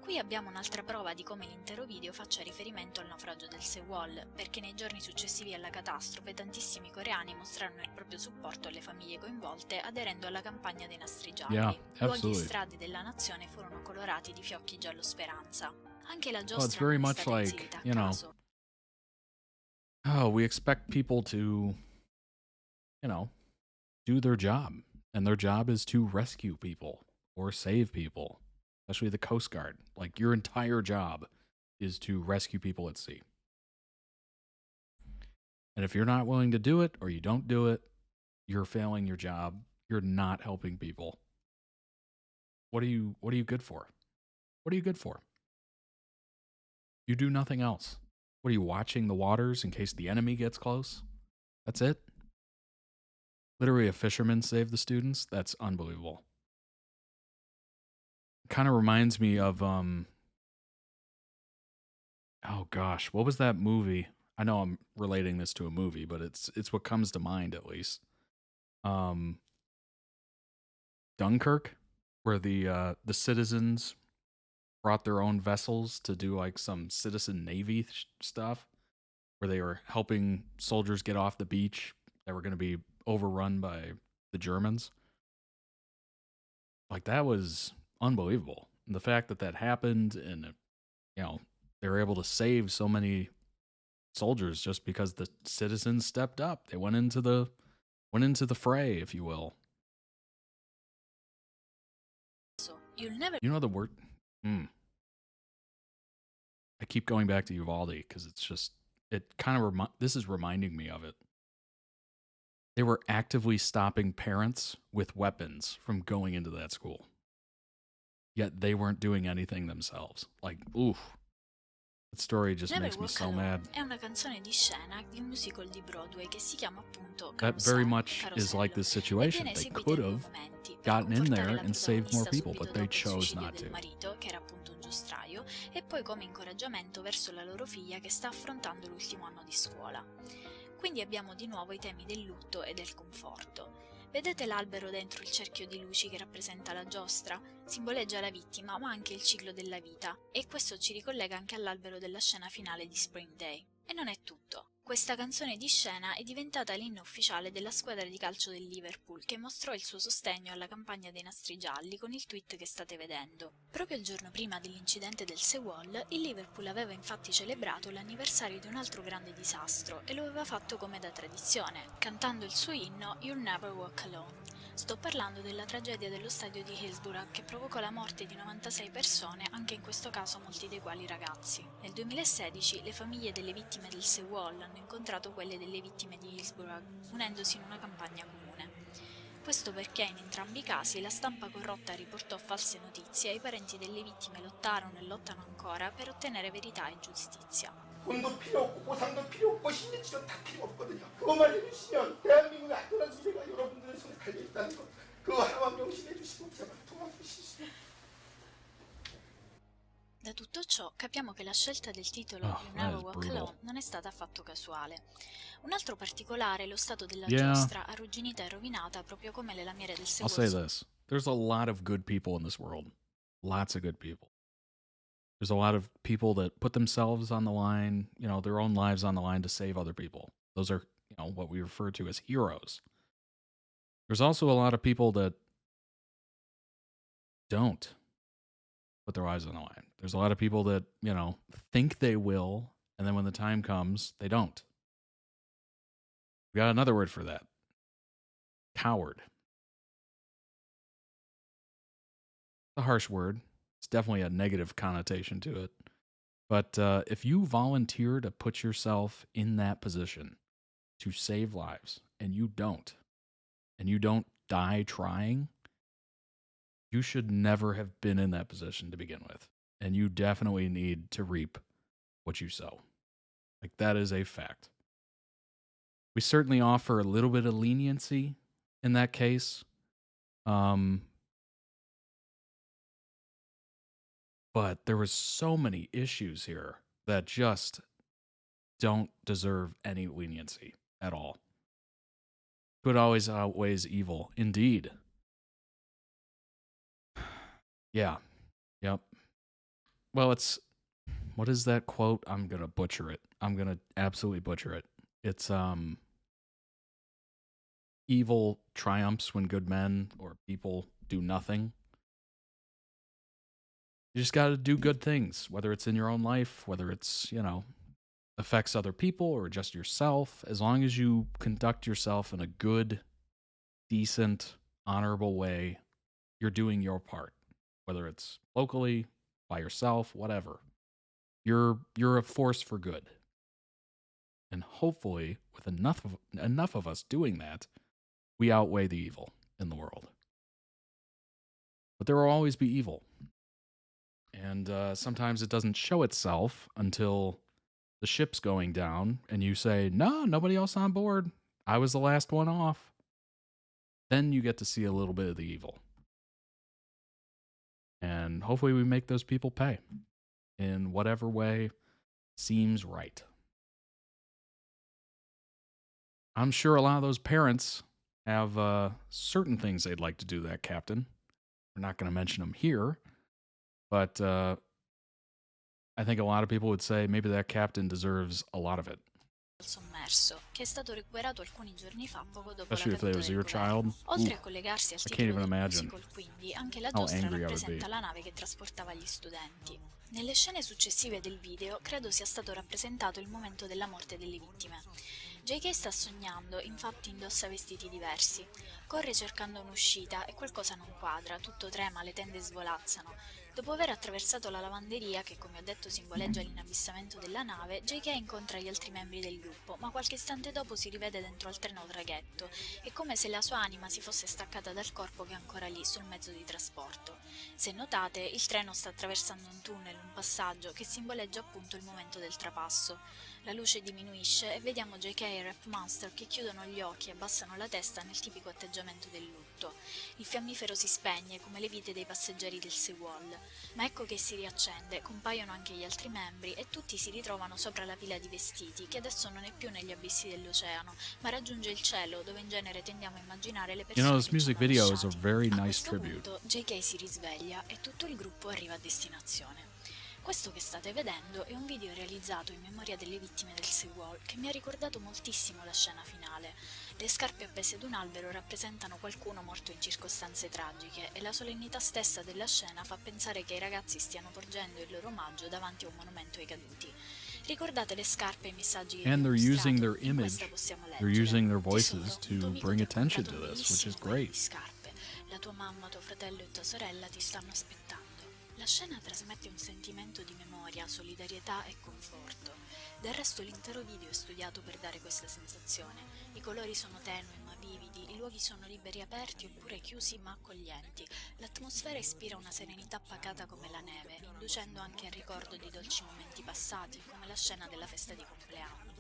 Qui abbiamo un'altra prova di come l'intero video faccia riferimento al naufragio del Sewol, perché nei giorni successivi alla catastrofe tantissimi coreani mostrarono il proprio supporto alle famiglie coinvolte aderendo alla campagna dei nastri gialli. Yeah, Luoghi e absolutely. strade della nazione furono colorati di fiocchi giallo speranza. Anche la Well, it's giostra very non è much stata like, inserita a you know, caso. oh, we expect people to, you know, do their job. And their job is to rescue people or save people, especially the Coast Guard. Like, your entire job is to rescue people at sea. And if you're not willing to do it or you don't do it, you're failing your job. You're not helping people. What are you good for? What are you good for? You do nothing else. What are you, watching the waters in case the enemy gets close? That's it? Literally a fisherman saved the students? That's unbelievable. Kind of reminds me of oh gosh, what was that movie? I know I'm relating this to a movie, but it's what comes to mind at least. Dunkirk, where the citizens brought their own vessels to do like some citizen navy stuff, where they were helping soldiers get off the beach that were going to be overrun by the Germans. Like, that was unbelievable. And the fact that that happened, and you know, they were able to save so many soldiers just because the citizens stepped up. They went into the fray, if you will. You'll never You know the word? I keep going back to Uvalde because it's just, it kind of this is reminding me of it. They were actively stopping parents with weapons from going into that school. Yet they weren't doing anything themselves. Like, oof. That story just Never makes me Walk so Alone mad. è una canzone di scena di un musical di Broadway che si chiama appunto That Carousel, very much is Carosello, like this e situation. viene They eseguita could in have due momenti per gotten in confortare there la and saved more protagonista people, subito but they dopo il chose suicidio not del to. marito, che era appunto un giostraio, e poi come incoraggiamento verso la loro figlia che sta affrontando l'ultimo anno di scuola. Quindi abbiamo di nuovo i temi del lutto e del conforto. Vedete l'albero dentro il cerchio di luci che rappresenta la giostra? Simboleggia la vittima, ma anche il ciclo della vita, e questo ci ricollega anche all'albero della scena finale di Spring Day. E non è tutto. Questa canzone di scena è diventata l'inno ufficiale della squadra di calcio del Liverpool, che mostrò il suo sostegno alla campagna dei nastri gialli con il tweet che state vedendo. Proprio il giorno prima dell'incidente del Sewol, il Liverpool aveva infatti celebrato l'anniversario di un altro grande disastro, e lo aveva fatto come da tradizione, cantando il suo inno You'll Never Walk Alone. Sto parlando della tragedia dello stadio di Hillsborough che provocò la morte di 96 persone, anche in questo caso molti dei quali ragazzi. Nel 2016 le famiglie delle vittime del Sewol hanno incontrato quelle delle vittime di Hillsborough, unendosi in una campagna comune. Questo perché in entrambi i casi la stampa corrotta riportò false notizie e i parenti delle vittime lottarono e lottano ancora per ottenere verità e giustizia. 돈도 필요 없고 보상도 필요 없고 심리치료 다 필요 없거든요. 그것만 해주시면 대한민국의 안전한 미래가 여러분들의 손에 달려있다는 것, 그거 하나만 명심해 주시고 제발 도와주시죠. Da tutto ciò capiamo che la scelta del titolo You Never Walk Alone non è stata affatto casuale. Un altro particolare è lo stato della giostra arrugginita e rovinata proprio come le lamiere del I'll Sewol. say this. There's a lot of good people in this world. Lots of good people. There's a lot of people that put themselves on the line, you know, their own lives on the line to save other people. Those are, you know, what we refer to as heroes. There's also a lot of people that don't put their lives on the line. There's a lot of people that, you know, think they will, and then when the time comes, they don't. We got another word for that. Coward. It's a harsh word. It's definitely a negative connotation to it. But if you volunteer to put yourself in that position to save lives, and you don't die trying, you should never have been in that position to begin with. And you definitely need to reap what you sow. Like, that is a fact. We certainly offer a little bit of leniency in that case. But there was so many issues here that just don't deserve any leniency at all. Good always outweighs evil. Indeed. Yeah. Yep. well, it's, what is that quote? I'm gonna butcher it. I'm gonna absolutely butcher it. It's evil triumphs when good men or people do nothing. You just got to do good things, whether it's in your own life, whether it's, you know, affects other people or just yourself. As long as you conduct yourself in a good, decent, honorable way, you're doing your part, whether it's locally, by yourself, whatever. You're a force for good. And hopefully, with enough of us doing that, we outweigh the evil in the world. But there will always be evil. And sometimes it doesn't show itself until the ship's going down and you say, no, nobody else on board. I was the last one off. Then you get to see a little bit of the evil. And hopefully we make those people pay in whatever way seems right. I'm sure a lot of those parents have certain things they'd like to do to that captain. We're not going to mention them here. But I think a lot of people would say maybe that captain deserves a lot of it. Sommerso, che è stato recuperato alcuni giorni fa poco dopo Especially la if they caduta was del your governo. child. Oltre a collegarsi al I can't titolo even del imagine musical, quindi, anche la how giostra angry I would be. rappresenta la nave che trasportava gli studenti. Nelle scene successive del video credo sia stato rappresentato il momento della morte delle vittime. JK sta sognando, infatti indossa vestiti diversi. Corre cercando un'uscita e qualcosa non quadra, tutto trema, le tende svolazzano. Dopo aver attraversato la lavanderia, che come ho detto simboleggia l'inabissamento della nave, JK incontra gli altri membri del gruppo, ma qualche istante dopo si rivede dentro al treno traghetto. È come se la sua anima si fosse staccata dal corpo che è ancora lì, sul mezzo di trasporto. Se notate, il treno sta attraversando un tunnel, un passaggio, che simboleggia appunto il momento del trapasso. La luce diminuisce e vediamo JK e Rap Monster che chiudono gli occhi e abbassano la testa nel tipico atteggiamento del lutto. Il fiammifero si spegne come le vite dei passeggeri del Sewol, ma ecco che si riaccende, compaiono anche gli altri membri e tutti si ritrovano sopra la pila di vestiti che adesso non è più negli abissi dell'oceano, ma raggiunge il cielo dove in genere tendiamo a immaginare le persone. You know, this music video is a very nice A questo tribute. punto JK si risveglia e tutto il gruppo arriva a destinazione. Questo che state vedendo è un video realizzato in memoria delle vittime del Sewol che mi ha ricordato moltissimo la scena finale. Le scarpe appese ad un albero rappresentano qualcuno morto in circostanze tragiche e la solennità stessa della scena fa pensare che i ragazzi stiano porgendo il loro omaggio davanti a un monumento ai caduti. Ricordate le scarpe e i messaggi che And they're vi ho using mostrato? their In image. questa possiamo They're leggere: using their "Tesoro, voices to un tuo amico bring ti ha attention comprato to un this, which is bellissimo paio di great. scarpe. La tua mamma, tuo fratello e tua sorella ti stanno aspettando." La scena trasmette un sentimento di memoria, solidarietà e conforto. Del resto l'intero video è studiato per dare questa sensazione. I colori sono tenui ma vividi, i luoghi sono liberi e aperti oppure chiusi ma accoglienti. L'atmosfera ispira una serenità pacata come la neve, inducendo anche al ricordo di dolci momenti passati, come la scena della festa di compleanno.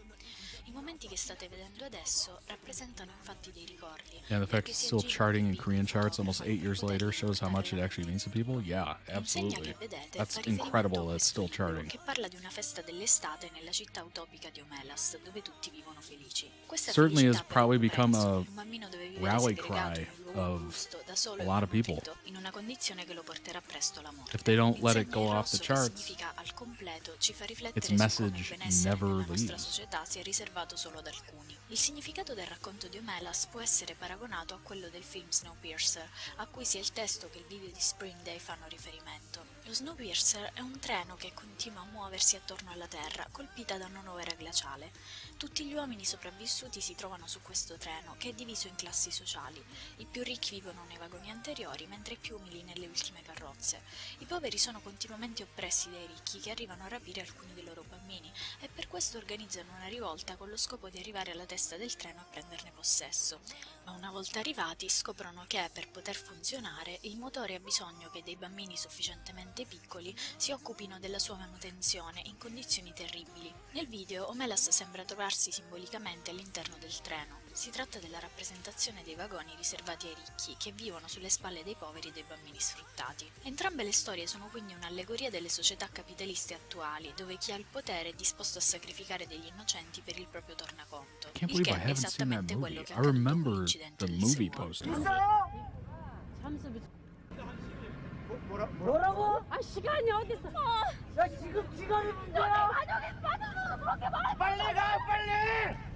I momenti che state vedendo adesso rappresentano infatti dei ricordi. Yeah, the fact it's still charting in Korean charts almost 8 years later shows how much it actually means to people. Yeah, absolutely. That's incredible that it's still charting. Che parla di una festa dell'estate nella città utopica di Omelas, dove tutti vivono felici. Questa Certainly has felicità probably per un become pezzo, a un bambino deve vivere rally segregato cry in un luogo of angusto, da solo a e lot of people. nutrito, in una condizione che lo porterà presto alla morte. If they don't let it L'insegna go in off the rosso, che charts, significa al completo, ci fa its riflettere su come il message benessere never nella nostra leaves. società sia riservato solo ad alcuni. Il significato del racconto di Omelas può essere paragonato a quello del film Snowpiercer, a cui sia il testo che il video di Spring Day fanno riferimento. Lo Snowpiercer è un treno che continua a muoversi attorno alla Terra, colpita da una nuova era glaciale. Tutti gli uomini sopravvissuti si trovano su questo treno, che è diviso in classi sociali. I più ricchi vivono nei vagoni anteriori, mentre i più umili nelle ultime carrozze. I poveri sono continuamente oppressi dai ricchi, che arrivano a rapire alcuni dei loro bambini, e per questo organizzano una rivolta con lo scopo di arrivare alla testa del treno e prenderne possesso. Ma una volta arrivati scoprono che, per poter funzionare, il motore ha bisogno che dei bambini sufficientemente piccoli si occupino della sua manutenzione in condizioni terribili. Nel video Omelas sembra trovarsi simbolicamente all'interno del treno. Si tratta della rappresentazione dei vagoni riservati ai ricchi, che vivono sulle spalle dei poveri e dei bambini sfruttati. Entrambe le storie sono quindi un'allegoria delle società capitaliste attuali, dove chi ha il potere è disposto a sacrificare degli innocenti per il proprio tornaconto. I can't Il believe che I è haven't seen that esattamente movie. quello che I è accaduto con remember l'incidente the del movie Sewol. poster. 뭐라고? 아 시간이 어딨어? 야 지금 시간이 문제야. 가족이 빠져서 그렇게 말해. 빨리 가 빨리.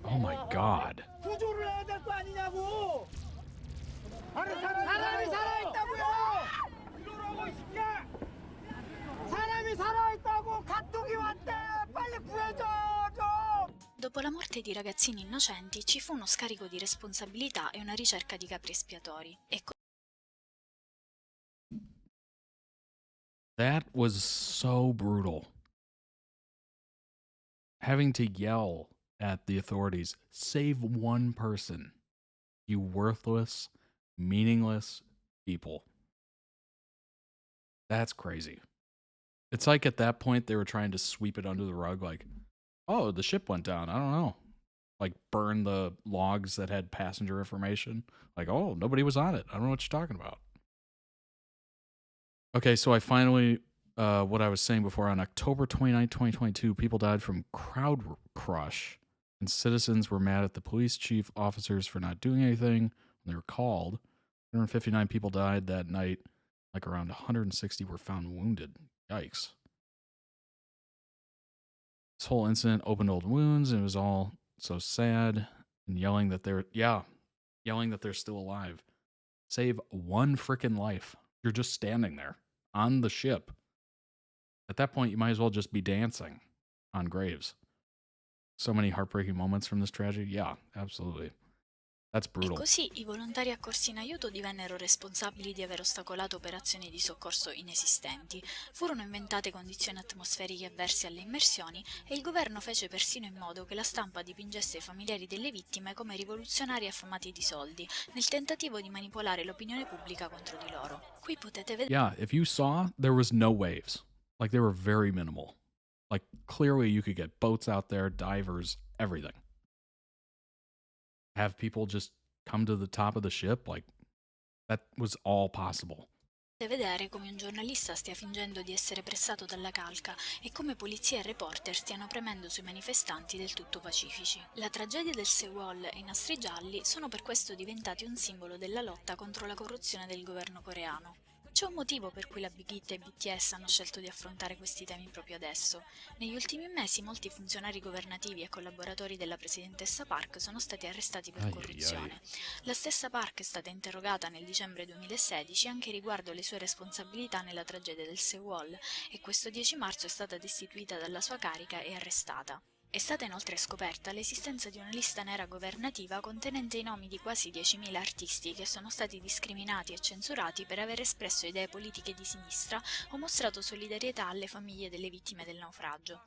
Oh my god. 구조를 해야 될 거 아니냐고. 아니 사람이 살아있다고요. 이러라고 이 새끼야. 사람이 살아있다고 가tuk이 왔대. 빨리 구해줘 좀. Dopo la morte di ragazzini innocenti ci fu uno scarico di responsabilità e una ricerca di capri espiatori. That was so brutal. Having to yell at the authorities, save one person, you worthless, meaningless people. That's crazy. It's like at that point they were trying to sweep it under the rug, like, oh, the ship went down. I don't know. Like burn the logs that had passenger information. Like, oh, nobody was on it. I don't know what you're talking about. Okay, so I finally, what I was saying before, on October 29, 2022, people died from crowd crush, and citizens were mad at the police chief officers for not doing anything when they were called. 159 people died that night. Like around 160 were found wounded. Yikes. This whole incident opened old wounds, and it was all so sad, and yelling that they're still alive. Save one freaking life. You're just standing there on the ship. At that point, you might as well just be dancing on graves. So many heartbreaking moments from this tragedy. Yeah, absolutely. That's brutal. E così i volontari accorsi in aiuto divennero responsabili di aver ostacolato operazioni di soccorso inesistenti. Furono inventate condizioni atmosferiche avverse alle immersioni e il governo fece persino in modo che la stampa dipingesse i familiari delle vittime come rivoluzionari affamati di soldi, nel tentativo di manipolare l'opinione pubblica contro di loro. Qui potete vedere... Yeah, if you saw, there was no waves. Like, they were very minimal. Like, clearly you could get boats out there, divers, everything. Have people just come to the top of the ship, like that was all possible. Vedere come un giornalista stia fingendo di essere pressato dalla calca e come polizia e reporter stiano premendo sui manifestanti del tutto pacifici. La tragedia del Sewol e i nastri gialli sono per questo diventati un simbolo della lotta contro la corruzione del governo coreano. C'è un motivo per cui la Big Hit e BTS hanno scelto di affrontare questi temi proprio adesso. Negli ultimi mesi molti funzionari governativi e collaboratori della presidentessa Park sono stati arrestati per corruzione. La stessa Park è stata interrogata nel dicembre 2016 anche riguardo le sue responsabilità nella tragedia del Sewol e questo 10 marzo è stata destituita dalla sua carica e arrestata. È stata inoltre scoperta l'esistenza di una lista nera governativa contenente i nomi di quasi 10.000 artisti che sono stati discriminati e censurati per aver espresso idee politiche di sinistra o mostrato solidarietà alle famiglie delle vittime del naufragio.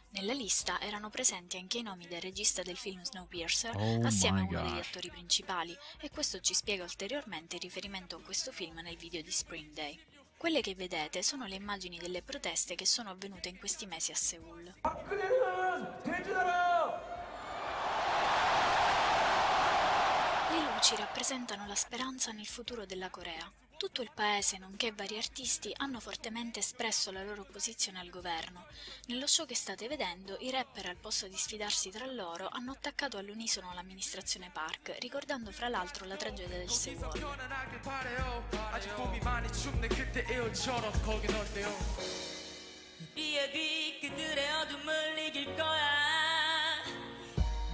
Nella lista erano presenti anche i nomi del regista del film Snowpiercer assieme a uno degli attori principali e questo ci spiega ulteriormente il riferimento a questo film nel video di Spring Day. Quelle che vedete sono le immagini delle proteste che sono avvenute in questi mesi a Seoul. Le luci rappresentano la speranza nel futuro della Corea. Tutto il paese, nonché vari artisti, hanno fortemente espresso la loro opposizione al governo. Nello show che state vedendo, i rapper, al posto di sfidarsi tra loro, hanno attaccato all'unisono l'amministrazione Park, ricordando fra l'altro la tragedia del Sewol.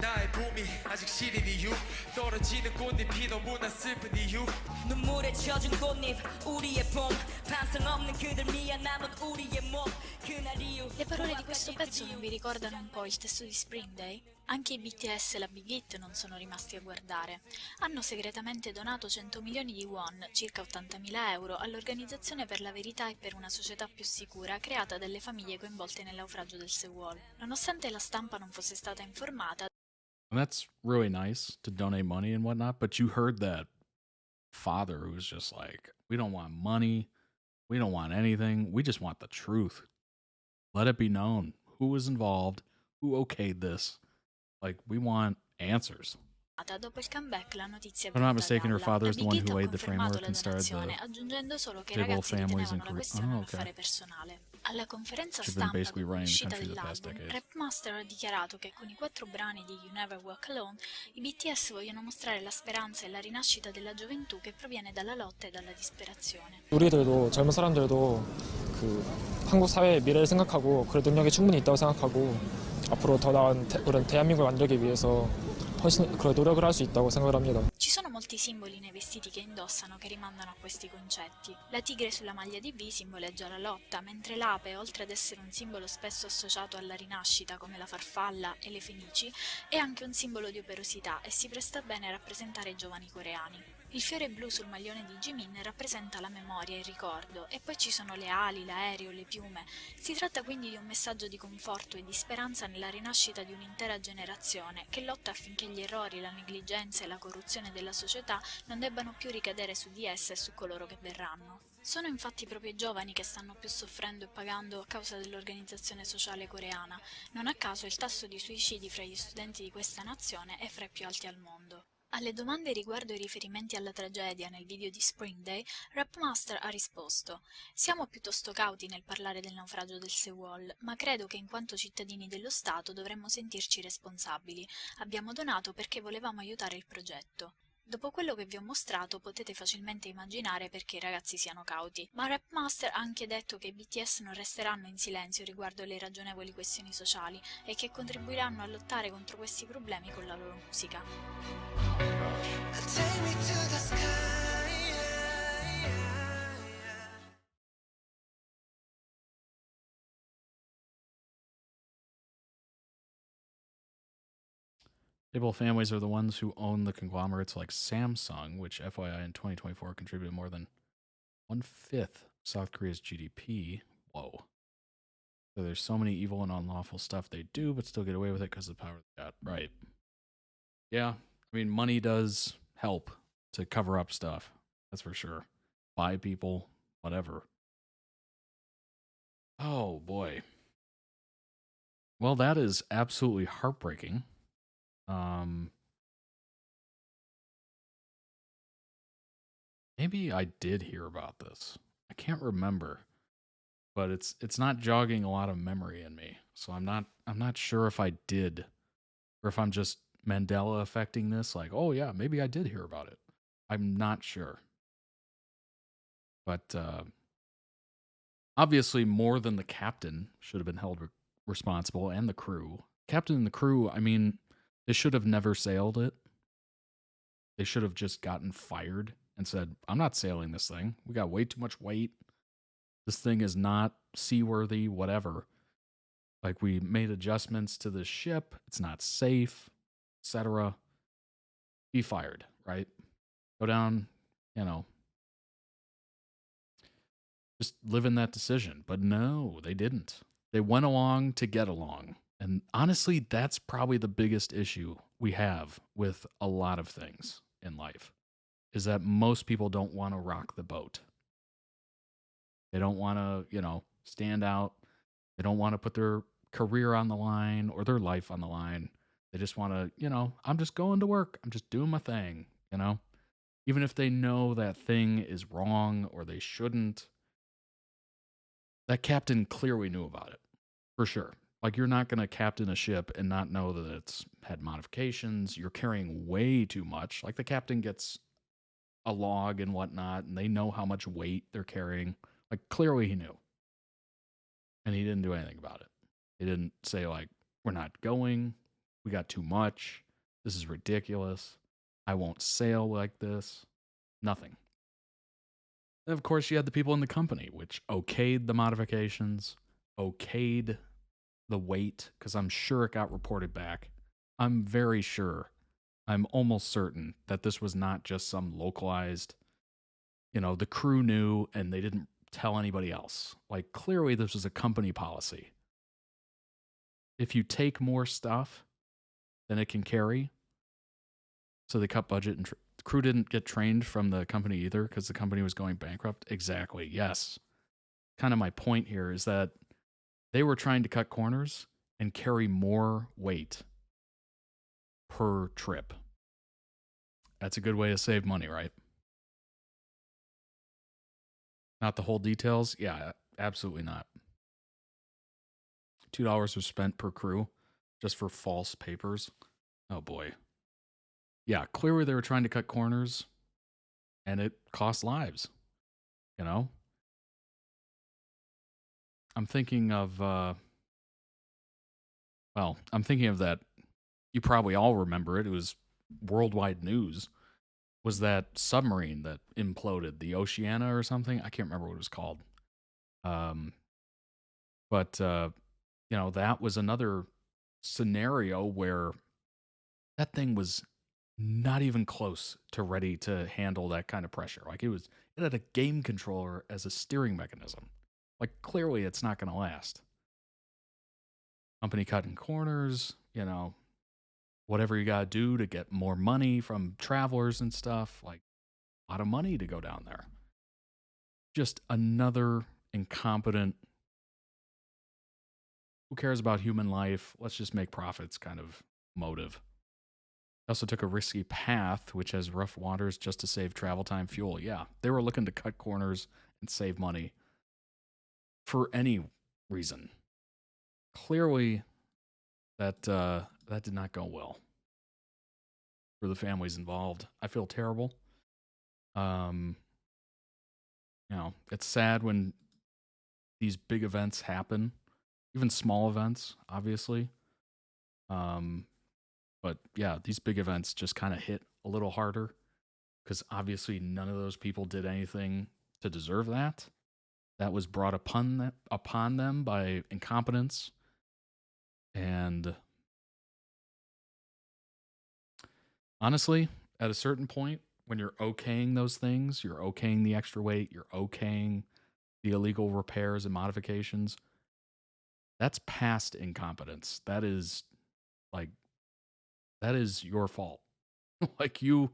나의 봄이 아직 시린 이유 떨어지는 꽃잎이 너무나 슬픈 이유 눈물에 젖은 꽃잎 우리의 봄 반성 없는 그들 미안 남은 우리의 몸 그날 이후. Le parole di questo pezzo non vi ricordano un po' il testo di Spring Day? Anche i BTS e la Big Hit non sono rimasti a guardare. Hanno segretamente donato 100 milioni di won, circa 80.000 euro, all'Organizzazione per la Verità e per una società più sicura creata dalle famiglie coinvolte nel naufragio del Sewol. Nonostante la stampa non fosse stata informata, And that's really nice to donate money and whatnot, but you heard that father who was just like, we don't want money, we don't want anything, we just want the truth. Let it be known who was involved, who okayed this. Like, we want answers. Dopo il comeback la notizia è If I'm not venuta a mistaken, her galla. father La is the Big one Hit who ha laid the confermato framework la and started donazione, the aggiungendo solo che i Sewol ragazzi families in ritenevano la Korea. questione Oh, un okay. affare personale. Alla conferenza They've been stampa basically dopo running the l'uscita country the past dell'album, decades. Rapmaster ha dichiarato che con i 4 brani di You Never Walk Alone i BTS vogliono mostrare la speranza e la rinascita della gioventù che proviene dalla lotta e dalla disperazione. 우리들도 젊은 사람들도 그 한국 사회의 미래를 생각하고 그럴 능력이 충분히 있다고 생각하고 앞으로 더 나은 그런 대한민국을 만들기 위해서 훨씬 그런 노력을 할 수 있다고 생각을 합니다. Ci sono molti simboli nei vestiti che indossano che rimandano a questi concetti. La tigre sulla maglia di V simboleggia la lotta, mentre l'ape, oltre ad essere un simbolo spesso associato alla rinascita come la farfalla e le fenici, è anche un simbolo di operosità e si presta bene a rappresentare i giovani coreani. Il fiore blu sul maglione di Jimin rappresenta la memoria e il ricordo, e poi ci sono le ali, l'aereo, le piume. Si tratta quindi di un messaggio di conforto e di speranza nella rinascita di un'intera generazione che lotta affinché gli errori, la negligenza e la corruzione della società non debbano più ricadere su di essa e su coloro che verranno. Sono infatti proprio i giovani che stanno più soffrendo e pagando a causa dell'organizzazione sociale coreana. Non a caso il tasso di suicidi fra gli studenti di questa nazione è fra i più alti al mondo. Alle domande riguardo i riferimenti alla tragedia nel video di Spring Day, Rapmaster ha risposto: siamo piuttosto cauti nel parlare del naufragio del Sewol, ma credo che in quanto cittadini dello Stato dovremmo sentirci responsabili. Abbiamo donato perché volevamo aiutare il progetto. Dopo quello che vi ho mostrato potete facilmente immaginare perché i ragazzi siano cauti, ma Rapmaster ha anche detto che i BTS non resteranno in silenzio riguardo le ragionevoli questioni sociali e che contribuiranno a lottare contro questi problemi con la loro musica. Stable families are the ones who own the conglomerates like Samsung, which FYI in 2024 contributed more than 1/5 South Korea's GDP. Whoa. So there's so many evil and unlawful stuff they do, but still get away with it because of the power they got. Right. Yeah. I mean, money does help to cover up stuff. That's for sure. Buy people, whatever. Oh, boy. Well, that is absolutely heartbreaking. Maybe I did hear about this. I can't remember, but it's not jogging a lot of memory in me. So I'm not sure if I did, or if I'm just Mandela affecting this. Like, oh yeah, maybe I did hear about it. I'm not sure, but obviously more than the captain should have been held responsible, and the crew. Captain and the crew. I mean, they should have never sailed it. They should have just gotten fired and said, I'm not sailing this thing. We got way too much weight. This thing is not seaworthy, whatever. Like, we made adjustments to the ship. It's not safe, etc. Be fired, right? Go down, just live in that decision. But no, they didn't. They went along to get along. And honestly, that's probably the biggest issue we have with a lot of things in life, is that most people don't want to rock the boat. They don't want to, stand out. They don't want to put their career on the line or their life on the line. They just want to, I'm just going to work. I'm just doing my thing, Even if they know that thing is wrong or they shouldn't. That captain clearly knew about it, for sure. Like, you're not going to captain a ship and not know that it's had modifications. You're carrying way too much. Like, the captain gets a log and whatnot, and they know how much weight they're carrying. Like, clearly he knew. And he didn't do anything about it. He didn't say, like, we're not going. We got too much. This is ridiculous. I won't sail like this. Nothing. And of course, you had the people in the company, which okayed the modifications, okayed the weight, because I'm sure it got reported back. I'm very sure, I'm almost certain that this was not just some localized, the crew knew and they didn't tell anybody else. Like, clearly this was a company policy. If you take more stuff than it can carry, so they cut budget, and the crew didn't get trained from the company either because the company was going bankrupt. Exactly, yes. Kind of my point here is that they were trying to cut corners and carry more weight per trip. That's a good way to save money, right? Not the whole details? Yeah, absolutely not. $2 was spent per crew just for false papers. Oh boy. Yeah, clearly they were trying to cut corners and it cost lives. You know? I'm thinking of I'm thinking of that. You probably all remember it. It was worldwide news. Was that submarine that imploded, the Oceana or something? I can't remember what it was called. But you know, that was another scenario where that thing was not even close to ready to handle that kind of pressure. Like it had a game controller as a steering mechanism. Like clearly it's not going to last. Company cutting corners, you know, whatever you got to do to get more money from travelers and stuff, like a lot of money to go down there. Just another incompetent, who cares about human life? Let's just make profits kind of motive. They also took a risky path, which has rough waters just to save travel time fuel. Yeah, they were looking to cut corners and save money for any reason. Clearly, that did not go well for the families involved. I feel terrible. You know, it's sad when these big events happen, even small events, obviously. But yeah, these big events just kind of hit a little harder because obviously none of those people did anything to deserve that. That was brought upon them by incompetence. And honestly, at a certain point, when you're okaying those things, you're okaying the extra weight, you're okaying the illegal repairs and modifications, that's past incompetence. That is your fault. Like you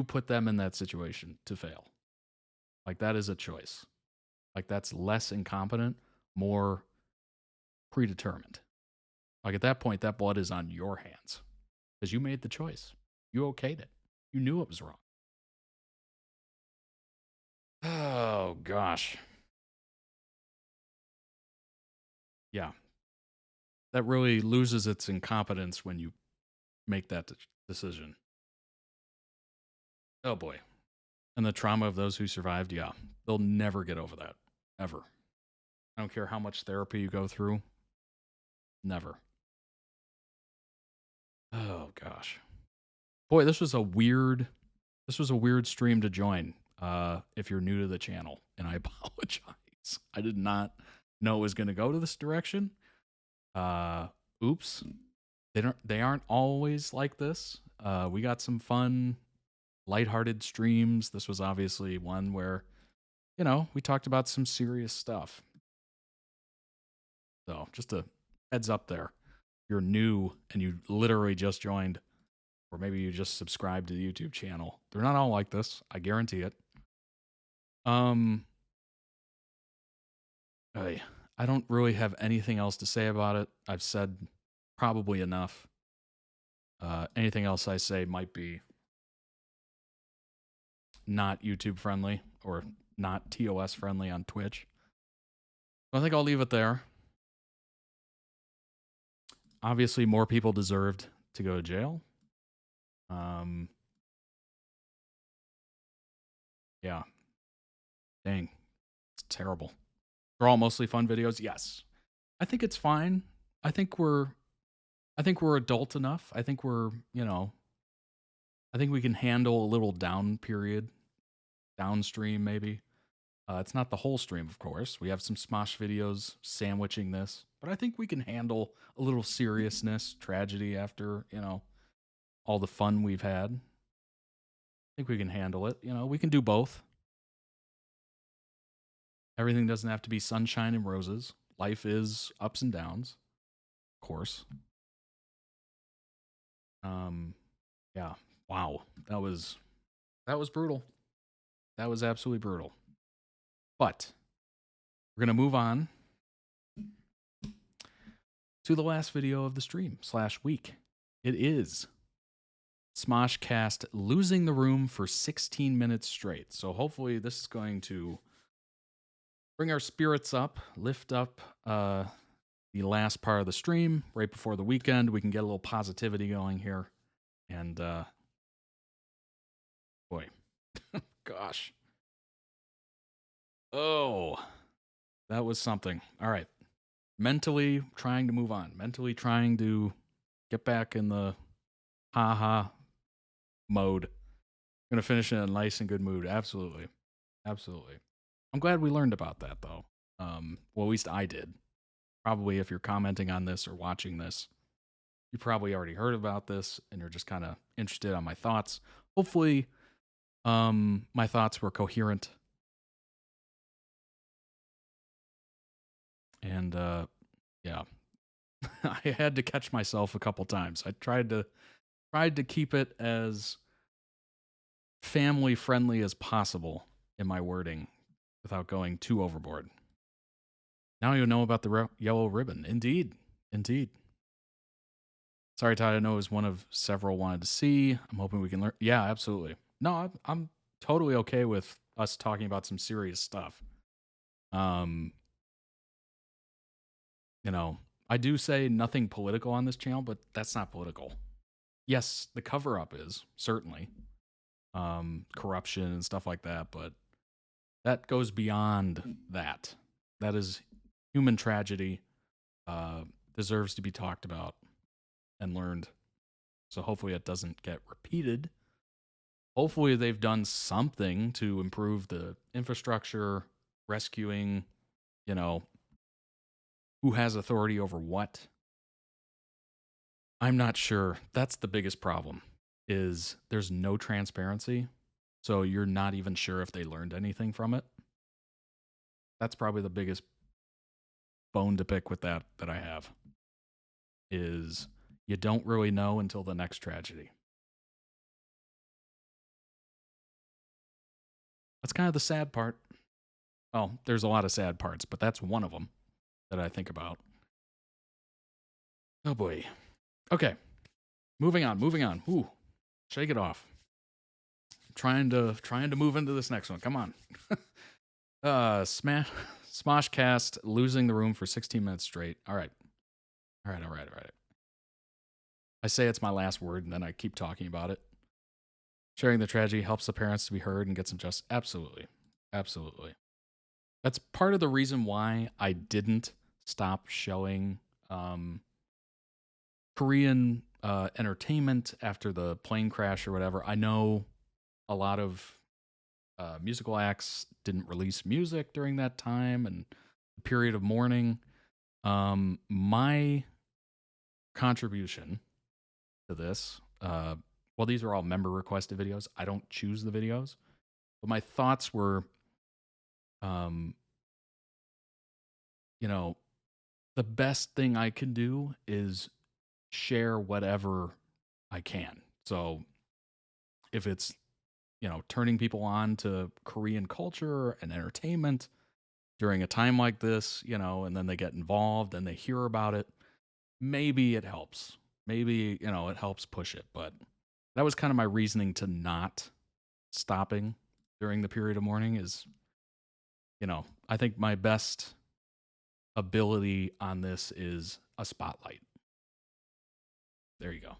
put them in that situation to fail. Like that is a choice. Like that's less incompetent, more predetermined. Like at that point, that blood is on your hands because you made the choice. You okayed it. You knew it was wrong. Oh, gosh. Yeah. That really loses its incompetence when you make that decision. Oh, boy. And the trauma of those who survived, yeah. They'll never get over that. Ever. I don't care how much therapy you go through. Never. Oh, gosh. Boy, this was a weird stream to join if you're new to the channel, and I apologize. I did not know it was going to go to this direction. Oops. They aren't always like this. We got some fun, lighthearted streams. This was obviously one where, you know, we talked about some serious stuff. So, just a heads up there. You're new and you literally just joined, or maybe you just subscribed to the YouTube channel. They're not all like this. I guarantee it. I don't really have anything else to say about it. I've said probably enough. Anything else I say might be not YouTube friendly or not TOS friendly on Twitch. I think I'll leave it there. Obviously, more people deserved to go to jail. Yeah. Dang. It's terrible. They're all mostly fun videos. Yes. I think it's fine. I think we're adult enough. I think we're, you know, I think we can handle a little downstream maybe. It's not the whole stream, of course. We have some Smosh videos sandwiching this, but I think we can handle a little seriousness, tragedy after, you know, all the fun we've had. I think we can handle it. You know, we can do both. Everything doesn't have to be sunshine and roses. Life is ups and downs, of course. Yeah. Wow. That was brutal. That was absolutely brutal. But we're going to move on to the last video of the stream /week. It is Smosh cast Losing the Room for 16 minutes straight. So hopefully this is going to bring our spirits up, lift up the last part of the stream right before the weekend. We can get a little positivity going here. And boy, gosh. Oh, that was something. All right. Mentally trying to move on. Mentally trying to get back in the ha-ha mode. I'm going to finish in a nice and good mood. Absolutely. Absolutely. I'm glad we learned about that, though. Well, at least I did. Probably if you're commenting on this or watching this, you probably already heard about this and you're just kind of interested on my thoughts. Hopefully, my thoughts were coherent. And, yeah, I had to catch myself a couple times. I tried to keep it as family friendly as possible in my wording without going too overboard. Now you know about the yellow ribbon. Indeed. Indeed. Sorry, Todd. I know it was one of several wanted to see. I'm hoping we can learn. Yeah, absolutely. No, I'm totally okay with us talking about some serious stuff. You know, I do say nothing political on this channel, but that's not political. Yes, the cover-up is, certainly. Corruption and stuff like that, but that goes beyond that. That is human tragedy, deserves to be talked about and learned. So hopefully it doesn't get repeated. Hopefully they've done something to improve the infrastructure, rescuing, you know, who has authority over what. I'm not sure. That's the biggest problem, is there's no transparency. So you're not even sure if they learned anything from it. That's probably the biggest bone to pick with that I have, is you don't really know until the next tragedy. That's kind of the sad part. Oh, there's a lot of sad parts, but that's one of them that I think about. Oh boy. Okay. Moving on. Ooh. Shake it off. Trying to move into this next one. Come on. Smosh cast Losing the Room for 16 minutes straight. All right. I say it's my last word, and then I keep talking about it. Sharing the tragedy helps the parents to be heard and get some justice. Absolutely. Absolutely. That's part of the reason why I didn't stop showing Korean entertainment after the plane crash or whatever. I know a lot of musical acts didn't release music during that time and the period of mourning. My contribution to this, well, these are all member requested videos. I don't choose the videos, but my thoughts were, you know, the best thing I can do is share whatever I can. So if it's, you know, turning people on to Korean culture and entertainment during a time like this, you know, and then they get involved and they hear about it, maybe it helps. Maybe, you know, it helps push it. But that was kind of my reasoning to not stopping during the period of mourning is, you know, I think my best ability on this is a spotlight. There you go.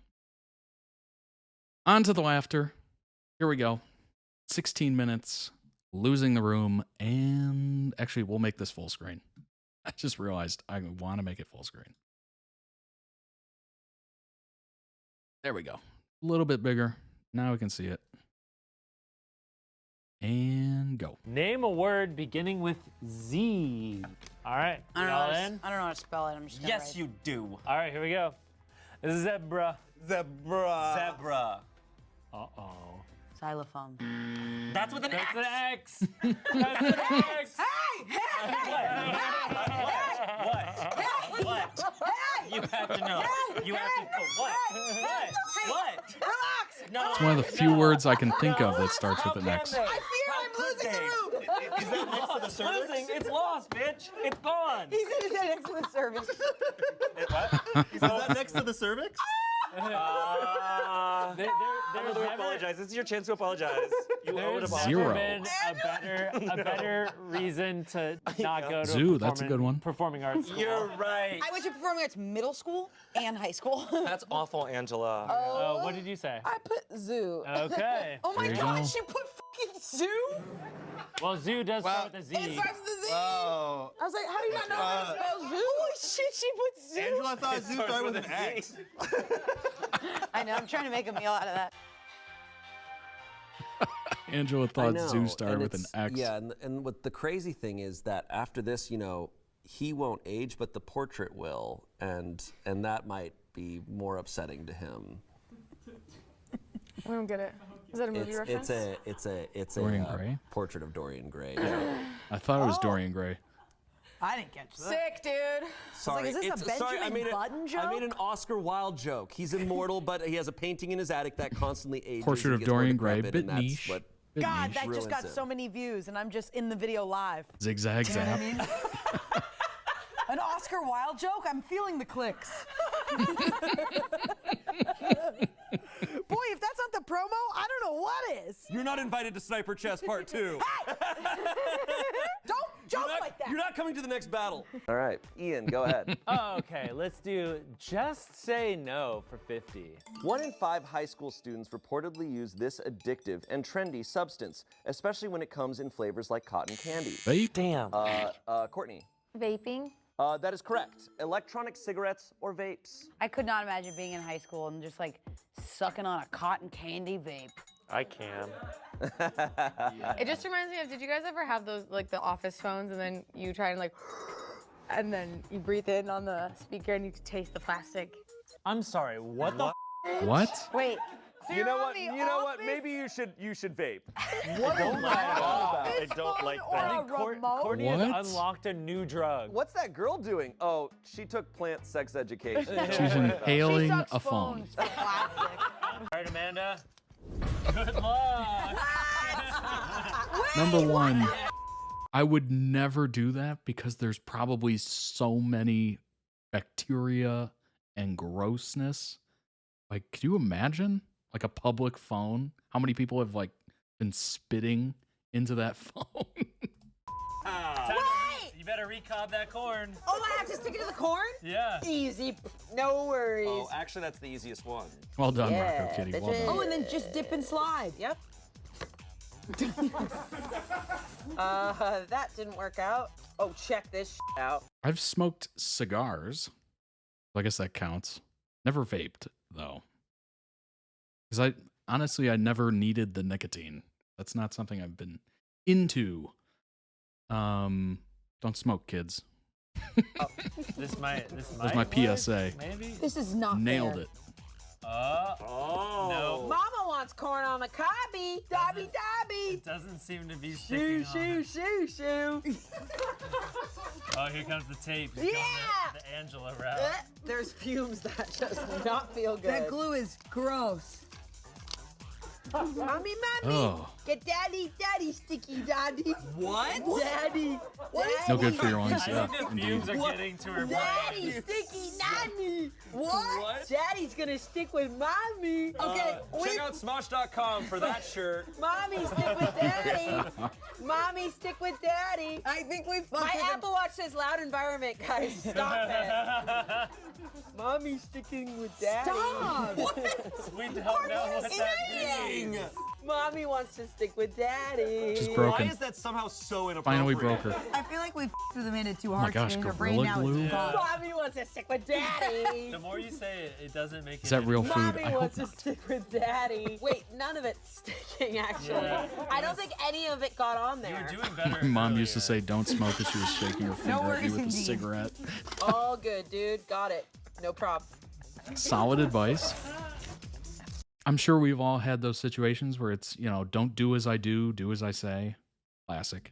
On to the laughter. Here we go. 16 minutes, Losing the Room, and actually we'll make this full screen. I just realized I want to make it full screen. There we go. A little bit bigger. Now we can see it. And go. Name a word beginning with Z. All right. I don't know how to spell it. I'm just gonna write. You do. All right, here we go. Zebra. Zebra. Uh-oh. Xylophone. That's with an X. That's an X. That's an X. What? You have to know. You have to know. What? Relax. No. It's one of the few words I can think of that starts with an X. I fear I'm losing the room. Is that next to the cervix? Losing. It's lost, bitch. It's gone. He said it's next to the cervix. What? Is that next to the cervix? There's never apologize. This is your chance to apologize. You owe an apology. Zero. Been a better reason to not go to Zoo, that's a good one. Performing arts school. You're right. I went to performing arts middle school and high school. That's awful, Angela. What did you say? I put zoo. Okay. Oh my There you God, go. she put fucking zoo? Well, zoo does start with a Z. It starts with a Z. Oh. I was like, how do you not know how to spell zoo? Holy shit, she put zoo. Angela thought Zoo started with an X. I know, I'm trying to make a meal out of that. Angela I thought know, Zoo started and with an it's- X. Yeah, and what the crazy thing is that after this, you know, he won't age, but the portrait will, and that might be more upsetting to him. I don't get it. Is that a movie reference? It's Dorian a Gray? portrait of Dorian Gray. I thought it was Dorian Gray. I didn't catch that. Sick, dude. Sorry, is this a Benjamin Button joke? I made an Oscar Wilde joke. He's immortal, but he has a painting in his attic that constantly ages. Portrait and of gets more Dorian Gray, decrepit, bit and that's niche. what God, that ruins just got him. so many views, and I'm just in the video live. Zigzag Do you know what I zap. mean? An Oscar Wilde joke? I'm feeling the clicks. Boy, if that's not the promo, I don't know what is. You're not invited to Sniper Chess Part 2. Don't joke like that. You're not coming to the next battle. All right, Ian, go ahead. Okay, let's do Just Say No for 50. 1 in 5 high school students reportedly use this addictive and trendy substance, especially when it comes in flavors like cotton candy. Vape? Damn. Courtney. Vaping. That is correct. Electronic cigarettes or vapes. I could not imagine being in high school and just like sucking on a cotton candy vape. I can. It just reminds me of, did you guys ever have those, like the office phones, and then you try and like, and then you breathe in on the speaker and you taste the plastic? I'm sorry, what the What? Wait. So You know you're on what? the You know what? office? Maybe you should vape. What don't like that. office I don't like phone that. or I think a remote? Courtney What? has unlocked a new drug. What's that girl doing? Oh, she took plant sex education. She's inhaling She sucks a phone. phones for plastic. All right, Amanda. Good luck. Number one, I would never do that because there's probably so many bacteria and grossness. Like, could you imagine? Like a public phone? How many people have like been spitting into that phone? You better recob that corn. Oh, I have to stick it to the corn? Yeah. Easy. No worries. Oh, actually, that's the easiest one. Well done, Marco Kitty. Well done. Oh, and then just dip and slide. Yep. That didn't work out. Oh, check this out. I've smoked cigars. I guess that counts. Never vaped though. Because I never needed the nicotine. That's not something I've been into. Don't smoke, kids. This might was my work, PSA. Maybe. This is not Nailed fair. it. No. Mama wants corn on the cobby. Dobby, dobby. It doesn't seem to be Shoo, sticking on. shoo, shoo, shoo. Oh, here comes the tape. He's Yeah. going the Angela route. There's fumes that just do not feel good. That glue is gross. Mommy, Oh. get daddy, sticky daddy. What? Daddy. No good for your lungs. I Yeah, think the indeed. fumes are getting to her Daddy, brain. sticky daddy. What? Daddy's gonna stick with mommy. Okay, Check out Smosh.com for that shirt. Mommy, stick with daddy. Mommy, stick with daddy. I think we fucked My Apple Watch says loud environment, guys. Stop it. Mommy sticking with daddy. Stop. We don't know what that means. Mommy wants to stick with daddy. She's broken. Why is that somehow so inappropriate? Finally broke her. I feel like we f***ed with Amanda too my hard. gosh, Her brain Gorilla now Glue? is gone. Mommy wants to stick with daddy. The more you say it, it doesn't make it. Is that real food? Mommy I hope wants to not. stick with daddy. Wait, none of it's sticking actually. Yeah. I don't think any of it got on there. You were doing better. My mom used to say, "Don't smoke," as she was shaking her finger at worries, me with a indeed. cigarette. All good, dude. Got it. No problem. Solid advice. I'm sure we've all had those situations where it's, you know, don't do as I do as I say. Classic.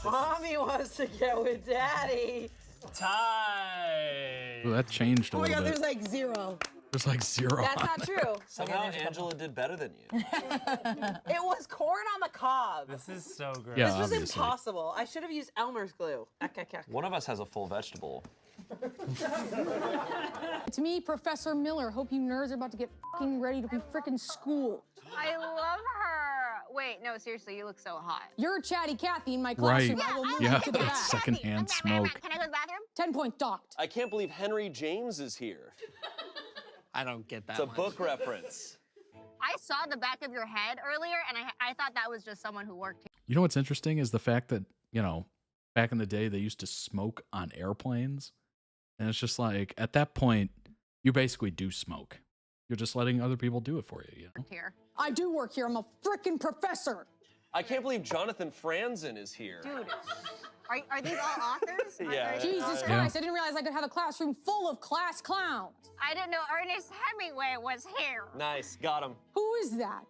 Mommy wants to get with daddy. Tie. Ooh, that changed a Oh my little god, bit. there's like 0. There's like 0. That's not true. Somehow Angela did better than you. It was corn on the cob. This is so gross. Yeah, This was obviously. impossible. I should have used Elmer's glue. One of us has a full vegetable. It's me, Professor Miller. Hope you nerds are about to get fucking ready to be freaking school. I love her. Wait, no, seriously, you look so hot. You're chatty Cathy in my Right. classroom. I will move Yeah, you to the back. that's secondhand smoke. Can I go to the bathroom? 10-point docked. I can't believe Henry James is here. I don't get that It's a one. book reference. I saw the back of your head earlier, and I thought that was just someone who worked here. You know what's interesting is the fact that, you know, back in the day they used to smoke on airplanes. And it's just like, at that point, you basically do smoke. You're just letting other people do it for you, you know? Here. I do work here. I'm a freaking professor. I can't believe Jonathan Franzen is here. Dude, are these all authors? Yeah. Jesus Christ, I didn't realize I could have a classroom full of class clowns. I didn't know Ernest Hemingway was here. Nice, got him. Who is that?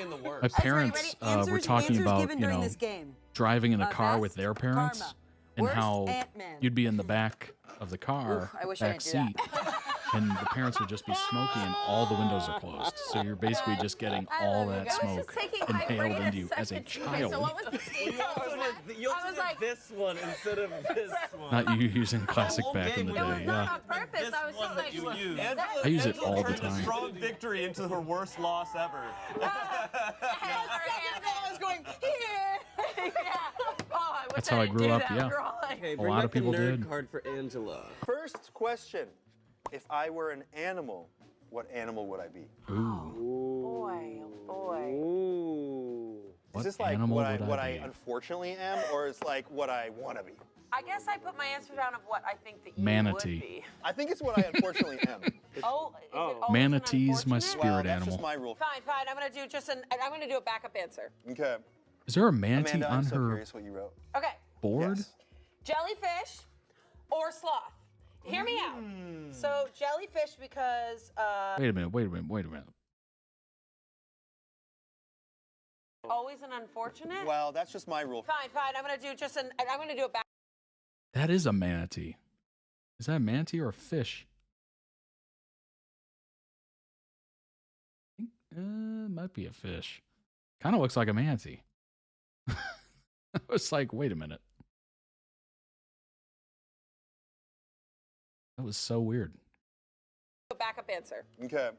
In the works. My parents were talking about, you know, driving in a car with their parents and how you'd be in the back of the car, I wish I back didn't do seat, and the parents would just be smoking and all the windows are closed. So you're basically just getting all that smoke inhaled into you as a child. So what was the stage? I was like, this one instead of this one. Not you using classic back in the it was day, not yeah. on purpose. I was just like, I use it all the time. Strong victory into her worst loss ever. I was going, here. Yeah. Oh, I wish That's how I didn't grew do up, that. yeah. We were all like- Okay, A bring lot back of people the nerd did. card for Angela. First question. If I were an animal, what animal would I be? Boy, oh boy. Ooh. What Is this like animal what I would what I I be? unfortunately am, or is like what I want to be? I guess I put my answer down of what I think that you Manatee. would be. I think it's what I unfortunately am. Oh, is it always an Manatee's my unfortunate? spirit Well, that's animal. just my rule. Fine. I'm gonna do a backup answer. Okay. Is there a manatee Amanda, on I'm so her curious what you wrote. Okay. board? Yes. Jellyfish or sloth. Hear me out. So jellyfish because Wait a minute. always an unfortunate. Well, that's just my rule. Fine. I'm gonna do a back. That is a manatee. Is that a manatee or a fish? I think it might be a fish. Kind of looks like a manatee. I was like, wait a minute. That was so weird. A backup answer. Okay.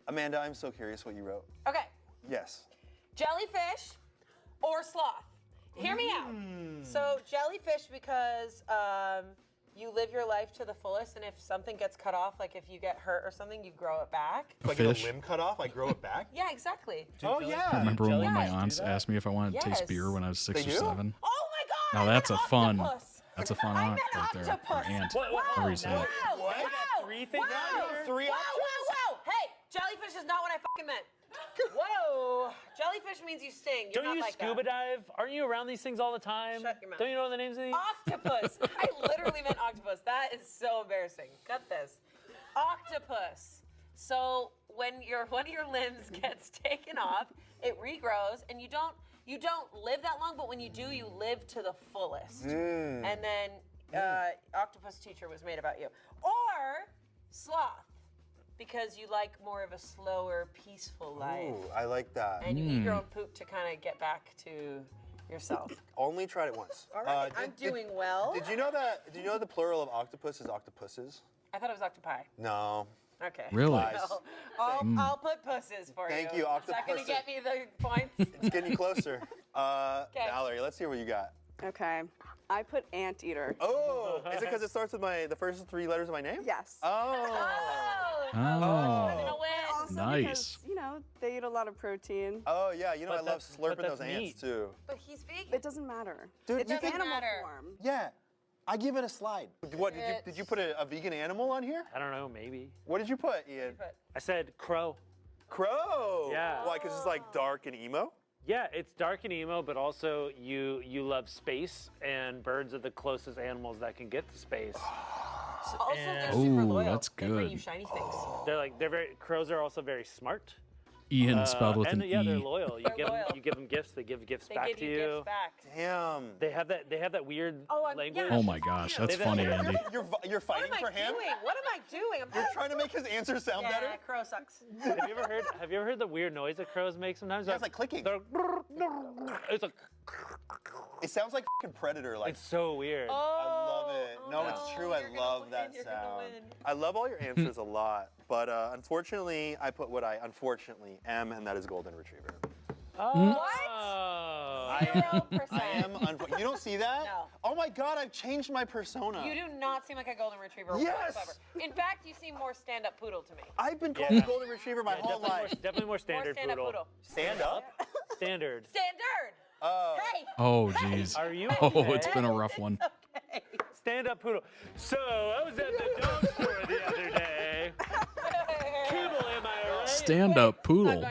Amanda, I'm so curious what you wrote. Okay. Yes. Jellyfish or sloth. Hear me out. So jellyfish because you live your life to the fullest, and if something gets cut off, like if you get hurt or something, you grow it back. If I get a limb cut off, I grow it back? Yeah, exactly. Oh, yeah. I remember when one of my aunts asked me if I wanted to taste Yes. beer when I was 6 They or do? 7. Oh my God! Now that's a fun, octopus. that's a fun aunt right there, or aunt, however you say it. Three things Whoa! Hey, jellyfish is not what I fucking meant. Whoa! Jellyfish means you sting. You're Don't not you like scuba dive? Aren't you around these things all the time? Shut your mouth. Don't you know the names of these? Octopus. I literally meant octopus. That is so embarrassing. Cut this. Octopus. So when one of your limbs gets taken off, it regrows, and you don't live that long. But when you do, you live to the fullest. And then octopus teacher was made about you. Or sloth, because you like more of a slower, peaceful life. Ooh, I like that. And you eat your own poop to kind of get back to yourself. Only tried it once. All right, I'm doing well. Did you know the plural of octopus is octopuses? I thought it was octopi. No. Okay. Really? Well, I'll put pusses for Thank you. you, Is that going to octopuses. get me the points? It's getting you closer. Valerie, let's hear what you got. Okay. I put anteater. Oh, is it because it starts with the first 3 letters of my name? Yes. Oh. Also Nice. because, they eat a lot of protein. Oh, yeah, I love that's slurping those ants, meat. too. But he's vegan. It doesn't matter. Dude, it's you animal can- form. Yeah, I give it a slide. What, did you put a vegan animal on here? I don't know, maybe. What did you put, Ian? I said crow. Crow? Yeah. Why, because it's like dark and emo? Yeah, it's dark and emo, but also you love space, and birds are the closest animals that can get to space. Also, they're Ooh, super loyal. that's They bring good. you shiny things. Crows are also very smart. Ian spelled with and an yeah, E. they're loyal. You give them gifts, they give gifts back to you. Gifts back. Damn. They have that weird language. Oh my gosh, that's funny, Andy. You're fighting for him? What am I doing? You're trying to make his answer sound better? Yeah, crow sucks. Have you ever heard the weird noise that crows make sometimes? Yeah, it's like clicking. It's like. It sounds like f***ing Predator. Like. It's so weird. I love it. No, it's true. I love that sound. I love all your answers a lot, but unfortunately, I put what I unfortunately am, and that is golden retriever. What? I 0%. You don't see that? No. Oh my God, I've changed my persona. You do not seem like a golden retriever Yes! whatsoever. In fact, you seem more stand-up poodle to me. I've been called a golden retriever my whole definitely life. definitely more standard stand-up poodle. Stand up? Standard. Standard. Hey. Oh jeez. Are you Oh, okay? it's been a rough one. Stand-up poodle. So I was at the dog store the other day. Kibble, am I right? Stand-up poodle.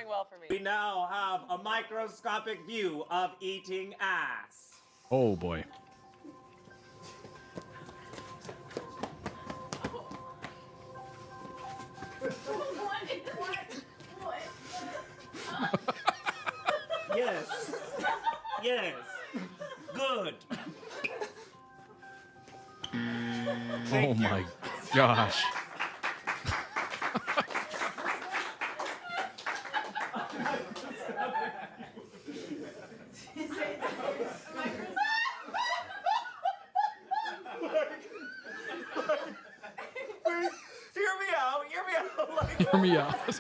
We now have a microscopic view of eating ass. Oh boy. Yes. Yes. Good. Oh my gosh. Hear me out. If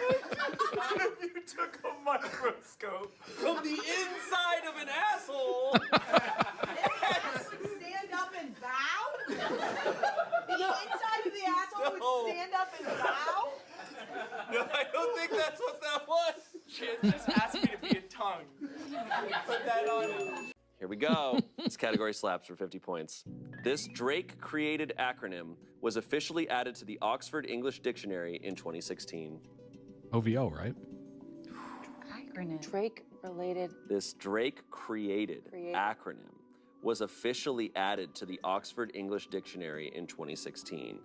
you took a microscope from the inside of an asshole. Stand up and bow? The inside of the asshole would stand up and bow? No, I don't think that's what that was. She had just asked me to be a tongue. Put that on him. Here we go. This category slaps for 50 points. This Drake-created acronym was officially added to the Oxford English Dictionary in 2016. OVO, right? Acronym. Drake-related. This Drake-created acronym was officially added to the Oxford English Dictionary in 2016.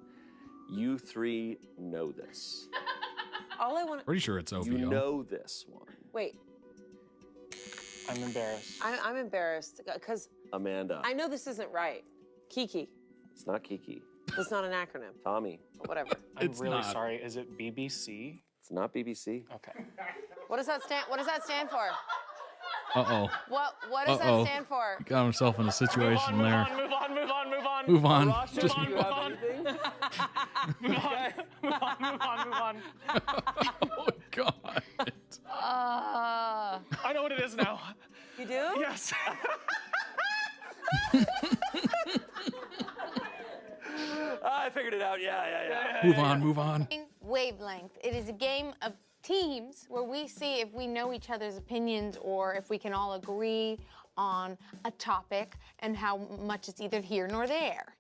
You three know this. All I want. Pretty sure it's OVO. You know this one. Wait. I'm embarrassed. I'm embarrassed because Amanda. I know this isn't right. Kiki. It's not Kiki. It's not an acronym. Tommy. But whatever. I'm really sorry. Is it BBC? It's not BBC. Okay. What does that stand for? Uh-oh. What does that stand for? He got himself in a situation there. Move on. Move on. Ross, Just move on. Move on. Oh God. I know what it is now. You do? Yes. I figured it out. Yeah. Move on. Wavelength. It is a game of teams where we see if we know each other's opinions or if we can all agree on a topic and how much it's either here nor there.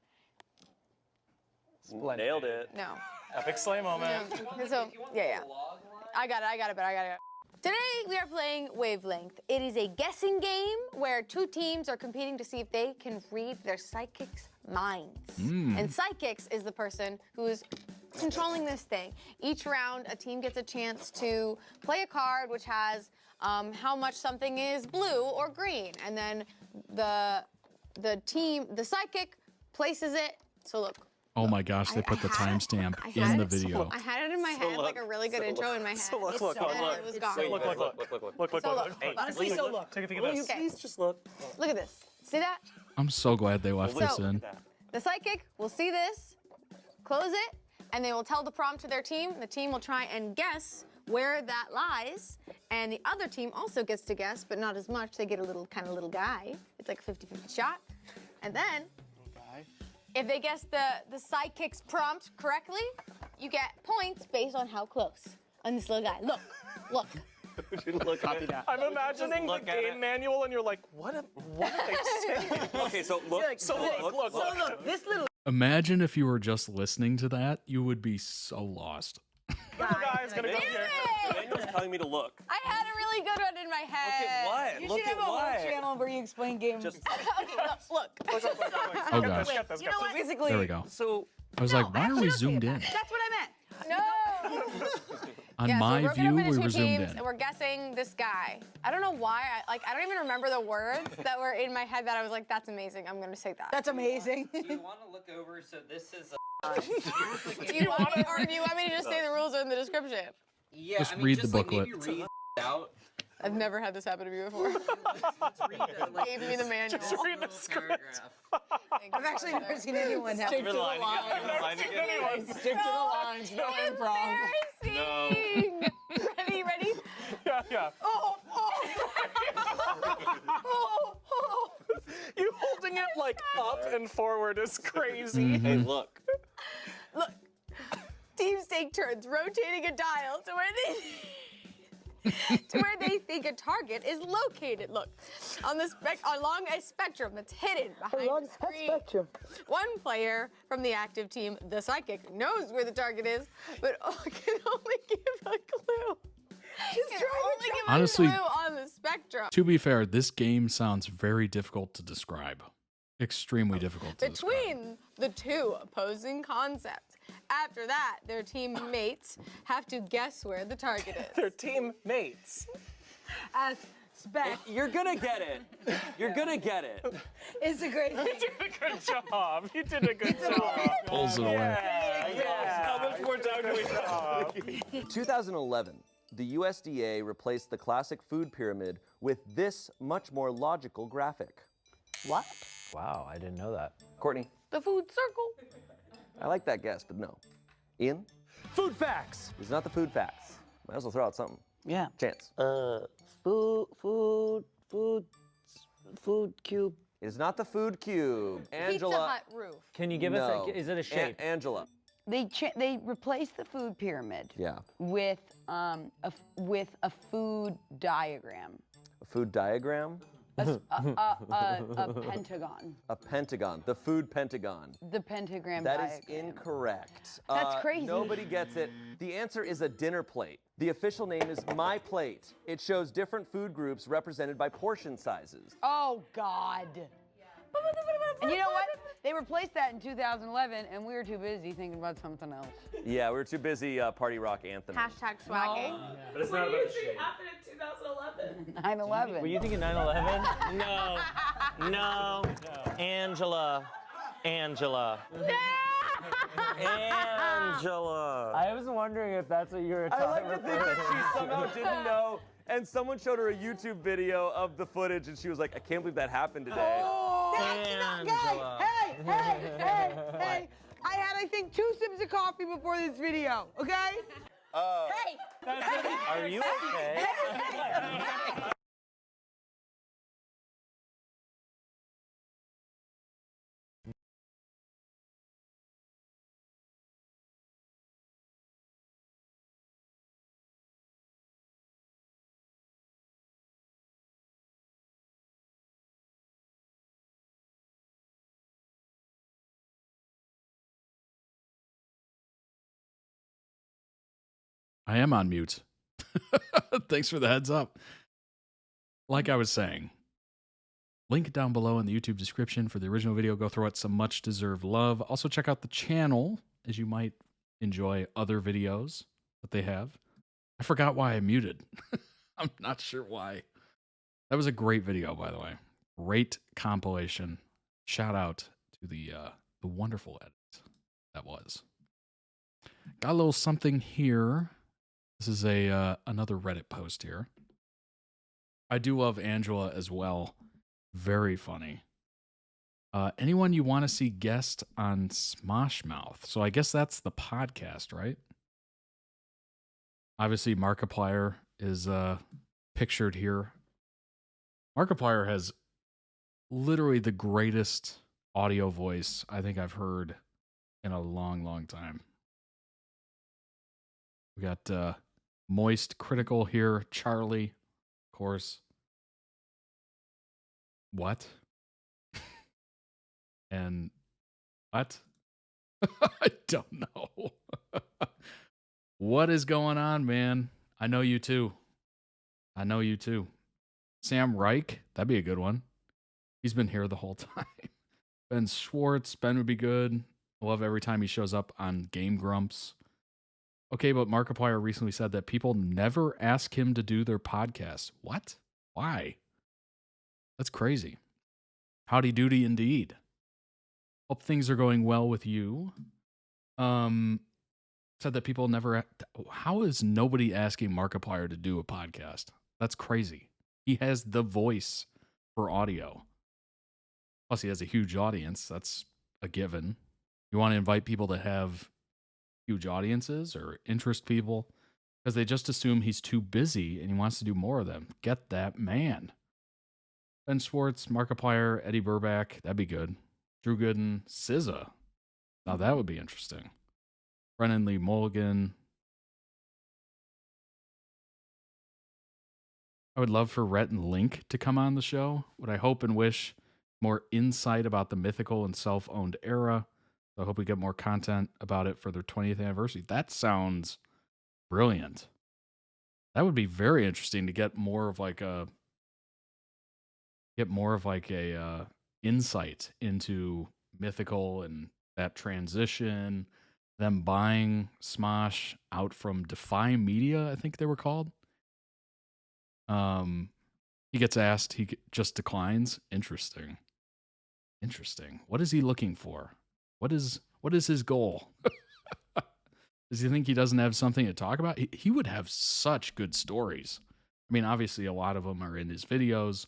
Nailed it. No. Epic slay moment. So, yeah. I got it. Today we are playing Wavelength. It is a guessing game where two teams are competing to see if they can read their psychics' minds. And psychics is the person who is controlling this thing. Each round, a team gets a chance to play a card which has how much something is blue or green, and then the psychic places it. So look. Oh my gosh, they put the timestamp in the video. I had it in my head, like a really good intro in my head. Look. It was gone. Look. Hey, honestly, so look. Take a think of this. Please just look. Look at this. See that? I'm so glad they left this in. The psychic will see this, close it, and they will tell the prompt to their team. The team will try and guess where that lies, and the other team also gets to guess, but not as much. They get a little little guy. It's like a 50-50 shot. And then, if they guess the psychic's prompt correctly, you get points based on how close on this little guy. Look. Copy that. I'm imagining the game manual, and you're like, what are they saying? Okay, so look. Look. This little Imagine if you were just listening to that, you would be so lost. Little guy's gonna come here. Daniel's telling me to look. I had a really good one in my head. What? You Look should have at a whole what? channel where you explain games. Okay, look. Oh gosh. You know what? Basically, There we go. So I was like, why are we zoomed in? that's what I meant. No. On yeah, my so we're view, gonna finish we your resumed teams, in. and we're guessing this guy. I don't know why. I don't even remember the words that were in my head that I was like, "That's amazing. I'm gonna say that." That's amazing. Do you want to look over? So this is. Do you want me, or do you want me to just say the rules are in the description? Yeah, Just I mean, read the just booklet. Like maybe read out. I've never had this happen to me before. Gave me the manual. Just read the script. I've actually never seen anyone have Stick to the line. lines. Stick to the lines. No improv. No. Ready? Yeah. Oh. You holding it like up and forward is crazy. Hey, look. Look. Teams take turns rotating a dial to where they think a target is located. Look, on the along a spectrum that's hidden behind the screen. One player from the active team, the psychic, knows where the target is, but can only give a clue. Honestly, a clue on the spectrum. To be fair, this game sounds very difficult to describe. Extremely difficult to describe. Between the two opposing concepts. After that, their teammates have to guess where the target is. Their teammates. As spec. You're gonna get it. You're gonna get it. It's a great thing. You did a good job. You did a good job. Pulls it away. Yeah. How much more time do we have? 2011, the USDA replaced the classic food pyramid with this much more logical graphic. What? Wow, I didn't know that. Courtney, The food circle. I like that guess, but no. Ian? Food facts. It's not the food facts. Might as well throw out something. Yeah. Chance. Food cube. It is not the food cube. Pizza Angela. Hut roof. Can you give us a, is it a shape? Angela. They replaced the food pyramid Yeah. with a food diagram. A food diagram? A pentagon. A pentagon. The food pentagon. The pentagram That diagram. is incorrect. That's crazy. Nobody gets it. The answer is a dinner plate. The official name is My Plate. It shows different food groups represented by portion sizes. Oh, God. And you know what? They replaced that in 2011, and we were too busy thinking about something else. Yeah, we were too busy party rock anthem. Hashtag swagging. But it's not about the shape. happened in 2011? 9/11. Were you thinking 9/11? No. Angela. Angela. I was wondering if that's what you were I talking like to think that she somehow didn't know, and someone showed her a YouTube video of the footage, and she was like, I can't believe that happened today. Angela. Hey! I had, I think, 2 sips of coffee before this video, okay? Hey! Are you okay? I am on mute. Thanks for the heads up. Like I was saying, link down below in the YouTube description for the original video. Go throw it some much deserved love. Also check out the channel, as you might enjoy other videos that they have. I forgot why I muted. I'm not sure why. That was a great video, by the way. Great compilation. Shout out to the wonderful edit that was. Got a little something here. This is another Reddit post here. I do love Angela as well. Very funny. Anyone you want to see guest on Smosh Mouth? So I guess that's the podcast, right? Obviously, Markiplier is pictured here. Markiplier has literally the greatest audio voice I think I've heard in a long, long time. We got Moist Critical here, Charlie, of course. What? And what? I don't know. What is going on, man? I know you too. I know you too. Sam Reich, that'd be a good one. He's been here the whole time. Ben Schwartz, Ben would be good. I love every time he shows up on Game Grumps. Okay, but Markiplier recently said that people never ask him to do their podcast. What? Why? That's crazy. Howdy doody indeed. Hope things are going well with you. Said that people never. How is nobody asking Markiplier to do a podcast? That's crazy. He has the voice for audio. Plus, he has a huge audience. That's a given. You want to invite people that have huge audiences or interest people because they just assume he's too busy and he wants to do more of them. Get that man. Ben Schwartz, Markiplier, Eddie Burback. That'd be good. Drew Gooden, SZA. Now that would be interesting. Brennan Lee Mulligan. I would love for Rhett and Link to come on the show. What I hope and wish more insight about the mythical and self-owned era. So I hope we get more content about it for their 20th anniversary. That sounds brilliant. That would be very interesting to get more of like a insight into mythical and that transition, them buying Smosh out from Defy Media, I think they were called. He gets asked, he just declines. Interesting. What is he looking for? What is his goal? Does he think he doesn't have something to talk about? He would have such good stories. I mean, obviously a lot of them are in his videos.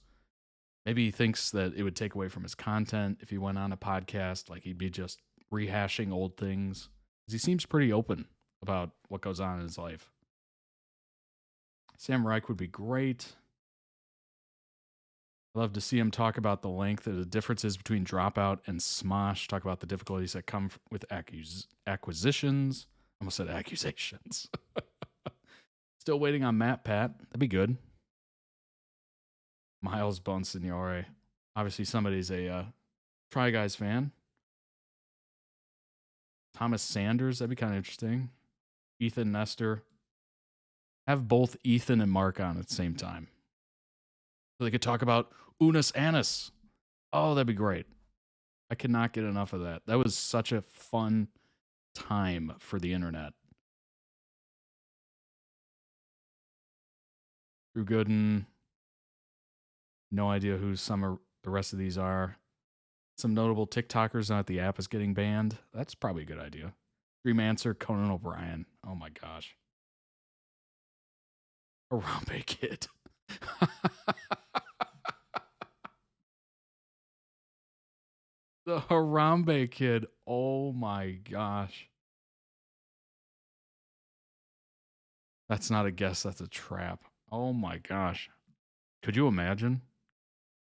Maybe he thinks that it would take away from his content if he went on a podcast, like he'd be just rehashing old things. Because he seems pretty open about what goes on in his life. Sam Reich would be great. I'd love to see him talk about the length of the differences between Dropout and Smosh. Talk about the difficulties that come with acquisitions. I almost said accusations. Still waiting on Matt Pat. That'd be good. Miles Bonsignore. Obviously somebody's a Try Guys fan. Thomas Sanders. That'd be kind of interesting. Ethan Nestor. Have both Ethan and Mark on at the same time. So they could talk about Unus Annus. Oh, that'd be great. I could not get enough of that. That was such a fun time for the internet. Drew Gooden. No idea who the rest of these are. Some notable TikTokers now that the app is getting banned. That's probably a good idea. Dream Answer, Conan O'Brien. Oh my gosh. Harambe Kid. The Harambe Kid. Oh my gosh. That's not a guess. That's a trap. Oh my gosh. Could you imagine?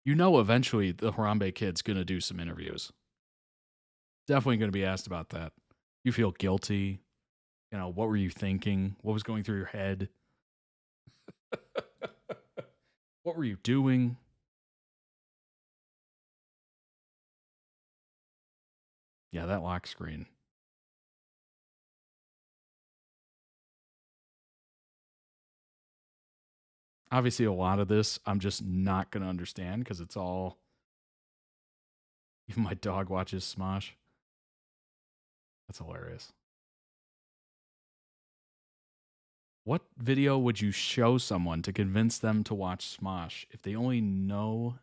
You know, eventually the Harambe Kid's going to do some interviews. Definitely going to be asked about that. You feel guilty. You know, what were you thinking? What was going through your head? What were you doing? Yeah, that lock screen. Obviously, a lot of this I'm just not going to understand because it's all... Even my dog watches Smosh. That's hilarious. What video would you show someone to convince them to watch Smosh if they only know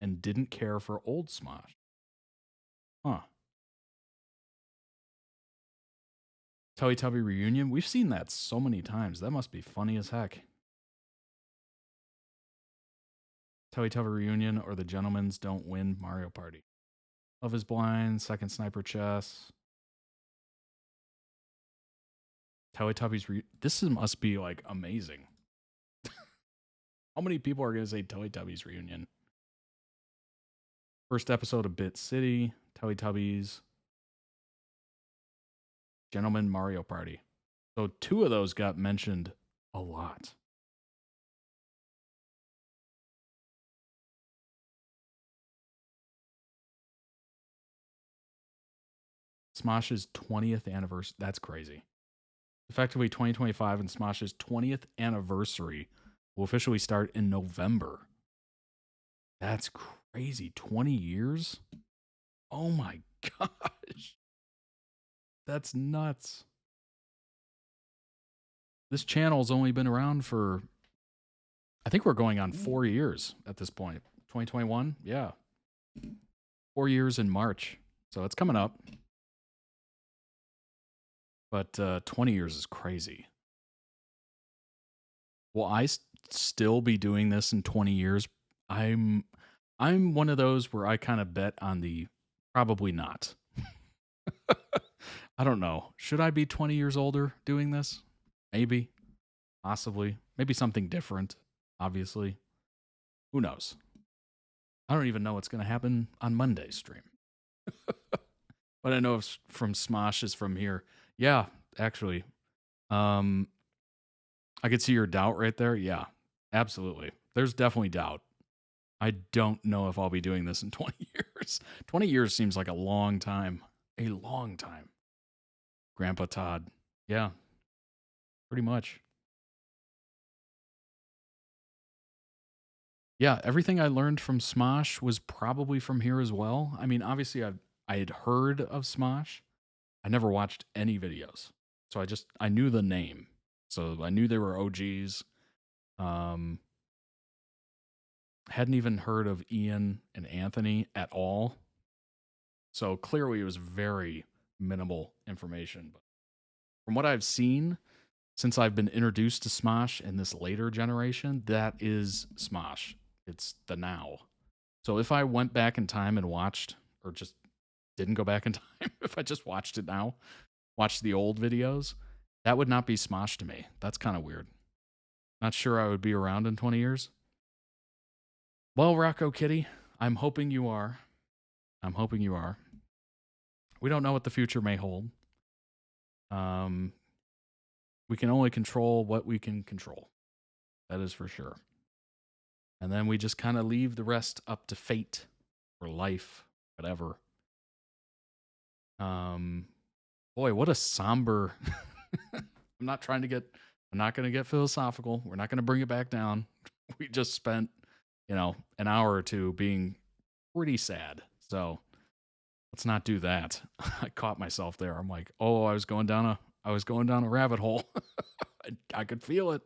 and didn't care for old Smosh? Huh. Teletubby reunion? We've seen that so many times. That must be funny as heck. Teletubby reunion or the Gentlemen's Don't Win Mario Party. Love is Blind, Second Sniper Chess. Teletubbies this must be like amazing. How many people are going to say Teletubbies reunion? First episode of Bit City, Teletubbies, Gentleman Mario Party. So 2 of those got mentioned a lot. Smosh's 20th anniversary. That's crazy. Effectively, 2025 and Smosh's 20th anniversary will officially start in November. That's crazy. 20 years? Oh my gosh. That's nuts. this channel's only been around for, I think we're going on 4 years at this point. 2021, yeah. 4 years in March, so it's coming up. But 20 years is crazy. Will I still be doing this in 20 years? I'm one of those where I kind of bet on the probably not. I don't know. Should I be 20 years older doing this? Maybe. Possibly. Maybe something different, obviously. Who knows? I don't even know what's going to happen on Monday's stream. But I know if from Smosh is from here. Yeah, actually. I could see your doubt right there. Yeah, absolutely. There's definitely doubt. I don't know if I'll be doing this in 20 years. 20 years seems like a long time. A long time. Grandpa Todd. Yeah, pretty much. Yeah, everything I learned from Smosh was probably from here as well. I mean, obviously I had heard of Smosh. I never watched any videos. So I knew the name. So I knew they were OGs. Hadn't even heard of Ian and Anthony at all. So clearly it was very minimal information. But from what I've seen, since I've been introduced to Smosh in this later generation, that is Smosh. It's the now. So if I went back in time and watched, or just didn't go back in time, if I just watched it now, watched the old videos, that would not be Smosh to me. That's kind of weird. Not sure I would be around in 20 years. Well, Rocco Kitty, I'm hoping you are. I'm hoping you are. We don't know what the future may hold. We can only control what we can control. That is for sure. And then we just kind of leave the rest up to fate or life, whatever. Boy, what a somber. I'm not going to get philosophical. We're not going to bring it back down. We just spent, an hour or two being pretty sad. So let's not do that. I caught myself there. I'm like, oh, I was going down a rabbit hole. I could feel it.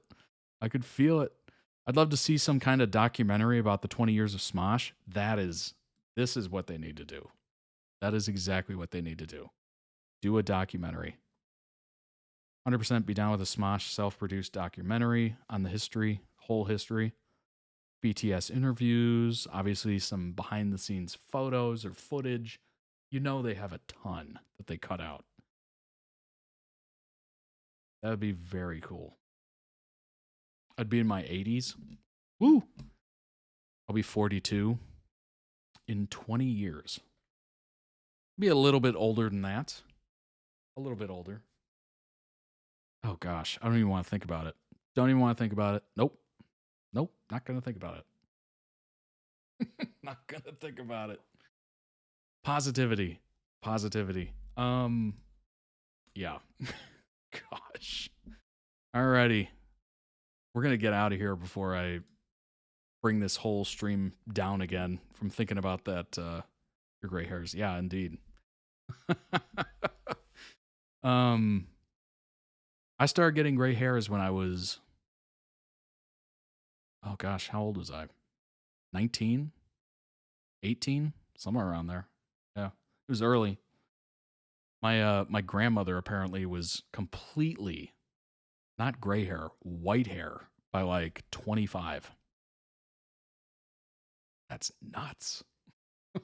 I'd love to see some kind of documentary about the 20 years of Smosh. This is what they need to do. That is exactly what they need to do. Do a documentary. 100% be down with a Smosh self-produced documentary on the whole history. BTS interviews, obviously some behind-the-scenes photos or footage. They have a ton that they cut out. That would be very cool. I'd be in my 80s. Woo! I'll be 42 in 20 years. Be a little bit older than that. A little bit older. Oh gosh, I don't even want to think about it. Nope. Not going to think about it. Not going to think about it. Positivity. Yeah. Gosh. Alrighty. We're going to get out of here before I bring this whole stream down again from thinking about that, your gray hairs. Yeah, indeed. I started getting gray hairs when I was, oh gosh, how old was I? 19? 18? Somewhere around there. Yeah, it was early. My grandmother apparently was completely, not gray hair, white hair by like 25. That's nuts.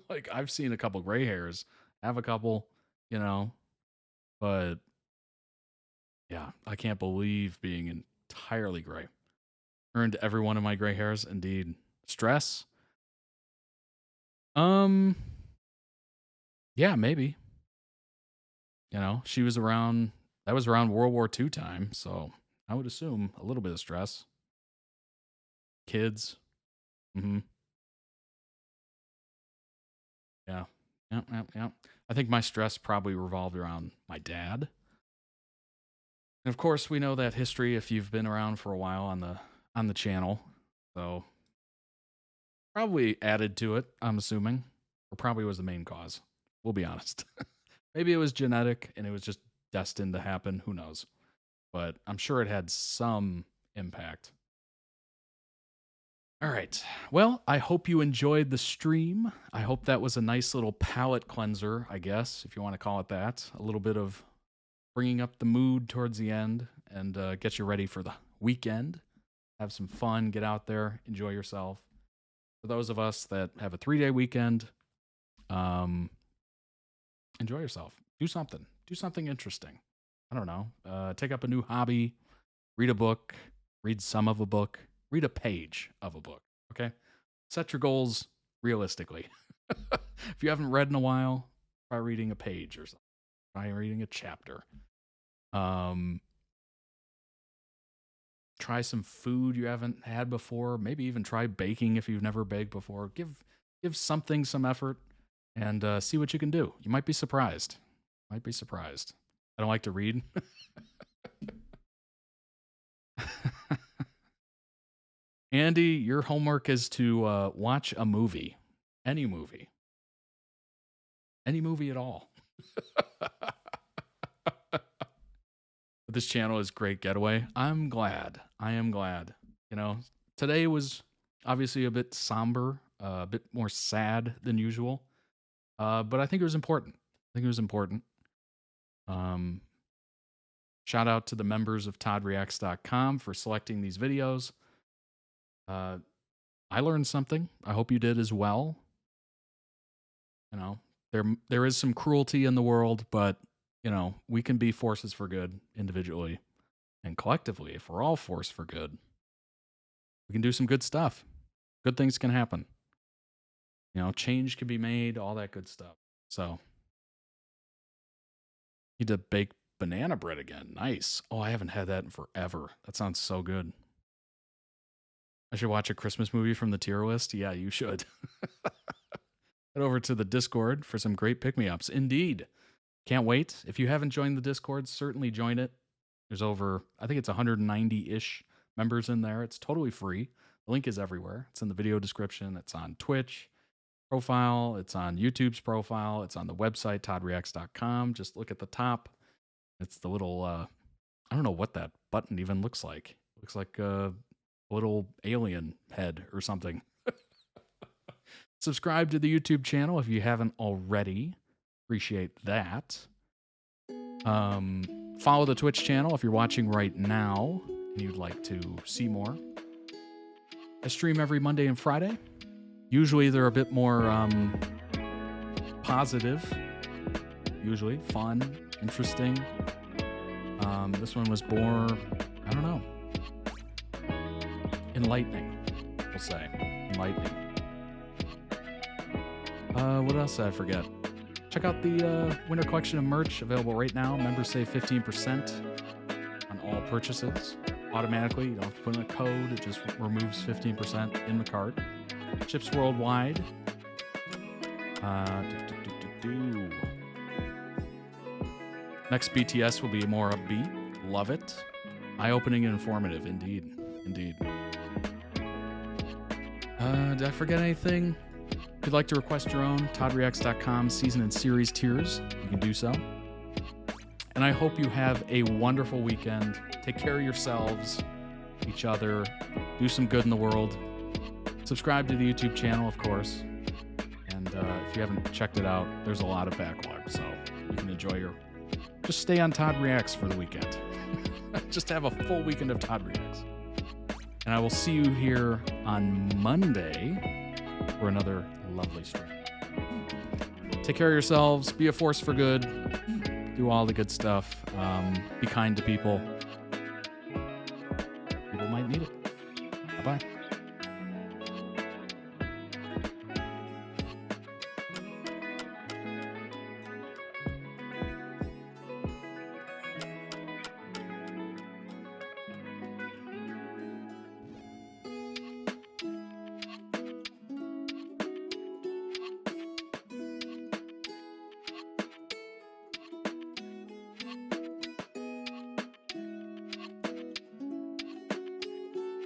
Like, I've seen a couple gray hairs, have a couple, but yeah, I can't believe being entirely gray. Earned every one of my gray hairs, indeed. Stress? Yeah, maybe. She was around, that was around World War II time, so I would assume a little bit of stress. Kids. Yeah. Yep. I think my stress probably revolved around my dad. And of course, we know that history if you've been around for a while on the channel. So probably added to it, I'm assuming. Or probably was the main cause. We'll be honest. Maybe it was genetic and it was just destined to happen. Who knows? but I'm sure it had some impact. All right. Well, I hope you enjoyed the stream. I hope that was a nice little palate cleanser, I guess, if you want to call it that. A little bit of bringing up the mood towards the end and get you ready for the weekend. Have some fun, get out there, enjoy yourself. For those of us that have a 3-day weekend, enjoy yourself. Do something interesting. I don't know. Take up a new hobby, read a book, read some of a book, read a page of a book, okay? Set your goals realistically. If you haven't read in a while, try reading a page or something. Try reading a chapter. Try some food you haven't had before. Maybe even try baking if you've never baked before. Give something some effort and see what you can do. You might be surprised. I don't like to read. Andy, your homework is to watch a movie. Any movie. Any movie at all. This channel is great getaway. I am glad. You know, today was obviously a bit somber, a bit more sad than usual. But I think it was important. Shout out to the members of ToddReacts.com for selecting these videos. I learned something. I hope you did as well. You know, there is some cruelty in the world, but you know, we can be forces for good individually and collectively. If we're all force for good, we can do some good stuff. Good things can happen. You know, change can be made, all that good stuff. So, need to bake banana bread again. Nice. Oh, I haven't had that in forever. That sounds so good. I should watch a Christmas movie from the tier list. Yeah, you should. Head over to the Discord for some great pick-me-ups. Indeed. Can't wait. If you haven't joined the Discord, certainly join it. There's over, I think it's 190-ish members in there. It's totally free. The link is everywhere. It's in the video description. It's on Twitch profile. It's on YouTube's profile. It's on the website, ToddReacts.com. Just look at the top. It's the little, I don't know what that button even looks like. It looks like a little alien head or something. Subscribe to the YouTube channel if you haven't already. Appreciate that. Follow the Twitch channel if you're watching right now and you'd like to see more. I stream every Monday and Friday. Usually they're a bit more positive. Usually fun, interesting. This one was more, I don't know, enlightening, we'll say. Enlightening. What else did I forget? Check out the winter collection of merch available right now. Members save 15% on all purchases. Automatically, you don't have to put in a code. It just removes 15% in the cart. Ships worldwide. Next BTS will be more upbeat. Love it. Eye-opening and informative. Indeed. Did I forget anything? If you'd like to request your own, ToddReacts.com season and series tiers, you can do so. And I hope you have a wonderful weekend. Take care of yourselves, each other, do some good in the world. Subscribe to the YouTube channel, of course. And if you haven't checked it out, there's a lot of backlog, so you can enjoy just stay on Todd Reacts for the weekend. Just have a full weekend of Todd Reacts. And I will see you here on Monday for another lovely stream. Take care of yourselves. Be a force for good. Do all the good stuff. Be kind to people. People might need it. Bye-bye.